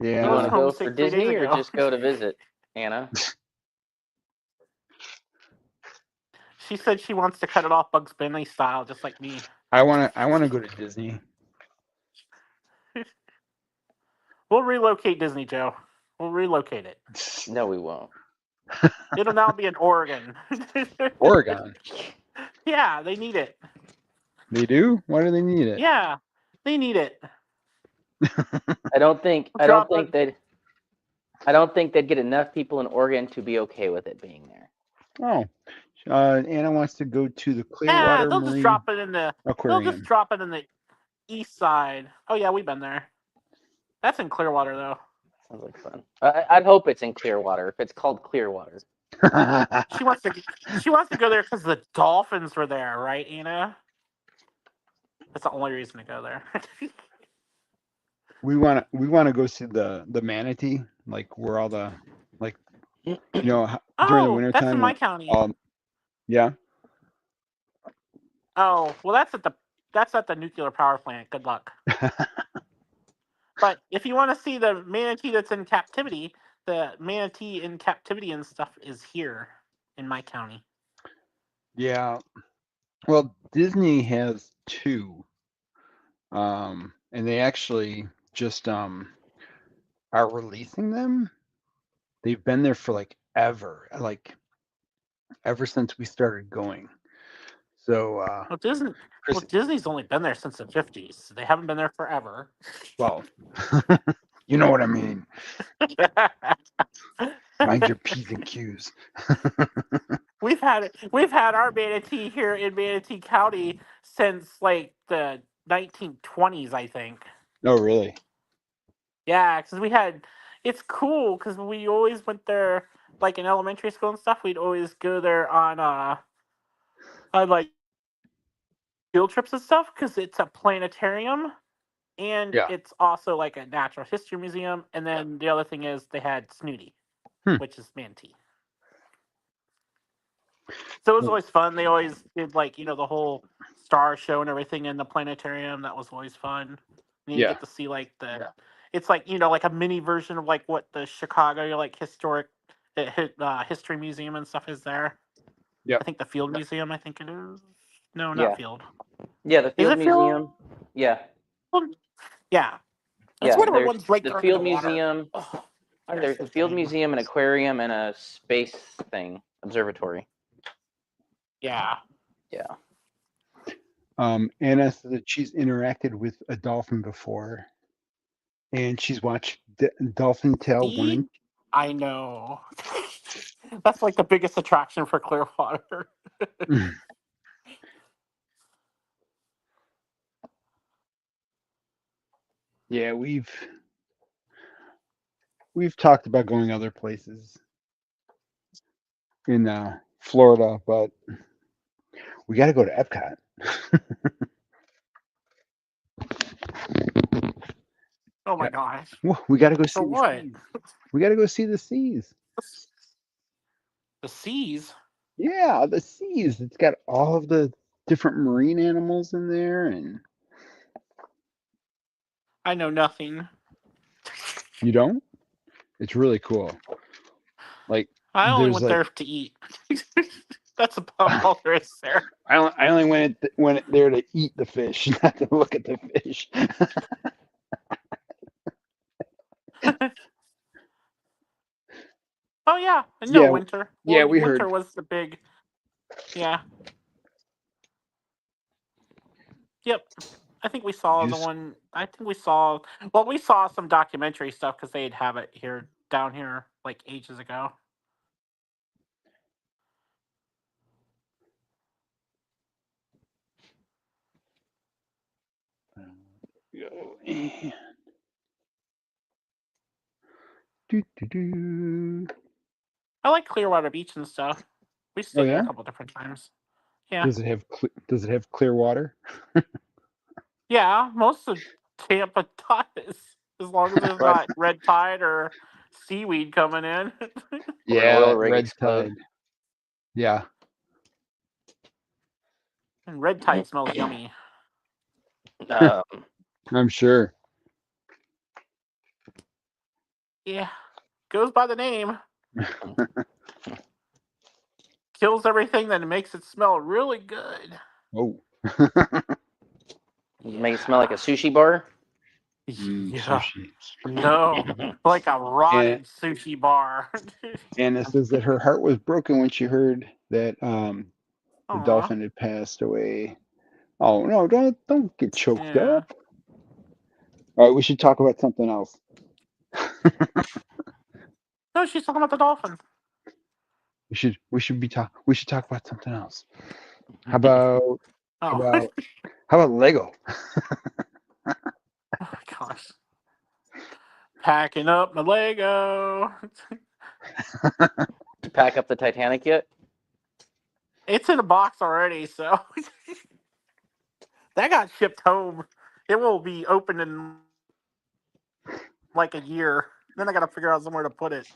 You Yeah. want to go homesick for 3 days Disney or ago. just go to visit, Anna? She said she wants to cut it off Bugs Bunny style, just like me. I wanna go to Disney. We'll relocate Disney, Joe. We'll relocate it. No, we won't. It'll now be in Oregon. Oregon. Yeah, they need it. They do? Why do they need it? Yeah, they need it. I don't think Drop it. they'd get enough people in Oregon to be okay with it being there. Oh. Anna wants to go to the Yeah, Clearwater they'll just Marine drop it in the. They'll Aquarium. just drop it in the east side. Oh yeah, we've been there. That's in Clearwater though. Sounds like fun. I'd hope it's in Clearwater. If it's called Clearwater, She wants to. She wants to go there because the dolphins were there, right, Anna? That's the only reason to go there. we wanna go see the manatee, like where all the during the Oh, winter that's time. in my county. Yeah. Oh, well, that's at the nuclear power plant. Good luck. But if you want to see the manatee that's in captivity, the manatee in captivity and stuff is here in my county. Yeah. Well, Disney has two. And they actually just are releasing them. They've been there for like ever since we started going. So Well, Disney's only been there since the 50s. They haven't been there forever. well, you know what I mean. Mind your P's and Q's. We've had our manatee here in Manatee County since like the 1920s, I think. Oh, really? Yeah, because it's cool because we always went there, like in elementary school and stuff. We'd always go there on like field trips and stuff because it's a planetarium and Yeah. it's also like a natural history museum. And then the other thing is they had Snooty, which is manatee. So it was always fun. They always did like the whole star show and everything in the planetarium. That was always fun. And you get to see like it's like like a mini version of like what the Chicago like historic history museum and stuff is there. Yeah. I think the Field Museum. I think it is. No, Yeah. not Field. Yeah, the Field it Field? Museum. Yeah. Yeah. That's Yeah, whatever there's one's right the there Field under the water. Museum. Oh, There's the Field Museum, an aquarium, and a space observatory. Yeah. Yeah. Anna said that she's interacted with a dolphin before, and she's watched Dolphin Tale 1 and I know. That's like the biggest attraction for Clearwater. Yeah, we've talked about going other places in Florida, but we got to go to Epcot. Oh my gosh. We got to go see For what? the seas. We got to go see the seas. The seas? Yeah, the seas. It's got all of the different marine animals in there, and I know nothing. you don't? It's really cool. Like I only there's went there to eat. That's about all there is there. I only went there to eat the fish, not to look at the fish. Oh yeah, no Yeah, winter. yeah, Well, we winter heard. was the big. Yeah. Yep. I think we saw the one. I think we saw. Well, we saw some documentary stuff because they'd have it here down here like ages ago. Go and do. I like Clearwater Beach and stuff. We stayed there yeah? a couple different times. Yeah. Does it have clear water? Yeah, most of Tampa does, as long as there's not red tide or seaweed coming in. Yeah, oil rig red explode. tide. Yeah. And red tide smells yummy. I'm sure. Yeah, goes by the name. Kills everything, then makes it smell really good. Oh. Make it smell like a sushi bar. Yeah. Sushi. No, like a rotted And sushi bar. Anna says that her heart was broken when she heard that the Aw, dolphin had passed away. Oh no, don't get choked yeah. up. All right, we should talk about something else. No, she's talking about the dolphin. We should talk about something else. How about how Oh, about how about Lego? oh my gosh. Packing up my Lego. Pack up the Titanic yet? It's in a box already, so that got shipped home. It will be open in like a year. Then I got to figure out somewhere to put it.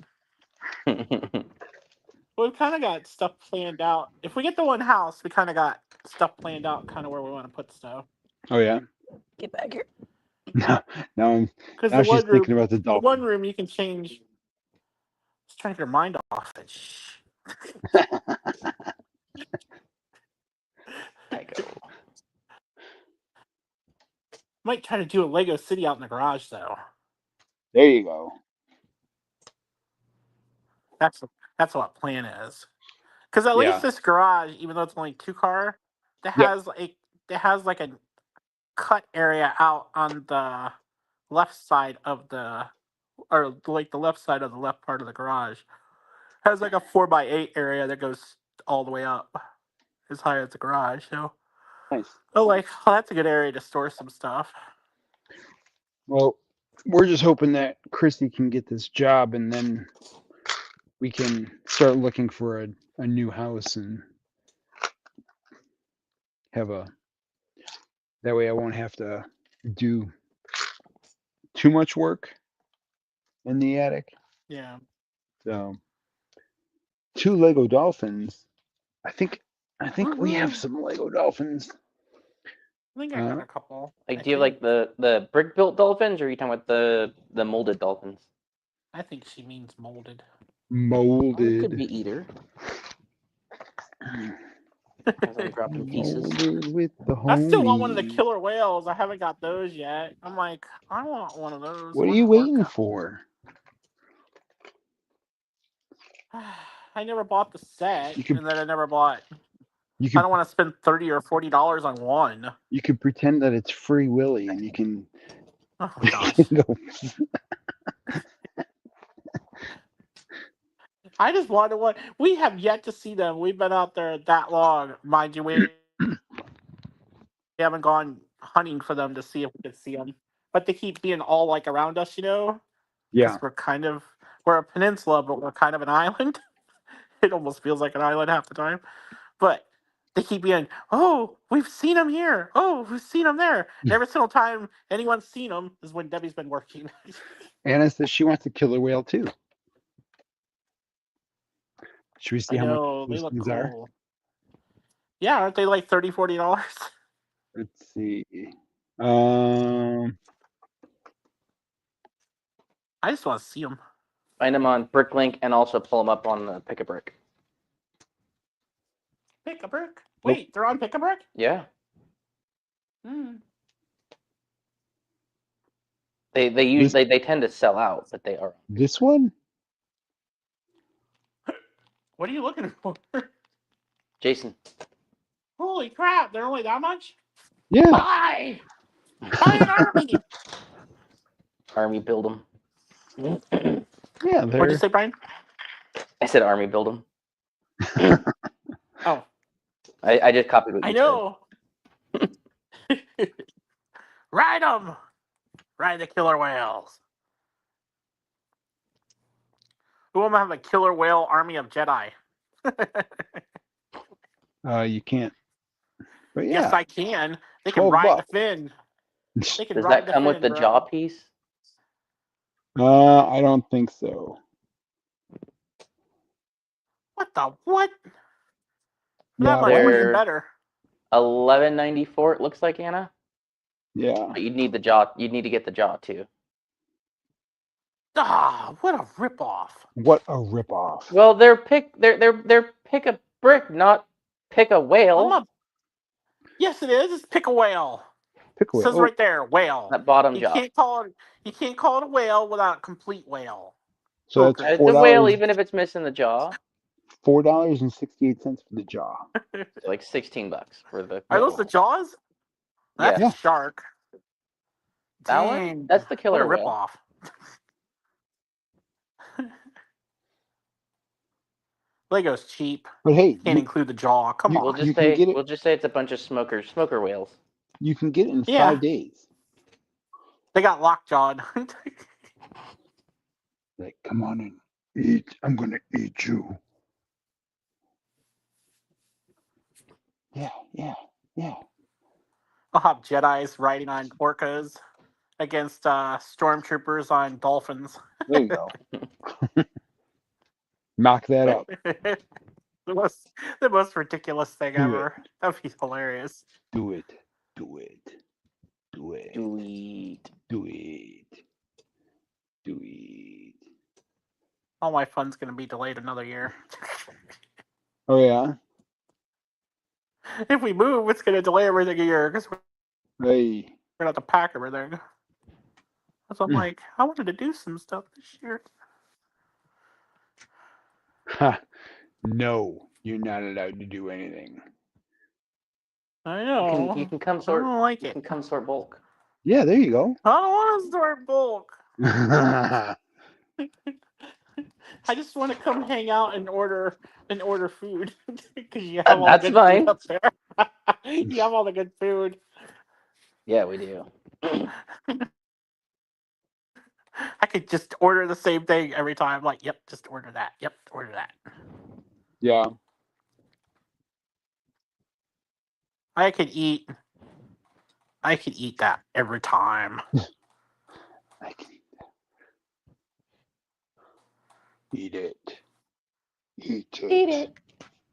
We've kind of got stuff planned out. If we get the one house, we kind of got stuff planned out, kind of where we want to put stuff. Oh yeah. Get back here. Now, now, Because now she's thinking about the the one dolphin. room you can change. Just trying to get her mind off it. Shh. Lego. Might try to do a Lego City out in the garage though. There you go. That's what plan is. Because at Yeah. least this garage, even though it's only 2-car, that Yep. has like a cut area out on the left side of the left side of the left part of the garage. Has like a 4x8 area that goes all the way up as high as the garage. So Nice. that's a good area to store some stuff. Well, we're just hoping that Christy can get this job, and then we can start looking for a new house and have a. That way, I won't have to do too much work in the attic. Yeah. So, 2 Lego dolphins. I think we have Woohoo. some Lego dolphins. I think I got a couple. Like, do you have like the brick built dolphins, or are you talking about the molded dolphins? I think she means molded. Molded. Could be either. As I'm dropping pieces. Molded with the I still want one of the homies. killer whales. I haven't got those yet. I'm like, I want one of those. What are One you of waiting Orca. for? I never bought the set, You could- and then I never bought. You I can don't want to spend $30 or $40 on one. you can pretend that it's Free Willy, and you can Oh gosh. go. I just wanted one. We have yet to see them. We've been out there that long, mind you. We haven't gone hunting for them to see if we could see them, but they keep being all like around us, Yeah, Because we're a peninsula, but we're kind of an island. It almost feels like an island half the time, but they keep being, oh, we've seen them here. Oh, we've seen them there. And every single time anyone's seen them is when Debbie's been working. Anna says she wants a killer whale too. Should we see I how much know, they those look things cool. are? Yeah, aren't they like $30, $40? Let's see. I just want to see them. Find them on Bricklink and also pull them up on Pick a Brick. Pick a brick. Wait, they're on Pick a Brick? Yeah. Hmm. They tend to sell out, but they are. This one? What are you looking for? Jason. Holy crap, they're only that much? Yeah. Buy! Buy an army! Army build them. Yeah, What'd they're you say, Brian? I said army build them. Oh, I just copied what you I know. Ride them! Ride the killer whales. We want to have a killer whale army of Jedi. you can't. But yeah, Yes, I can. They can 12 ride bucks. the fin. They can Does ride that come with fin, the bro. jaw piece? I don't think so. What the what? Yeah, That much more even they're- better. $11.94. It looks like, Anna. yeah. But you'd need the jaw. You'd need to get the jaw too. What a ripoff. What a ripoff. Well, they're pick a brick, not pick a whale. Yes, it is. It's pick a whale. Pick It away. says Oh, right there, whale. That bottom You job. can't call it a whale without a complete whale. so that's Okay. It's a whale, $4. even if it's missing the jaw. $4.68 for the jaw. It's like $16 for the. Are those the jaws? That's Yeah. a shark. That one? Dang, That's the what killer a whale. ripoff. Lego's cheap. But hey, Can't include the jaw. Come you- We'll on. just can say get it- we'll just say it's a bunch of smoker whales. you can get it in Yeah. 5 days. They got lockjawed. Like, come on in, eat. I'm gonna eat you. Yeah. I'll have Jedis riding on orcas against stormtroopers on dolphins. There you go. Knock that up. the most ridiculous thing Do it. ever. That'd be hilarious. Do it. Do it. Do it. Sweet. Do it. Do it. All my fun's gonna be delayed another year. Oh yeah. If we move, it's gonna delay everything a year because we're Hey. gonna have to pack everything. So I'm Mm. like, I wanted to do some stuff this year. Ha. No, you're not allowed to do anything. I You know. can come I sort. don't like You it. can come sort bulk. Yeah, there you go. I don't want to store bulk. Yeah. I just want to come hang out and order food because you have all That's the good fine. food up there. You have all the good food. Yeah, we do. I could just order the same thing every time. Like, yep, just order that. Yep, order that. I could eat that every time. I can eat it. Eat it. Eat it.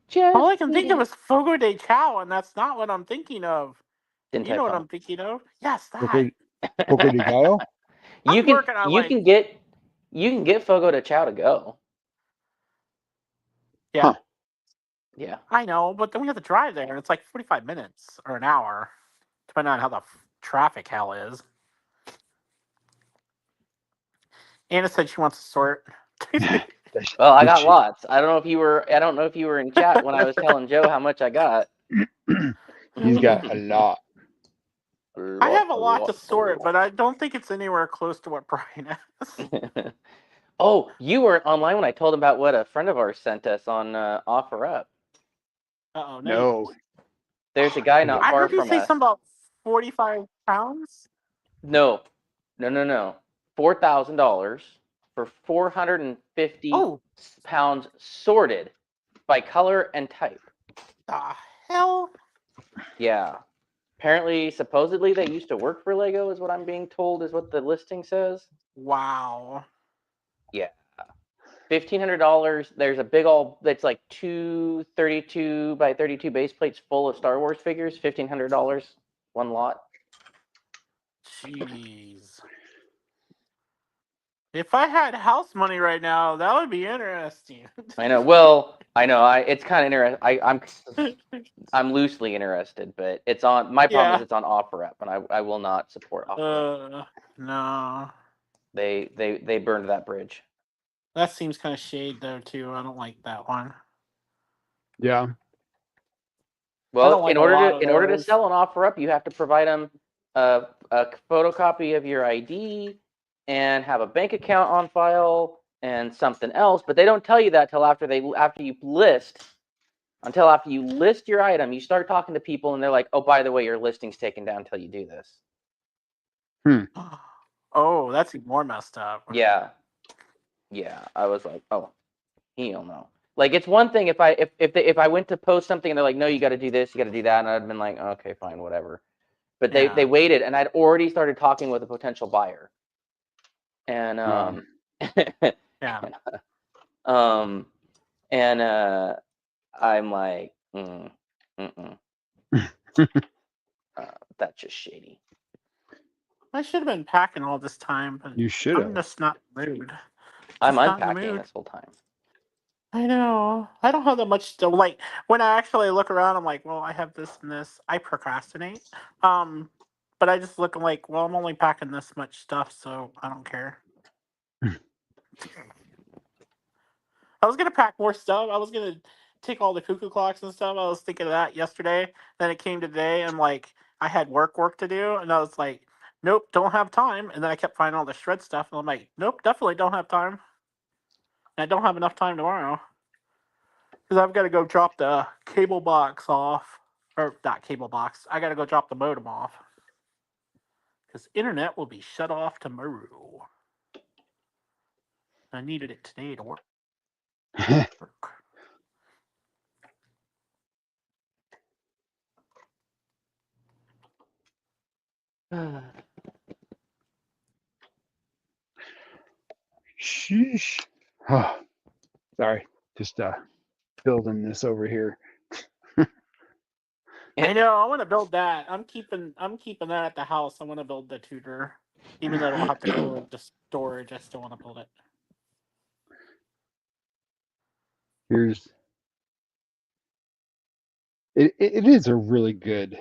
Just All I can eat think of it. is Fogo de Chao, and that's not what I'm thinking of. Din You know what Tai I'm thinking of? Yes, that. Poco de gallo? You I'm can working on, you like- can get Fogo de Chao to go. Yeah. Huh. Yeah. I know, but then we have to drive there, and it's like 45 minutes or an hour, depending on how the traffic hell is. Anna said she wants to sort. Well, I got Shit. lots. I don't know if you were in chat when I was telling Joe how much I got. He's got a lot. I have a lot to sort, but I don't think it's anywhere close to what Brian has. Oh, you weren't online when I told him about what a friend of ours sent us on OfferUp. Uh-oh, No. There's a guy not I far heard you from say us. something about 45 pounds. No. $4,000 for 450 Oh, pounds sorted by color and type. the hell? Yeah. Apparently, supposedly they used to work for Lego, is what I'm being told, is what the listing says. Wow. Yeah. $1,500. There's a big old, it's like 232 by 32 base plates full of Star Wars figures. $1,500, one lot. Jeez. If I had house money right now, that would be interesting. I know. Well, I know. It's kind of interesting. I'm loosely interested, but it's on. My problem is Yeah. it's on OfferUp, and I will not support OfferUp. No. They burned that bridge. That seems kind of shade though too. I don't like that one. Yeah. Well, like in a order lot to of those. sell on OfferUp, you have to provide them a photocopy of your ID and have a bank account on file and something else. But they don't tell you that till after you list. Until after you list your item, you start talking to people, and they're like, "Oh, by the way, your listing's taken down until you do this." Oh, that's even more messed up. Yeah. I was like, "Oh, hell no!" Like, it's one thing if I went to post something and they're like, "No, you got to do this, you got to do that," and I'd been like, "Okay, fine, whatever." But they Yeah. waited, and I'd already started talking with a potential buyer, and Yeah. I'm like, that's just shady. That's should have been packing all this time, but You should I'm have. just not in the mood. I'm Just not in the unpacking mood. this whole time. I know. I don't have that much to like. When I actually look around, I'm like, well, I have this and this. I procrastinate. But I just look like, well, I'm only packing this much stuff, so I don't care. I was gonna pack more stuff. I was gonna take all the cuckoo clocks and stuff. I was thinking of that yesterday. Then it came today, and like I had work to do, and I was like, nope, don't have time. And then I kept finding all the shred stuff, and I'm like, nope, definitely don't have time. And I don't have enough time tomorrow because I've got to go drop the cable box off, or not cable box. I got to go drop the modem off because internet will be shut off tomorrow. I needed it today to work. Sheesh. Oh, sorry. Just building this over here. I know. I want to build that. I'm keeping that at the house. I want to build the tutor, even though it'll have to go into storage. I still want to build it. Here's. It is a really good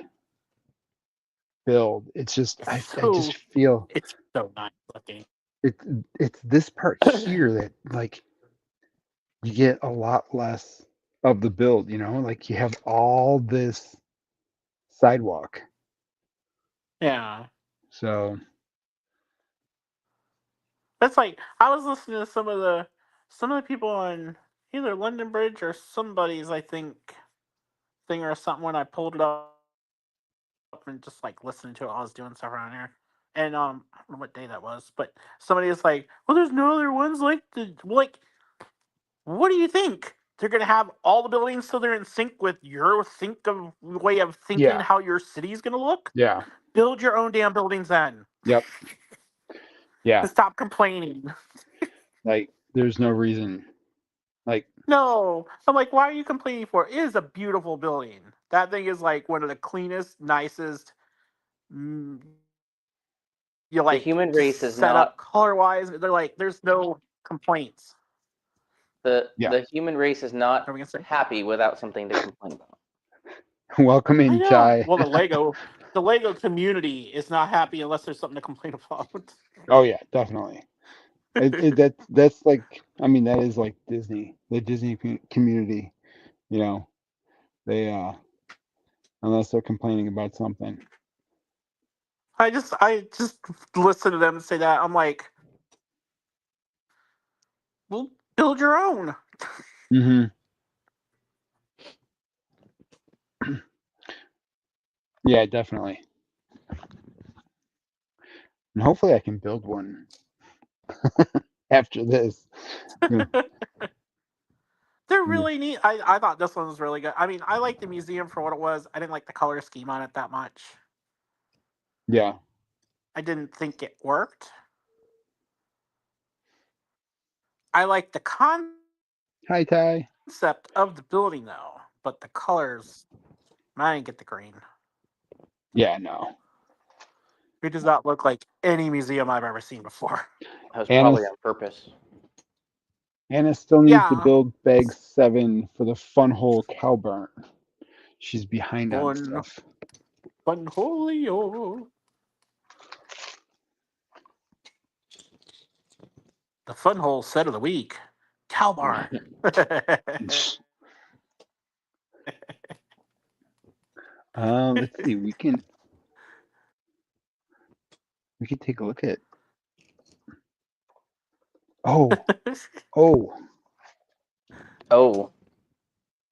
build. It's just I just feel It's so nice looking. it's this part here that like you get a lot less of the build, you know, like you have all this sidewalk. Yeah, So that's like I was listening to some of the people on either London Bridge or somebody's thing or something when I pulled it up and just like listening to it while I was doing stuff around here. And I don't know what day that was, but somebody is like, "Well, there's no other ones like the like." What do you think? They're gonna have all the buildings so they're in sync with your way of thinking yeah, how your city's gonna look? yeah, Build your own damn buildings then. yep, yeah. Stop complaining. Like there's no reason. Like No, I'm like, why are you complaining for? It is a beautiful building. That thing is like one of the cleanest, nicest. You The like human just race is set up not color wise. They're like, there's no complaints. yeah. the human race is not What are we gonna say? happy without something to complain about. Welcome I in, know. Chai. Well, the Lego community is not happy unless there's something to complain about. Oh yeah, definitely. That's like I mean that is like Disney, the Disney community. You know, they unless they're complaining about something. I just listen to them say that. I'm like, well, build your own. Mm-hmm. Yeah, definitely. And hopefully I can build one after this. They're really neat. I thought this one was really good. I mean, I like the museum for what it was. I didn't like the color scheme on it that much. Yeah. I didn't think it worked. I like the Hi, Ty. concept of the building though, but the colors, I didn't get the green. Yeah, no. It does not look like any museum I've ever seen before. That was Anna's- probably on purpose. Anna still needs to Yeah. build bag 7 for the fun hole cow barn. She's behind on stuff. Funholio. The fun hole set of the week. Cow barn. Let's see. We can take a look at. Oh. Oh,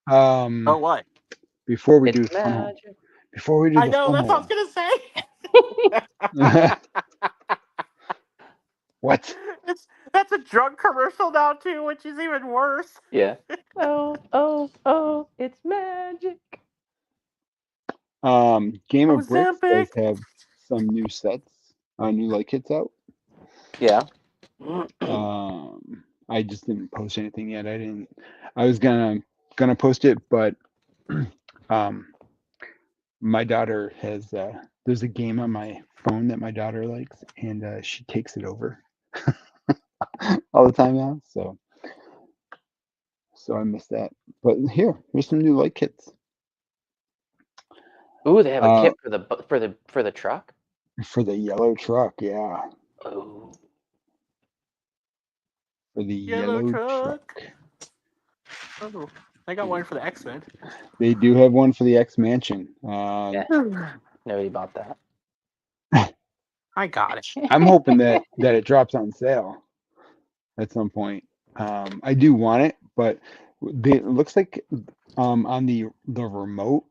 Oh, what? Before we it's do fun hole, magic. before we do I the know, fun that's what I hole. was gonna say. What? That's a drug commercial now too, which is even worse. Yeah. Oh, it's magic. Game of Bricks does Ozempic. have some new sets, new light kits out. Yeah. I just didn't post anything yet. I was gonna post it, but my daughter has there's a game on my phone that my daughter likes, and she takes it over all the time now. So I miss that. But here's some new light kits Ooh, they have a Uh, kit for the truck. for the yellow truck. Yeah, Oh, for the Yellow yellow truck. truck. Oh, I got one for the X-Men. They do have one for the X Mansion. Yeah. Nobody bought that. I got it. I'm hoping that it drops on sale at some point. I do want it, but it looks like on the remote,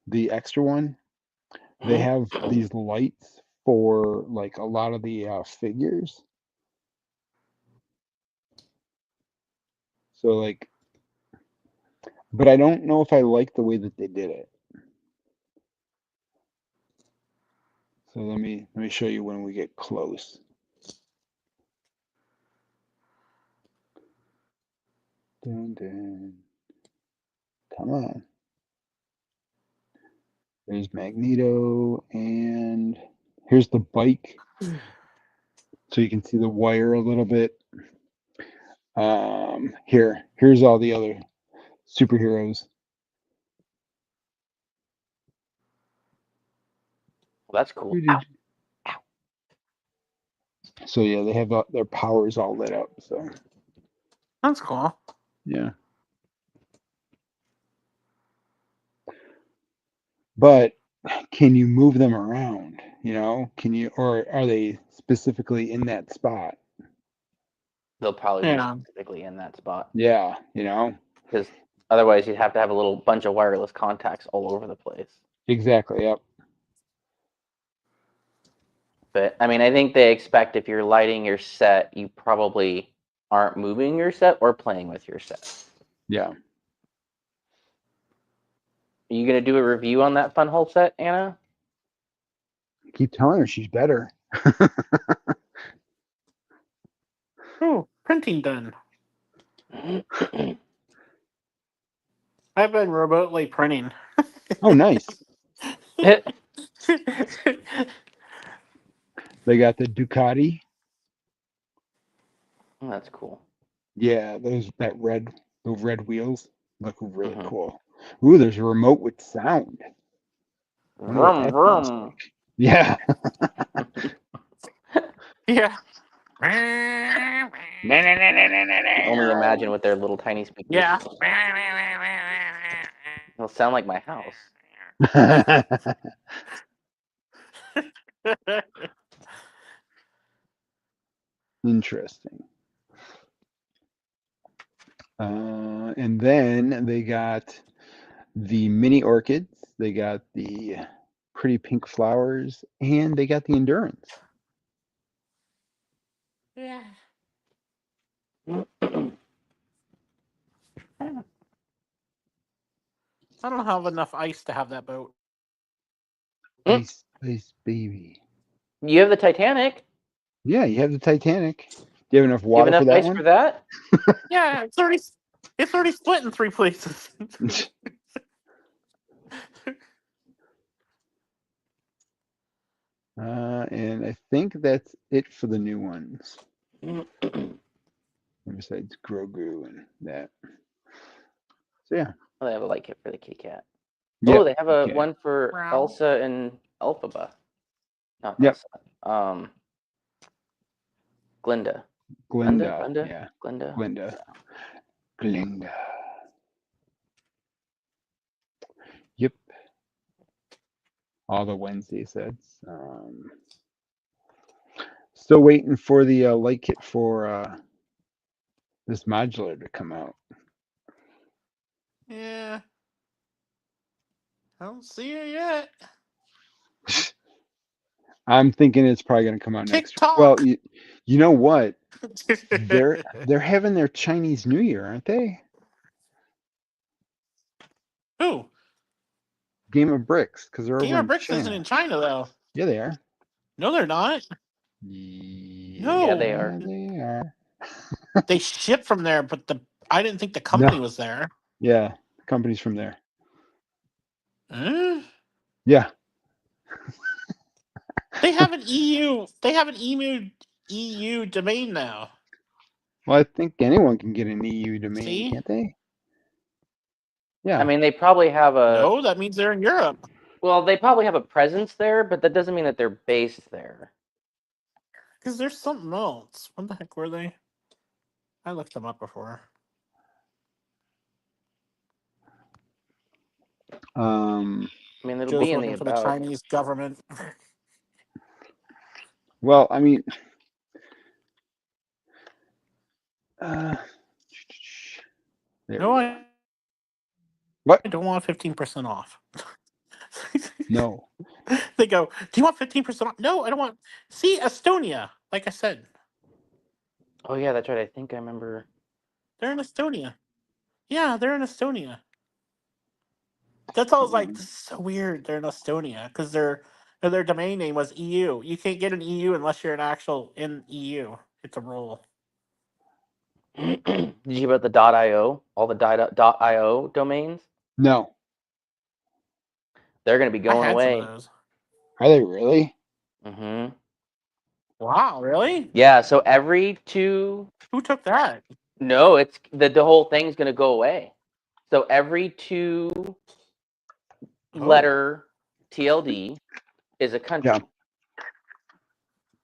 the extra one, they have these lights for like a lot of the figures. So like, but I don't know if I like the way that they did it. So let me show you when we get close. Dun, dun. Come on. There's Magneto, and here's the bike, so you can see the wire a little bit. Here's all the other superheroes. Well, that's cool. Ow. So yeah, they have their powers all lit up. So That's cool. yeah, but can you move them around? You know, can you, or are they specifically in that spot? They'll probably Yeah. be specifically in that spot Yeah, you know, because otherwise you'd have to have a little bunch of wireless contacts all over the place. exactly. Yep. But I mean, I think they expect if you're lighting your set, you probably aren't moving your set or playing with your set. Yeah. Are you gonna do a review on that Funhole set, Anna? Keep telling her she's better. Oh, printing done. I've been remotely printing. Oh, nice. They got the Ducati. That's cool. Yeah, those red wheels look really Mhm. cool. Ooh, there's a remote with sound. I wonder what Vroom, that sounds vroom. like. Yeah. Yeah. Only imagine with their little tiny speakers. Yeah. It'll sound like my house. Interesting. And then they got the mini orchids. They got the pretty pink flowers, and they got the endurance. Yeah. I don't have enough ice to have that boat. Ice baby. You have the Titanic. Yeah, you have the Titanic. Do you have enough You have water enough for that ice one? for that? Yeah, it's already split in 3 places. And I think that's it for the new ones. Besides Grogu and that. So yeah. Oh, they have a light kit for the kitty cat. Yep. Oh, they have a Okay. one for Wow. Elsa and Elphaba. Not Yep. Elsa. Glinda. Glinda. Glinda? Yeah. Glinda. Glinda. Glinda. Yep. All the Wednesday sets. Still waiting for the light kit for this modular to come out. Yeah. I don't see it yet. I'm thinking it's probably going to come out next. TikTok. Well, you know what? They're having their Chinese New Year, aren't they? Who? Game of Bricks, because they're Game over of in Bricks China. isn't in China though. Yeah, they are. No, they're not. Yeah, Yeah, they are. They are. They ship from there, but I didn't think the company was there. Yeah, the company's from there. Huh? Yeah, They have an EU. They have an EU domain now. Well, I think anyone can get an EU domain, See? can't they? Yeah. I mean, they probably have a No, that means they're in Europe. well, they probably have a presence there, but that doesn't mean that they're based there. Because there's something else. What the heck were they? I looked them up before. I mean, it'll Joe's be in the working for the about. Chinese government. Well, I mean, there No, we I go. What? don't want 15% off. No. They go, do you want 15% off? No, I don't want. See, Estonia, like I said, Oh yeah, that's right. I think I remember. they're in Estonia. Yeah, they're in Estonia. That's all I was like, this is so weird. They're in Estonia because their domain name was EU. You can't get an EU unless you're an actual in EU. It's a rule. Did you hear about the .io? All the .io domains? No. They're going to be I going had away. some of those. Are they really? Mm-hmm. Wow, really? Yeah. So every two. Who took that? No, it's the whole thing's going to go away. So every two letter TLD is a country.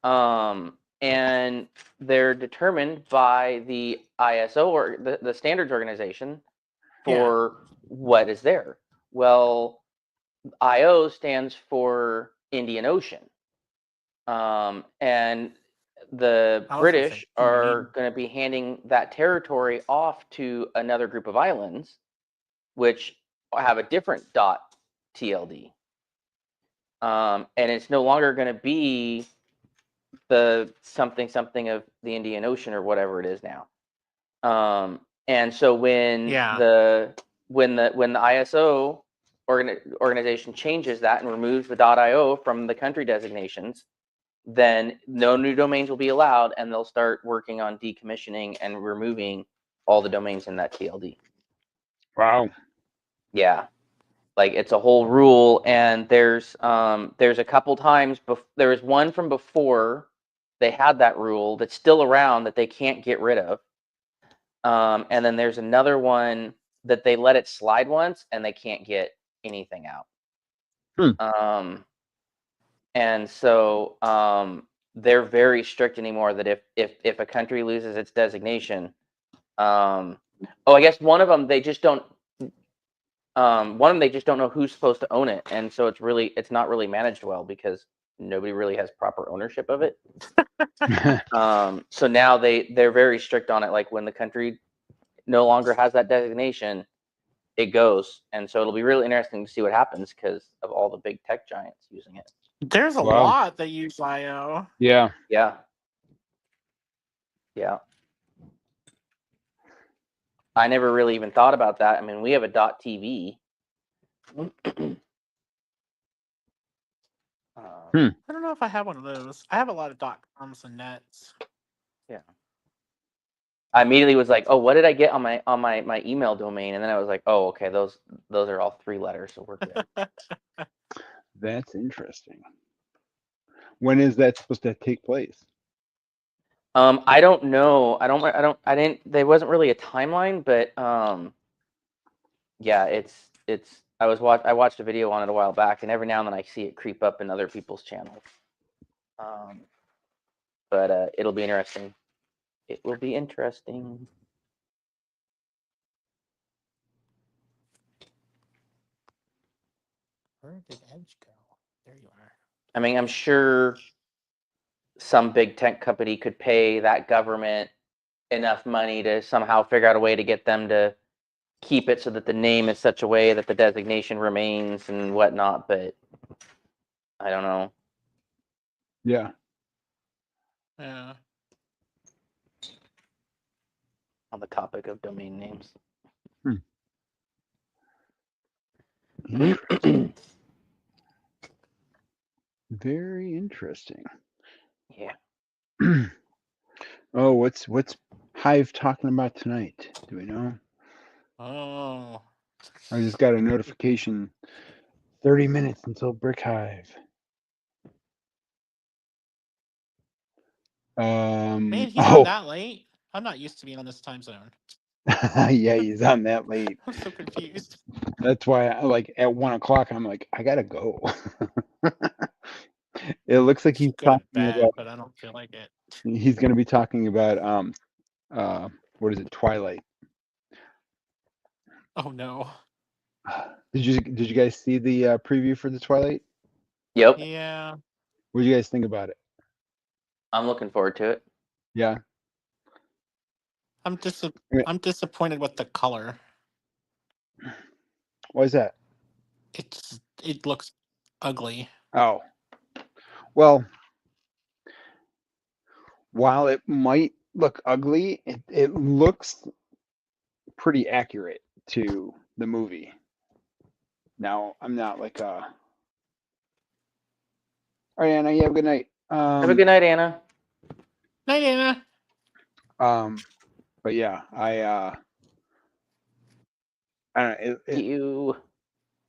Yeah. And they're determined by the ISO or the standards organization for what is there. Well, IO stands for Indian Ocean. And the British are going to be handing that territory off to another group of islands, which have a different .TLD. And it's no longer going to be the something of the Indian Ocean or whatever it is now. And so when the ISO organization changes that and removes the .io from the country designations, then no new domains will be allowed, and they'll start working on decommissioning and removing all the domains in that TLD. Wow. Yeah. Like it's a whole rule, and there's a couple times there was one from before they had that rule that's still around that they can't get rid of, and then there's another one that they let it slide once and they can't get anything out. And so they're very strict anymore that if a country loses its designation, I guess one of them they just don't. They just don't know who's supposed to own it, and so it's not really managed well because nobody really has proper ownership of it. So now they're very strict on it. Like when the country no longer has that designation, it goes, and so it'll be really interesting to see what happens because of all the big tech giants using it. There's a lot that use IO. Yeah. Yeah. I never really even thought about that. I mean, we have a .tv. I don't know if I have one of those. I have a lot of .coms and nets. Yeah. I immediately was like, "Oh, what did I get on my email domain?" And then I was like, "Oh, okay, those are all 3 letters, so we're good." That's interesting. When is that supposed to take place? I don't know. There wasn't really a timeline, but yeah, it's. I watched a video on it a while back, and every now and then I see it creep up in other people's channels. But it'll be interesting. It will be interesting. Where did Edge go? There you are. I mean, I'm sure some big tech company could pay that government enough money to somehow figure out a way to get them to keep it so that the name is such a way that the designation remains and whatnot, but I don't know. Yeah. On the topic of domain names. Very interesting. Yeah. Oh, what's Hive talking about tonight? Do we know? Oh. I just got a notification. 30 minutes until Brick Hive. Man, he's on Oh, that late. I'm not used to being on this time zone. yeah, he's on that late. I'm so confused. That's why, like at 1 o'clock, I'm like, I gotta go. It looks like he's Just go to talking bed, about. but I don't feel like it. He's going to be talking about what is it, Twilight. Oh no. Did you guys see the preview for the Twilight? Yep, Yeah. What do you guys think about it? I'm looking forward to it. Yeah. I'm mean- I'm disappointed with the color. Why is that? It looks ugly. Oh, well, while it might look ugly, it looks pretty accurate to the movie. Now, I'm not like all right, Anna, you have a good night. Have a good night, Anna. Night, Anna. But yeah, I don't know. You.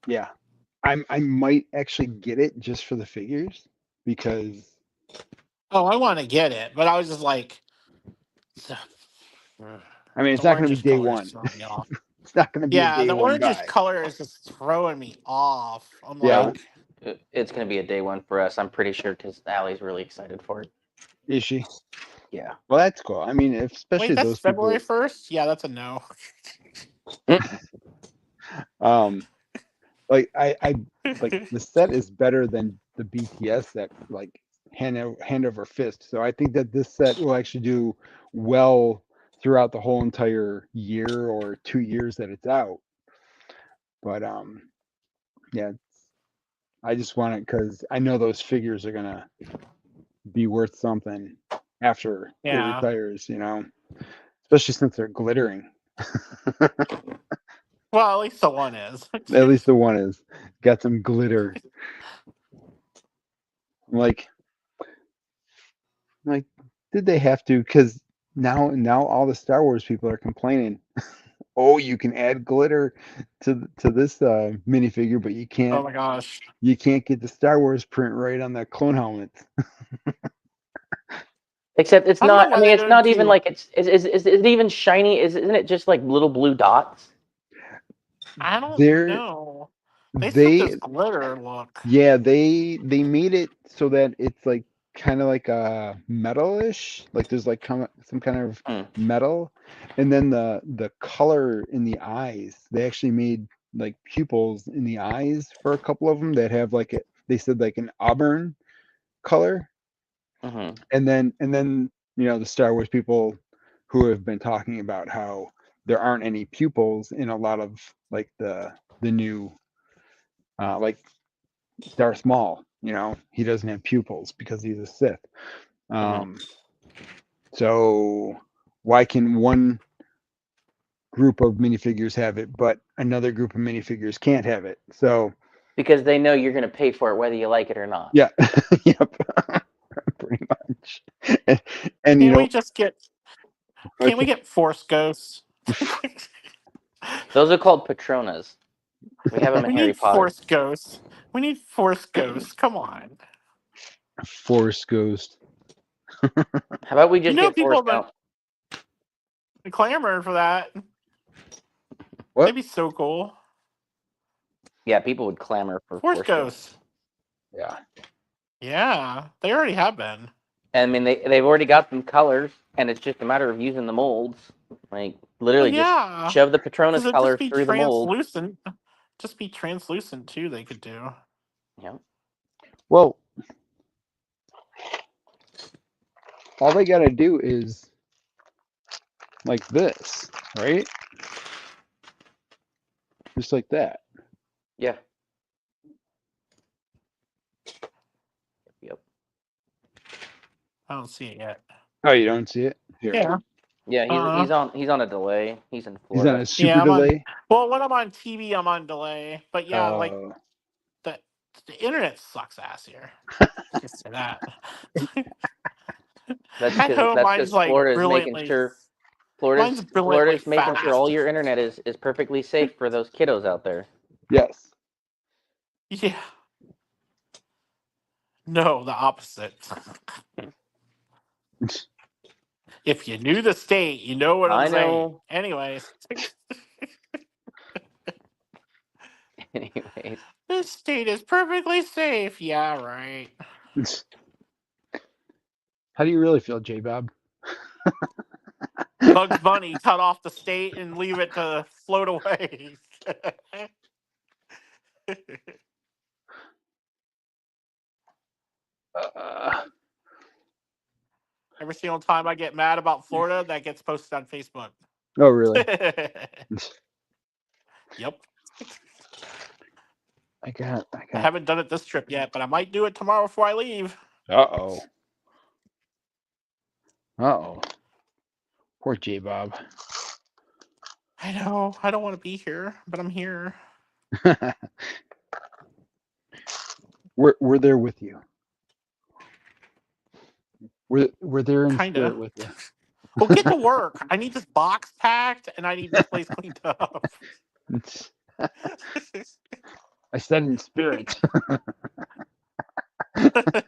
Yeah, I might actually get it just for the figures because Oh, I want to get it, but I was just like, I mean it's the not going to be orangish day color is one. throwing me off. It's not going to be a Yeah, day the one orangish buy. color is just throwing me off. I'm Yeah. like, It's gonna be a day one for us. I'm pretty sure because Allie's really excited for it. Is she? Yeah. Well, that's cool. I mean, especially wait, that's those February people. 1st? Yeah, that's a no. Like I like the set is better than the BTS set, like hand over fist. So I think that this set will actually do well throughout the whole entire year or 2 years that it's out. But yeah, I just want it because I know those figures are gonna be worth something after it Yeah. retires, especially since they're glittering. Well, at least the one is. At least the one is got some glitter. Like, did they have to? Because now all the Star Wars people are complaining. Oh, you can add glitter to this minifigure, but you Oh can't my gosh. get the Star Wars print right on the clone helmets. Except it's I don't know not. I why mean, they it's don't not even do. like is it even shiny? Isn't it just like little blue dots? I don't They're know. They said they this glitter look. Yeah, they made it so that it's like kind of like a metalish, like there's like some kind of Hmm. metal, and then the color in the eyes. They actually made like pupils in the eyes for a couple of them that have like they said like an auburn color, Mm-hmm. and then the Star Wars people who have been talking about how there aren't any pupils in a lot of like the new like Darth Maul, he doesn't have pupils because he's a Sith. So why can one group of minifigures have it, but another group of minifigures can't have it? So Because they know you're gonna pay for it whether you like it or not. yeah, yep, pretty much. And Can't we just get? Can't we okay, get Force Ghosts? Those are called Patronas. We have them in We Harry need Potter. Force Ghosts. We need Force Ghosts. Come on. Force Ghost. How about we just get People Force have Gump? been clamoring for that. What? That'd be so cool. Yeah, people would clamor for Force Force Ghosts. Yeah. Yeah, they already have been. I mean, they've already got them colors, and it's just a matter of using the molds. Like literally, Yeah, just shove the Patronus it'd color just be through the mold. translucent. Just be translucent too. They could do. Yeah. Well, all they got to do is like this, right? Just like that. Yeah. Yep. I don't see it yet. Oh, you don't see it? Here. Yeah. Yeah, he's on a delay. He's in He's Florida. on a super Yeah, I'm on- delay. Well, when I'm on TV, I'm on delay. But yeah, like the internet sucks ass here. Just say that. That's At home, because mine's like Florida is making brilliantly. sure Mine's brilliantly Florida's making sure fast. all your internet is perfectly safe for those kiddos out there. Yes. Yeah. No, the opposite. If you knew the state, you know what I'm I saying. know. Anyways, Anyways. this state is perfectly safe. Yeah, right. How do you really feel, J Bob? Bugs Bunny cut off the state and leave it to float away. Every single time I get mad about Florida, that gets posted on Facebook. Oh, really? Yep. I I haven't done it this trip yet, but I might do it tomorrow before I leave. Uh-oh. Uh-oh. Poor J Bob. I know. I don't want to be here, but I'm here. We're there with you. We're there in Kinda. spirit with you. Well, get to work. I need this box packed and I need this place cleaned up. I said in spirit. I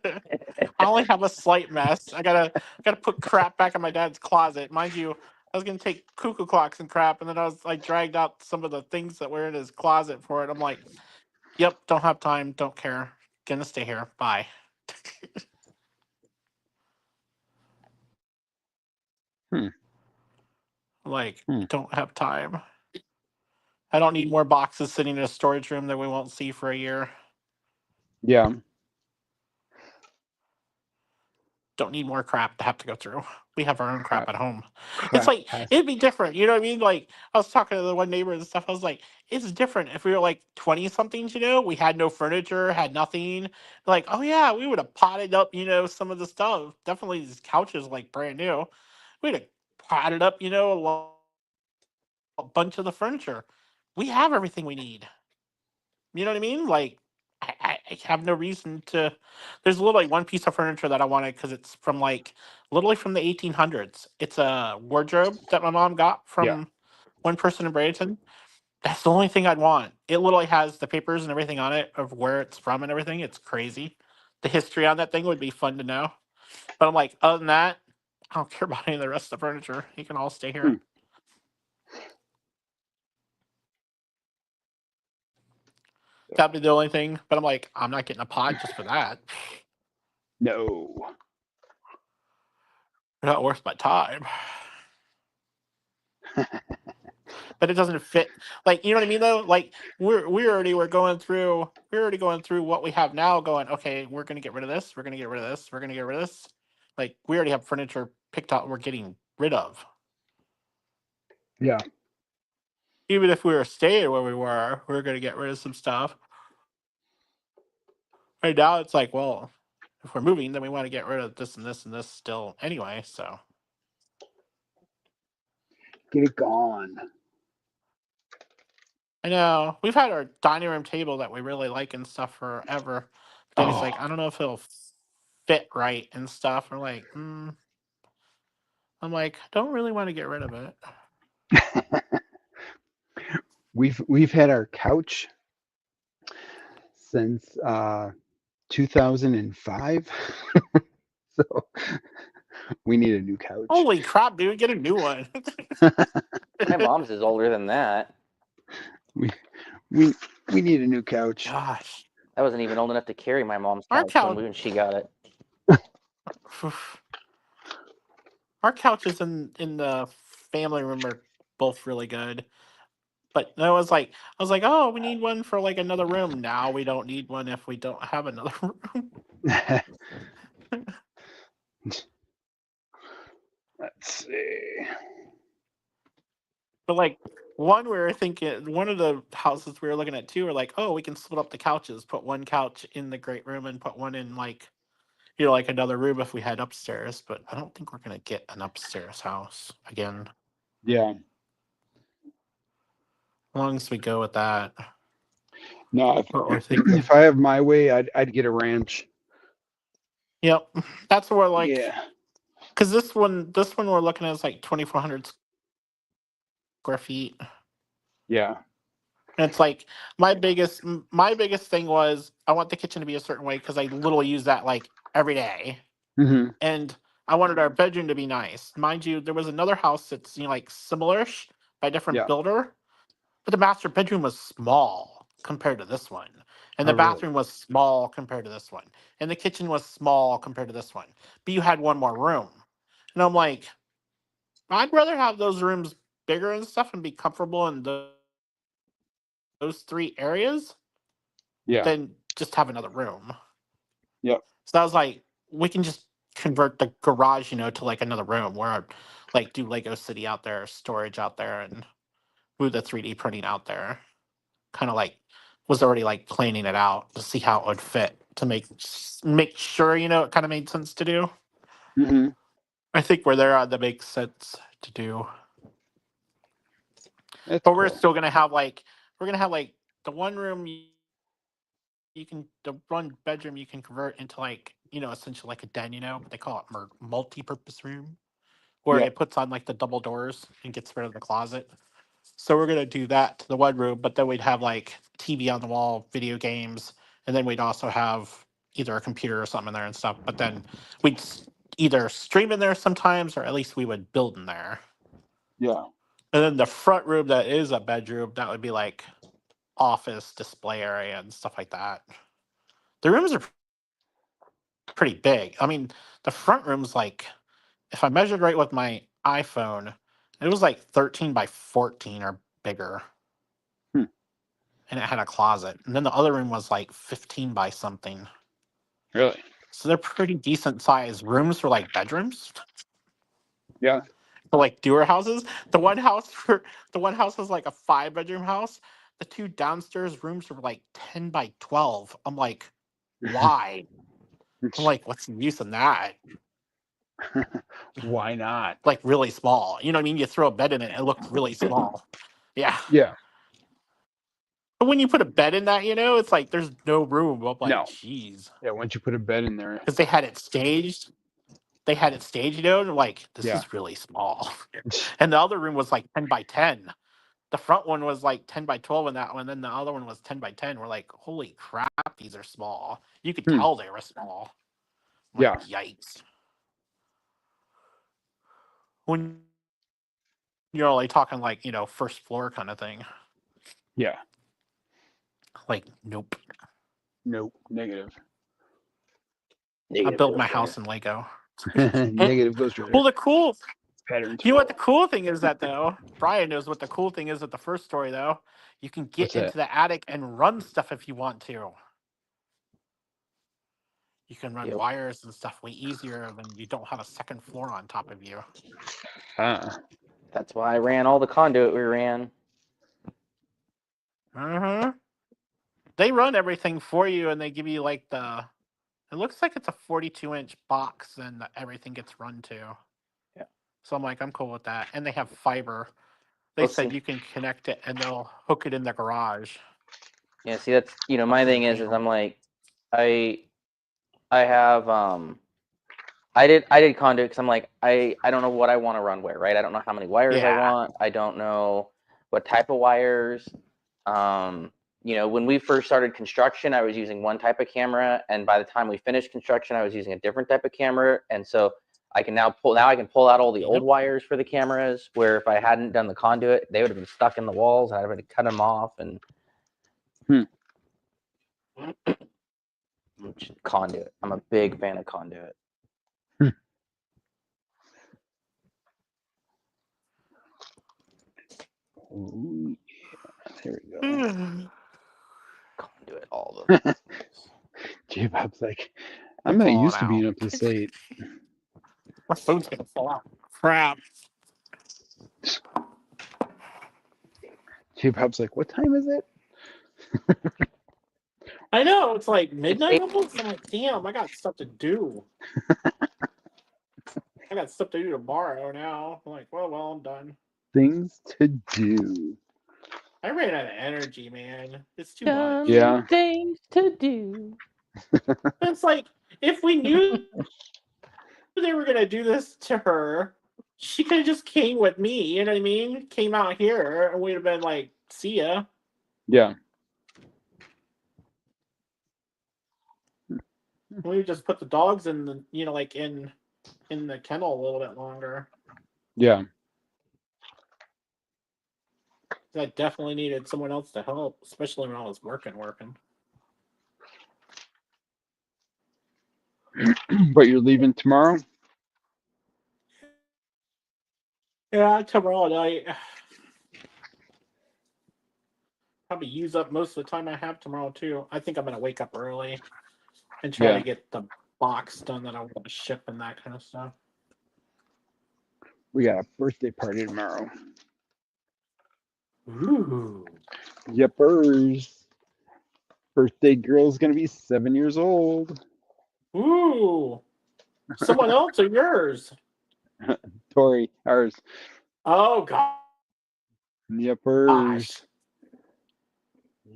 only have a slight mess. I gotta put crap back in my dad's closet. Mind you, I was gonna take cuckoo clocks and crap, and then I dragged out some of the things that were in his closet for it. I'm like, yep, don't have time, don't care. Gonna stay here. Bye. Like, don't have time. I don't need more boxes sitting in a storage room that we won't see for a year. Yeah. Don't need more crap to have to go through. We have our own crap at home. Crap It's like, has- it'd be different. You know what I mean? Like, I was talking to the one neighbor and stuff. I was like, it's different. If we were like 20 somethings, we had no furniture, had nothing. Like, oh yeah, we would have potted up, some of the stuff. Definitely these couches, like brand new. We'd have potted up, a bunch of the furniture. We have everything we need. You know what I mean? Like, I have no reason to. There's literally one piece of furniture that I wanted because it's from literally from the 1800s. It's a wardrobe that my mom got from one person in Bradenton. That's the only thing I'd want. It literally has the papers and everything on it of where it's from and everything. It's crazy. The history on that thing would be fun to know. But I'm like, other than that, I don't care about any of the rest of the furniture. You can all stay here. That'd be the only thing. But I'm like, I'm not getting a pod just for that. No. Not worth my time. But it doesn't fit. Like, you know what I mean though? Like, we already going through what we have now, going, okay, we're gonna get rid of this, we're gonna get rid of this, we're gonna get rid of this. Like, we already have furniture picked out we're getting rid of. Yeah. Even if we were staying where we were gonna get rid of some stuff. Right now it's like, well, if we're moving, then we want to get rid of this and this and this still anyway, so Get it gone. I know. We've had our dining room table that we really like and stuff forever. But then he's like, I don't know if it'll fit right and stuff. We're like, I'm like, don't really want to get rid of it. We've had our couch since 2005. So we need a new couch. Holy crap, dude, get a new one. My mom's is older than that. We need a new couch. Gosh. I wasn't even old enough to carry my mom's Our couch when she got it. Our couches in the family room are both really good. But I was like, oh, we need one for like another room. Now we don't need one if we don't have another room. Let's see. But like one we were thinking, one of the houses we were looking at too, were like, oh, we can split up the couches, put one couch in the great room and put one in like another room if we had upstairs. But I don't think we're gonna get an upstairs house again. Yeah. As long as we go with that. No, What we're thinking. if I have my way, I'd get a ranch. Yep, that's what we're like. Yeah. Because this one we're looking at is like 2,400 square feet. Yeah. And it's like my biggest thing was I want the kitchen to be a certain way because I literally use that like every day. Mm-hmm. And I wanted our bedroom to be nice. Mind you, there was another house that's like similar-ish by a different Yeah. builder, but the master bedroom was small compared to this one, and Oh, the really? bathroom was small compared to this one, and the kitchen was small compared to this one. But you had one more room, and I'm like, I'd rather have those rooms bigger and stuff and be comfortable in those 3 areas Yeah. than just have another room. Yep. So I was like, we can just convert the garage, to like another room where I'd like do Lego City out there, storage out there, and move the 3D printing out there. Kind of like was already like planning it out to see how it would fit to make sure it kind of made sense to do. Hmm. I think we're there that makes sense to do. That's But cool. we're still gonna have like the one room you can the one bedroom you can convert into like essentially like a den, but they call it multi-purpose room where Yep. it puts on like the double doors and gets rid of the closet. So we're gonna do that to the one room, but then we'd have like TV on the wall, video games, and then we'd also have either a computer or something in there and stuff. But then we'd either stream in there sometimes, or at least we would build in there. Yeah. And then the front room that is a bedroom, that would be like office display area and stuff like that. The rooms are pretty big. I mean, the front room's like, if I measured right with my iPhone, it was like 13 by 14 or bigger. Hmm. And it had a closet. And then the other room was like 15 by something. Really? So they're pretty decent sized rooms for like bedrooms. Yeah. For like newer houses. The one house was like a 5-bedroom house. The 2 downstairs rooms were like 10 by 12. I'm like, why? I'm like, what's the use in that? Why not? Like really small. You know what I mean? You throw a bed in it, it looked really small. Yeah. Yeah. But when you put a bed in that, it's like there's no room. I'm like, No. jeez. Yeah. Once you put a bed in there. Because they had it staged. And I'm like, this Yeah. is really small. And the other room was like 10 by 10. The front one was like 10 by 12 in that one. And then the other one was 10 by 10. We're like, holy crap, these are small. You could Hmm. tell they were small. I'm Yeah. like, yikes. When you're only talking like, first floor kind of thing. Yeah. Like, nope. Nope. Negative. I built my house in Lego. Negative Ghost Rider. Well, the cool Patterns. You know what the cool thing is that though? Brian knows what the cool thing is with the first story though. You can get What's that? into the attic and run stuff if you want to. You can run Yep. wires and stuff way easier when you don't have a second floor on top of you. That's why I ran all the conduit we ran. Mm-hmm. They run everything for you and they give you like it looks like it's a 42-inch box and everything gets run to. Yeah. So I'm like, I'm cool with that. And they have fiber. They Let's said see. you can connect it and they'll hook it in the garage. Yeah, see, that's my thing is I'm like, I have I did conduit because I'm like I don't know what I want to run where, right? I don't know how many wires I Yeah. want. I don't know what type of wires. When we first started construction, I was using one type of camera, and by the time we finished construction, I was using a different type of camera, and so I can now pull out all the old wires for the cameras. Where if I hadn't done the conduit, they would have been stuck in the walls, and I'd have had to cut them off and. Conduit. I'm a big fan of conduit. Ooh, yeah. There we go. Conduit all the. J-Bob's like, I'm not used to being up this late. My phone's gonna fall out. Crap. J-Bob's like, what time is it? I know, it's like midnight almost. I'm like, damn, I got stuff to do. I got stuff to do tomorrow now. I'm like, well, I'm done. Things to do. I ran out of energy, man. It's too much. Yeah. Things to do. It's like, if we knew they were gonna do this to her, she could have just came with me, you know what I mean? Came out here and we'd have been like, see ya. Yeah. We would just put the dogs in the, like in in the kennel a little bit longer. Yeah. I definitely needed someone else to help, especially when I was working. But you're leaving tomorrow? Yeah, tomorrow night. Probably use up most of the time I have tomorrow too. I think I'm gonna wake up early and try Yeah. to get the box done that I want to ship and that kind of stuff. We got a birthday party tomorrow. Ooh. Yepers. Birthday girl's gonna be 7 years old. Ooh. Someone else or yours? Tori, ours. Oh gosh. Yepers.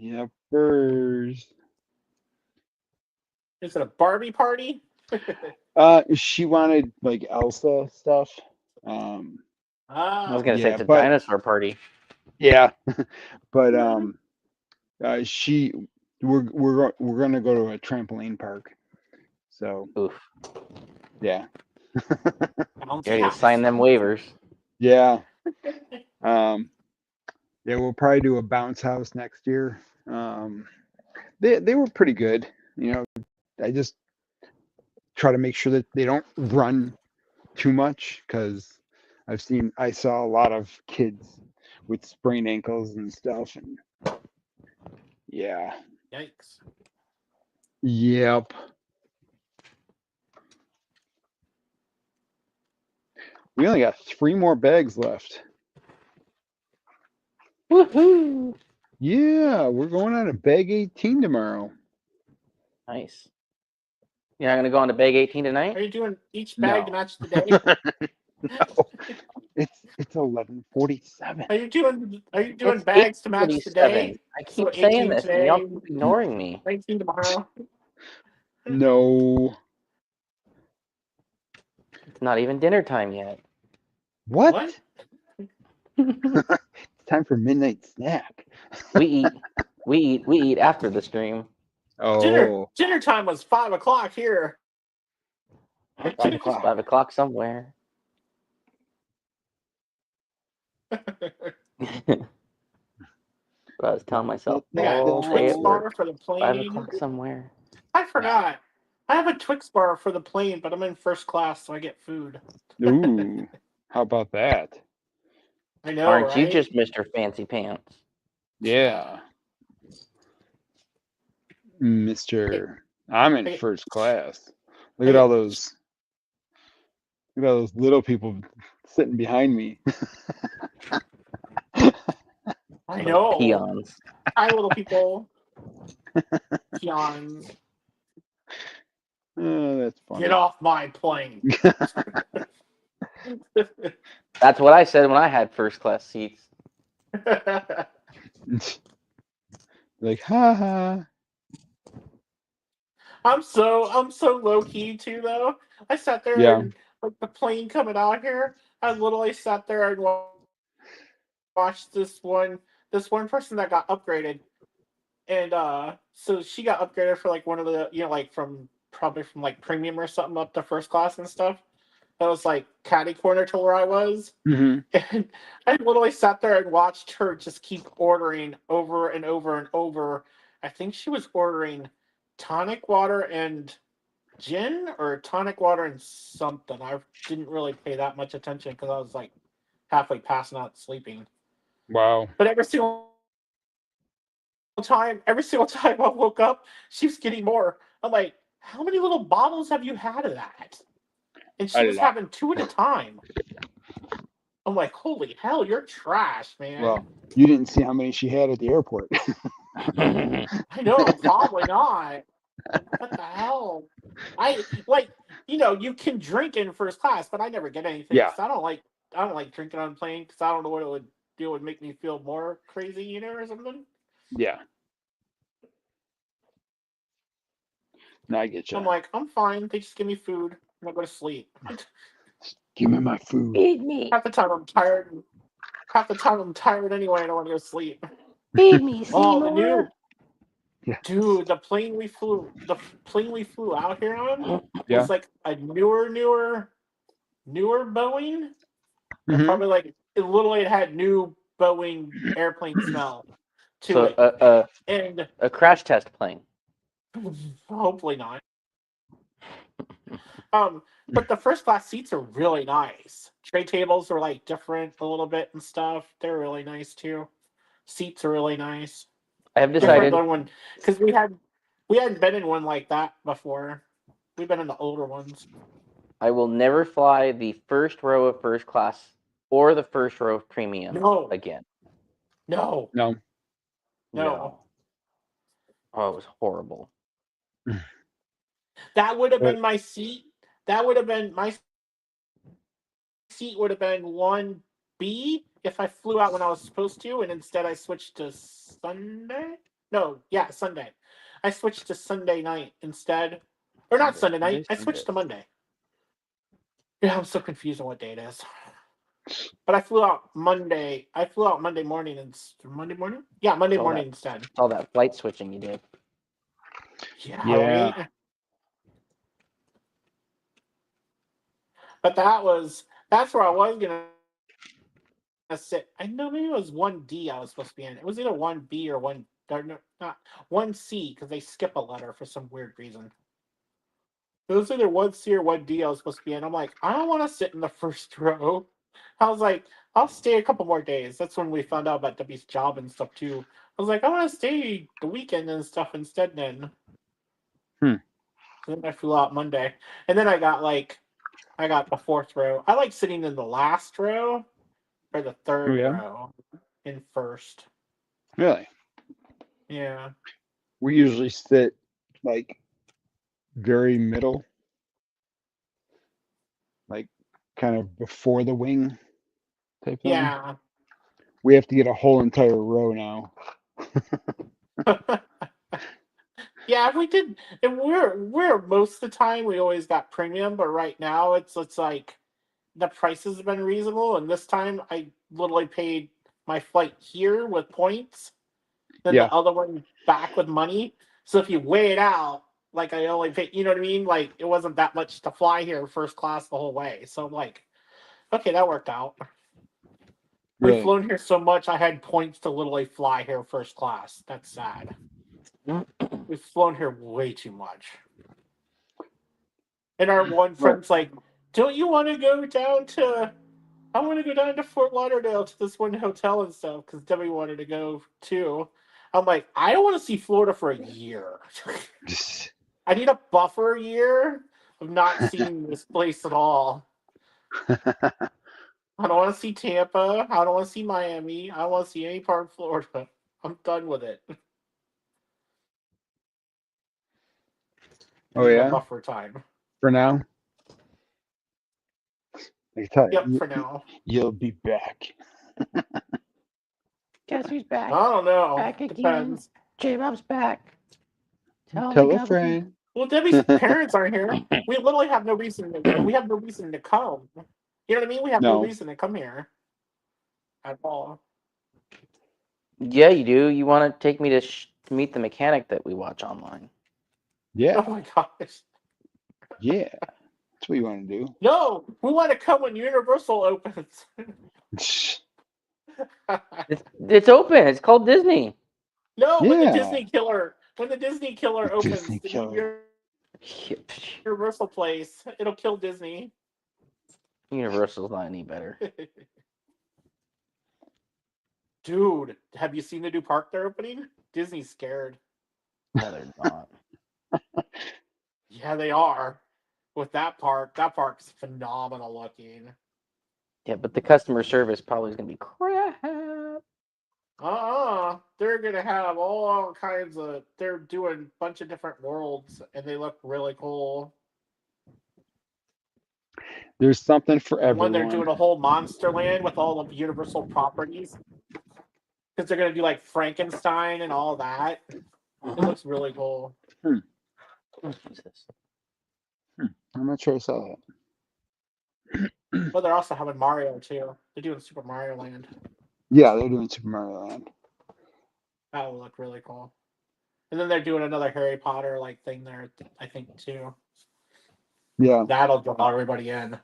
Yepers. Is it a Barbie party? She wanted like Elsa stuff. I was gonna say Yeah, it's a but- dinosaur party. Yeah, but Mhm. we're gonna go to a trampoline park. So Oof. yeah, Sounds You ready to nice. sign them waivers? yeah. Yeah, we'll probably do a bounce house next year. They were pretty good. You know, I just try to make sure that they don't run too much because I saw a lot of kids with sprained ankles and stuff, and yeah, Yikes. yep. We only got 3 more bags left. Woohoo! Yeah, we're going on a bag 18 tomorrow. Nice. You're not gonna go on to bag 18 Are tonight? you doing each bag to No. match the day? No, it's 11:47. Are you doing It's bags to match the 8:47. day? I So keep saying 18 this, and y'all today, keep ignoring me. 19 tomorrow. No. It's not even dinner time yet. What? What? It's time for midnight snack. We eat after the stream. Oh, Dinner time was 5 o'clock here. 5 It's o'clock. 5 o'clock somewhere. But I was telling myself, I got all a day Twix at bar work, for the 5 plane. o'clock somewhere. I forgot. I have a Twix bar for the plane, but I'm in first class, so I get food. Ooh, how about that? I know, Aren't right? you just Mr. Fancy Pants? Yeah. Mr. I'm in first class. Look at all those little people sitting behind me. I Those know. peons. Hi, little people. Peons. Oh, that's funny. Get off my plane. That's what I said when I had first class seats. Like, ha ha. I'm so low key too though. I sat there Yeah. and like the plane coming out here. I literally sat there and watched this one person that got upgraded, and so she got upgraded for like one of the like from like premium or something up to first class and stuff. That was like catty corner to where I was. Hmm. And I literally sat there and watched her just keep ordering over and over and over. I think she was ordering tonic water and gin, or tonic water and something. I didn't really pay that much attention because I was like halfway passing out sleeping. Wow. But every single time I woke up, she was getting more. I'm like, how many little bottles have you had of that? And she A was lot. having 2 at a time. I'm like, holy hell, you're trash, man. Well, you didn't see how many she had at the airport. I know, probably not. What the hell? I like, you can drink in first class, but I never get anything. Yeah. 'Cause I don't like drinking on plane because I don't know what it would do. It would make me feel more crazy, or something. Yeah. No, I get I'm you. like, I'm fine. They just give me food. I'm gonna go to sleep. Give me my food. Feed me. Half the time I'm tired. Half the time I'm tired anyway. I don't want to go to sleep. Feed me, Oh, Seymour. the new Yeah. dude, the plane we flew out here on Yeah. was like a newer newer Boeing. Mhm. Probably like it had new Boeing airplane smell to So it, and a crash test plane. hopefully not. But the first class seats are really nice. Tray tables are like different a little bit and stuff. They're really nice too. Seats are really nice. I have Different decided than one because we hadn't been in one like that before. We've been in the older ones. I will never fly the first row of first class or the first row of premium No. again. No, No. no. Oh, it was horrible. That would have But- been my seat. That would have been my seat would have been 1B if I flew out when I was supposed to, and instead I switched to Sunday. No, yeah, Sunday. I switched to Sunday night instead, or not Sunday night. I switched to Monday. Yeah, I'm so confused on what day it is. But I flew out Monday. I flew out Monday morning and Monday morning. Yeah, Monday All morning that. instead. All that flight switching you did. Yeah. Right? But that's where I was gonna sit. I know maybe it was 1D I was supposed to be in. It was either 1B or not 1C because they skip a letter for some weird reason. It was either 1C or 1D I was supposed to be in. I'm like, I don't want to sit in the first row. I was like, I'll stay a couple more days. That's when we found out about Debbie's job and stuff too. I was like, I want to stay the weekend and stuff instead then. Hmm. So then I flew out Monday. And then I got the fourth row. I like sitting in the last row or the third Oh, yeah? row in first. Really? Yeah. We usually sit like very middle, like kind of before the wing type thing. Yeah. We have to get a whole entire row now. Yeah, we did, and we're most of the time we always got premium, but right now it's like the prices have been reasonable, and this time I literally paid my flight here with points, then Yeah. the other one back with money. So if you weigh it out, like I only paid, you know what I mean? Like it wasn't that much to fly here first class the whole way. So I'm like, okay, that worked out. We've Really? flown here so much, I had points to literally fly here first class. That's sad. We've flown here way too much. And our one friend's like, don't you want to go down to, I want to go down to Fort Lauderdale to this one hotel and stuff, because Debbie wanted to go too. I'm like, I don't want to see Florida for a year. I need a buffer year of not seeing this place at all. I don't want to see Tampa. I don't want to see Miami. I don't want to see any part of Florida. I'm done with it. I Oh, need yeah? a buffer time. For now? I can tell Yep, you, for now. you'll be back. Guess who's back? I don't know. Back again. Depends. J-Bob's back. Tell the a government. friend. Well, Debbie's parents aren't here. We literally have no reason. We have no reason to come. You know what I mean? We have no No. reason to come here at all. Yeah, you do. You want to take me to meet the mechanic that we watch online? Yeah. Oh my gosh! Yeah. That's what you want to do. No, we want to come when Universal opens. It's open. It's called Disney. No, when the Yeah. Disney Killer opens, Disney the Killer. Universal place, it'll kill Disney. Universal's not any better. Dude, have you seen the new park they're opening? Disney's scared. No, they're not. Yeah, they are. With that park's phenomenal looking. Yeah, but the customer service probably is gonna be crap. They're gonna have all kinds of. They're doing a bunch of different worlds, and they look really cool. There's something for When they're everyone. doing a whole Monsterland with all of Universal properties, because they're gonna do like Frankenstein and all that. It looks really cool. Oh, Jesus. I'm not sure I saw that. But they're also having Mario too. They're doing Super Mario Land. Yeah, they're doing Super Mario Land. That will look really cool. And then they're doing another Harry Potter like thing there, I think too. Yeah. That'll draw everybody in.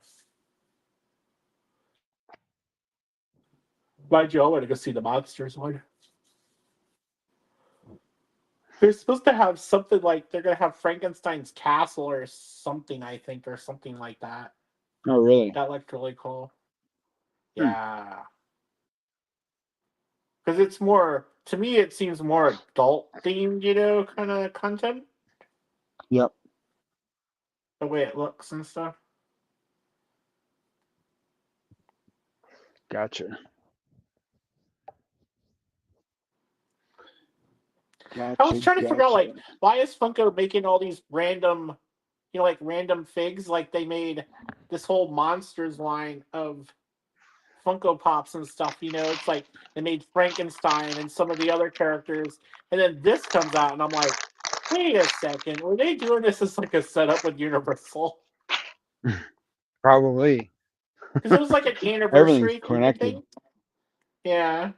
Mind you, I want to go see the Monsters one. They're supposed to have something like they're gonna have Frankenstein's castle or something, I think, or something like that. Oh, really? That looked really cool. Hmm. Yeah. Because it's more, to me, it seems more adult themed, kind of content. Yep. The way it looks and stuff. Gotcha. I was trying to figure out, like, why is Funko making all these random, like random figs? Like they made this whole Monsters line of Funko Pops and stuff. It's like they made Frankenstein and some of the other characters, and then this comes out, and I'm like, wait a second, were they doing this as like a setup with Universal? Probably. Because it was like an Everything's anniversary connected. thing. Yeah.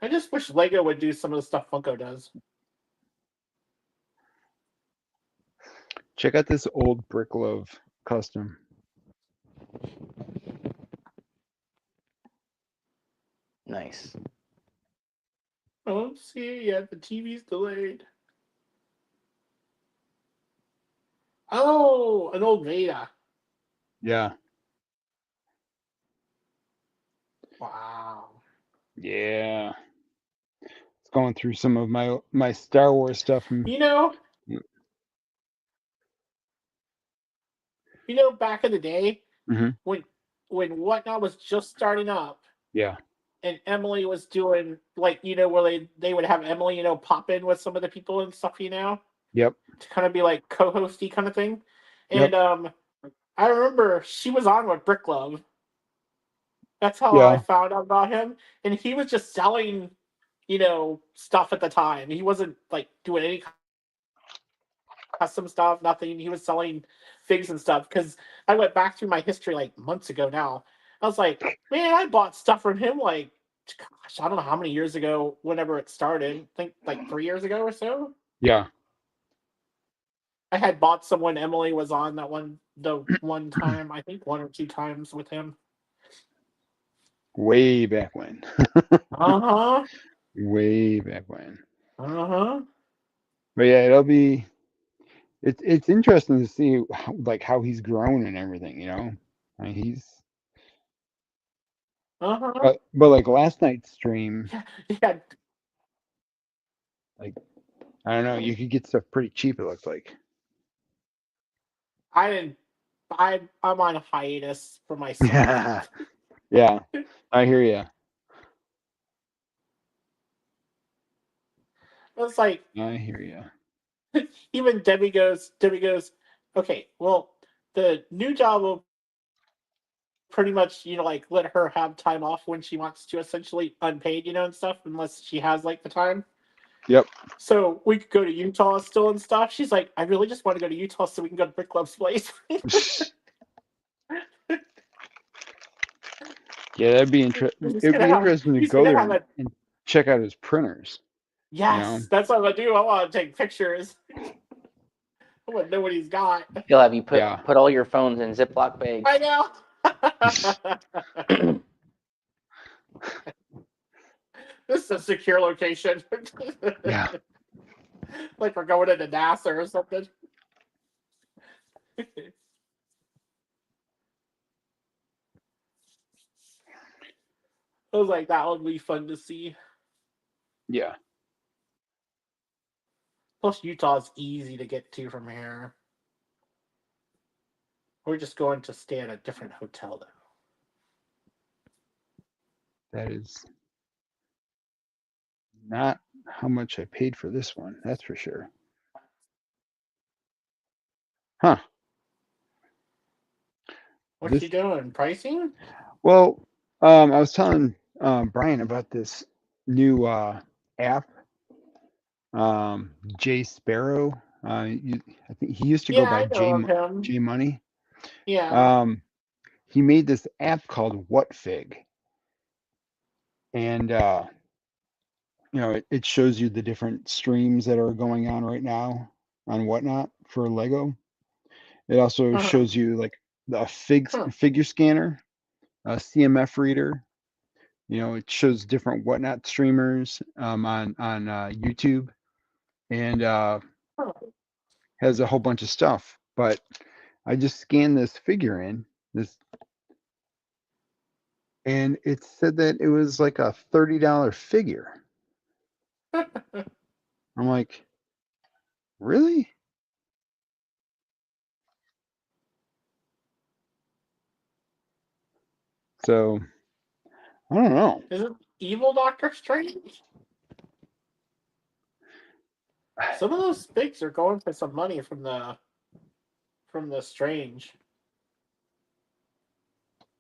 I just wish Lego would do some of the stuff Funko does. Check out this old Brick Love custom. Nice. I don't see it yet. The TV's delayed. Oh, an old Veda. Yeah. Wow. Yeah. It's going through some of my Star Wars stuff from Back in the day, Mhm. when Whatnot was just starting up, Yeah. and Emily was doing like where they would have Emily pop in with some of the people and stuff Yep. to kind of be like co-hosty kind of thing, Yep. and I remember she was on with Brick Love. That's how Yeah. I found out about him, and he was just selling stuff at the time. He wasn't like doing any custom stuff, nothing. He was selling figs and stuff, because I went back through my history like months ago now. I was like, man, I bought stuff from him like, gosh, I don't know how many years ago, whenever it started. I think like 3 years ago or so. Yeah. I had bought some when Emily was on the one time, I think 1 or 2 times with him. Way back when. Uh-huh. Way back when. Uh-huh. But yeah, it's interesting to see how he's grown and everything, I mean, he's Uh-huh. but like last night's stream, Yeah. like I don't know, you could get stuff pretty cheap, it looks like. I'm on a hiatus for myself. Yeah, I hear you. It's like, I hear you. even Debbie goes, okay, well, the new job will pretty much, like let her have time off when she wants to, essentially unpaid, and stuff, unless she has like the time. Yep. So we could go to Utah still and stuff. She's like, I really just want to go to Utah so we can go to Brick Love's place. Yeah, that'd be interesting. It'd be interesting to go there and check out his printers. Yes, that's what I'm gonna do. I want to take pictures. I want to know what he's got. He'll have you put all your phones in Ziploc bags. I know. This is a secure location. Yeah. Like we're going into NASA or something. I was like, that would be fun to see. Yeah. Plus, Utah's easy to get to from here. We're just going to stay at a different hotel, though. That is not how much I paid for this one, that's for sure. Huh. What you doing? Pricing? Well, I was telling Brian about this new app, Jay Sparrow. I think he used to go by J Money. Yeah. He made this app called WhatFig, and it shows you the different streams that are going on right now on Whatnot for Lego. It also shows you like figure scanner, a CMF reader. You know, it shows different whatnot streamers on YouTube, and has a whole bunch of stuff. But I just scanned this figure in this, and it said that it was like a $30 figure. I'm like, really? So I don't know. Is it evil Doctor Strange? Some of those figs are going for some money from the Strange.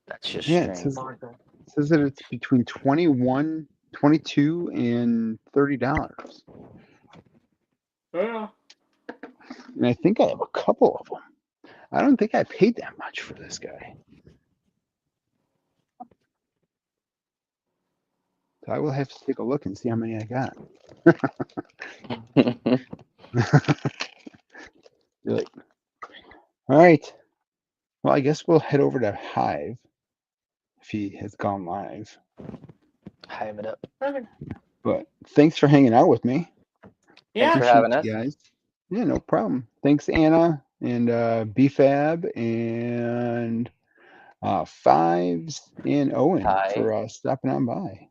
That's just Yeah, it strange. says that it's between 21, 22, and $30. Yeah. And I think I have a couple of them. I don't think I paid that much for this guy. So I will have to take a look and see how many I got. You're like, all right. Well, I guess we'll head over to Hive if he has gone live. Hive it up. But thanks for hanging out with me. Thanks for Yeah. having Appreciate us. you guys. Yeah, no problem. Thanks, Anna and BFAB and Fives and Owen Hi. for stopping on by.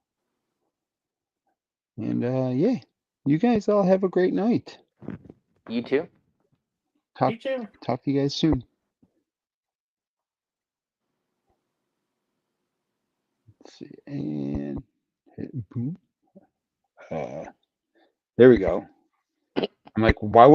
And yeah, you guys all have a great night. You too. Talk You too. to you guys soon. Let's see, and hit boom. There we go. I'm like, why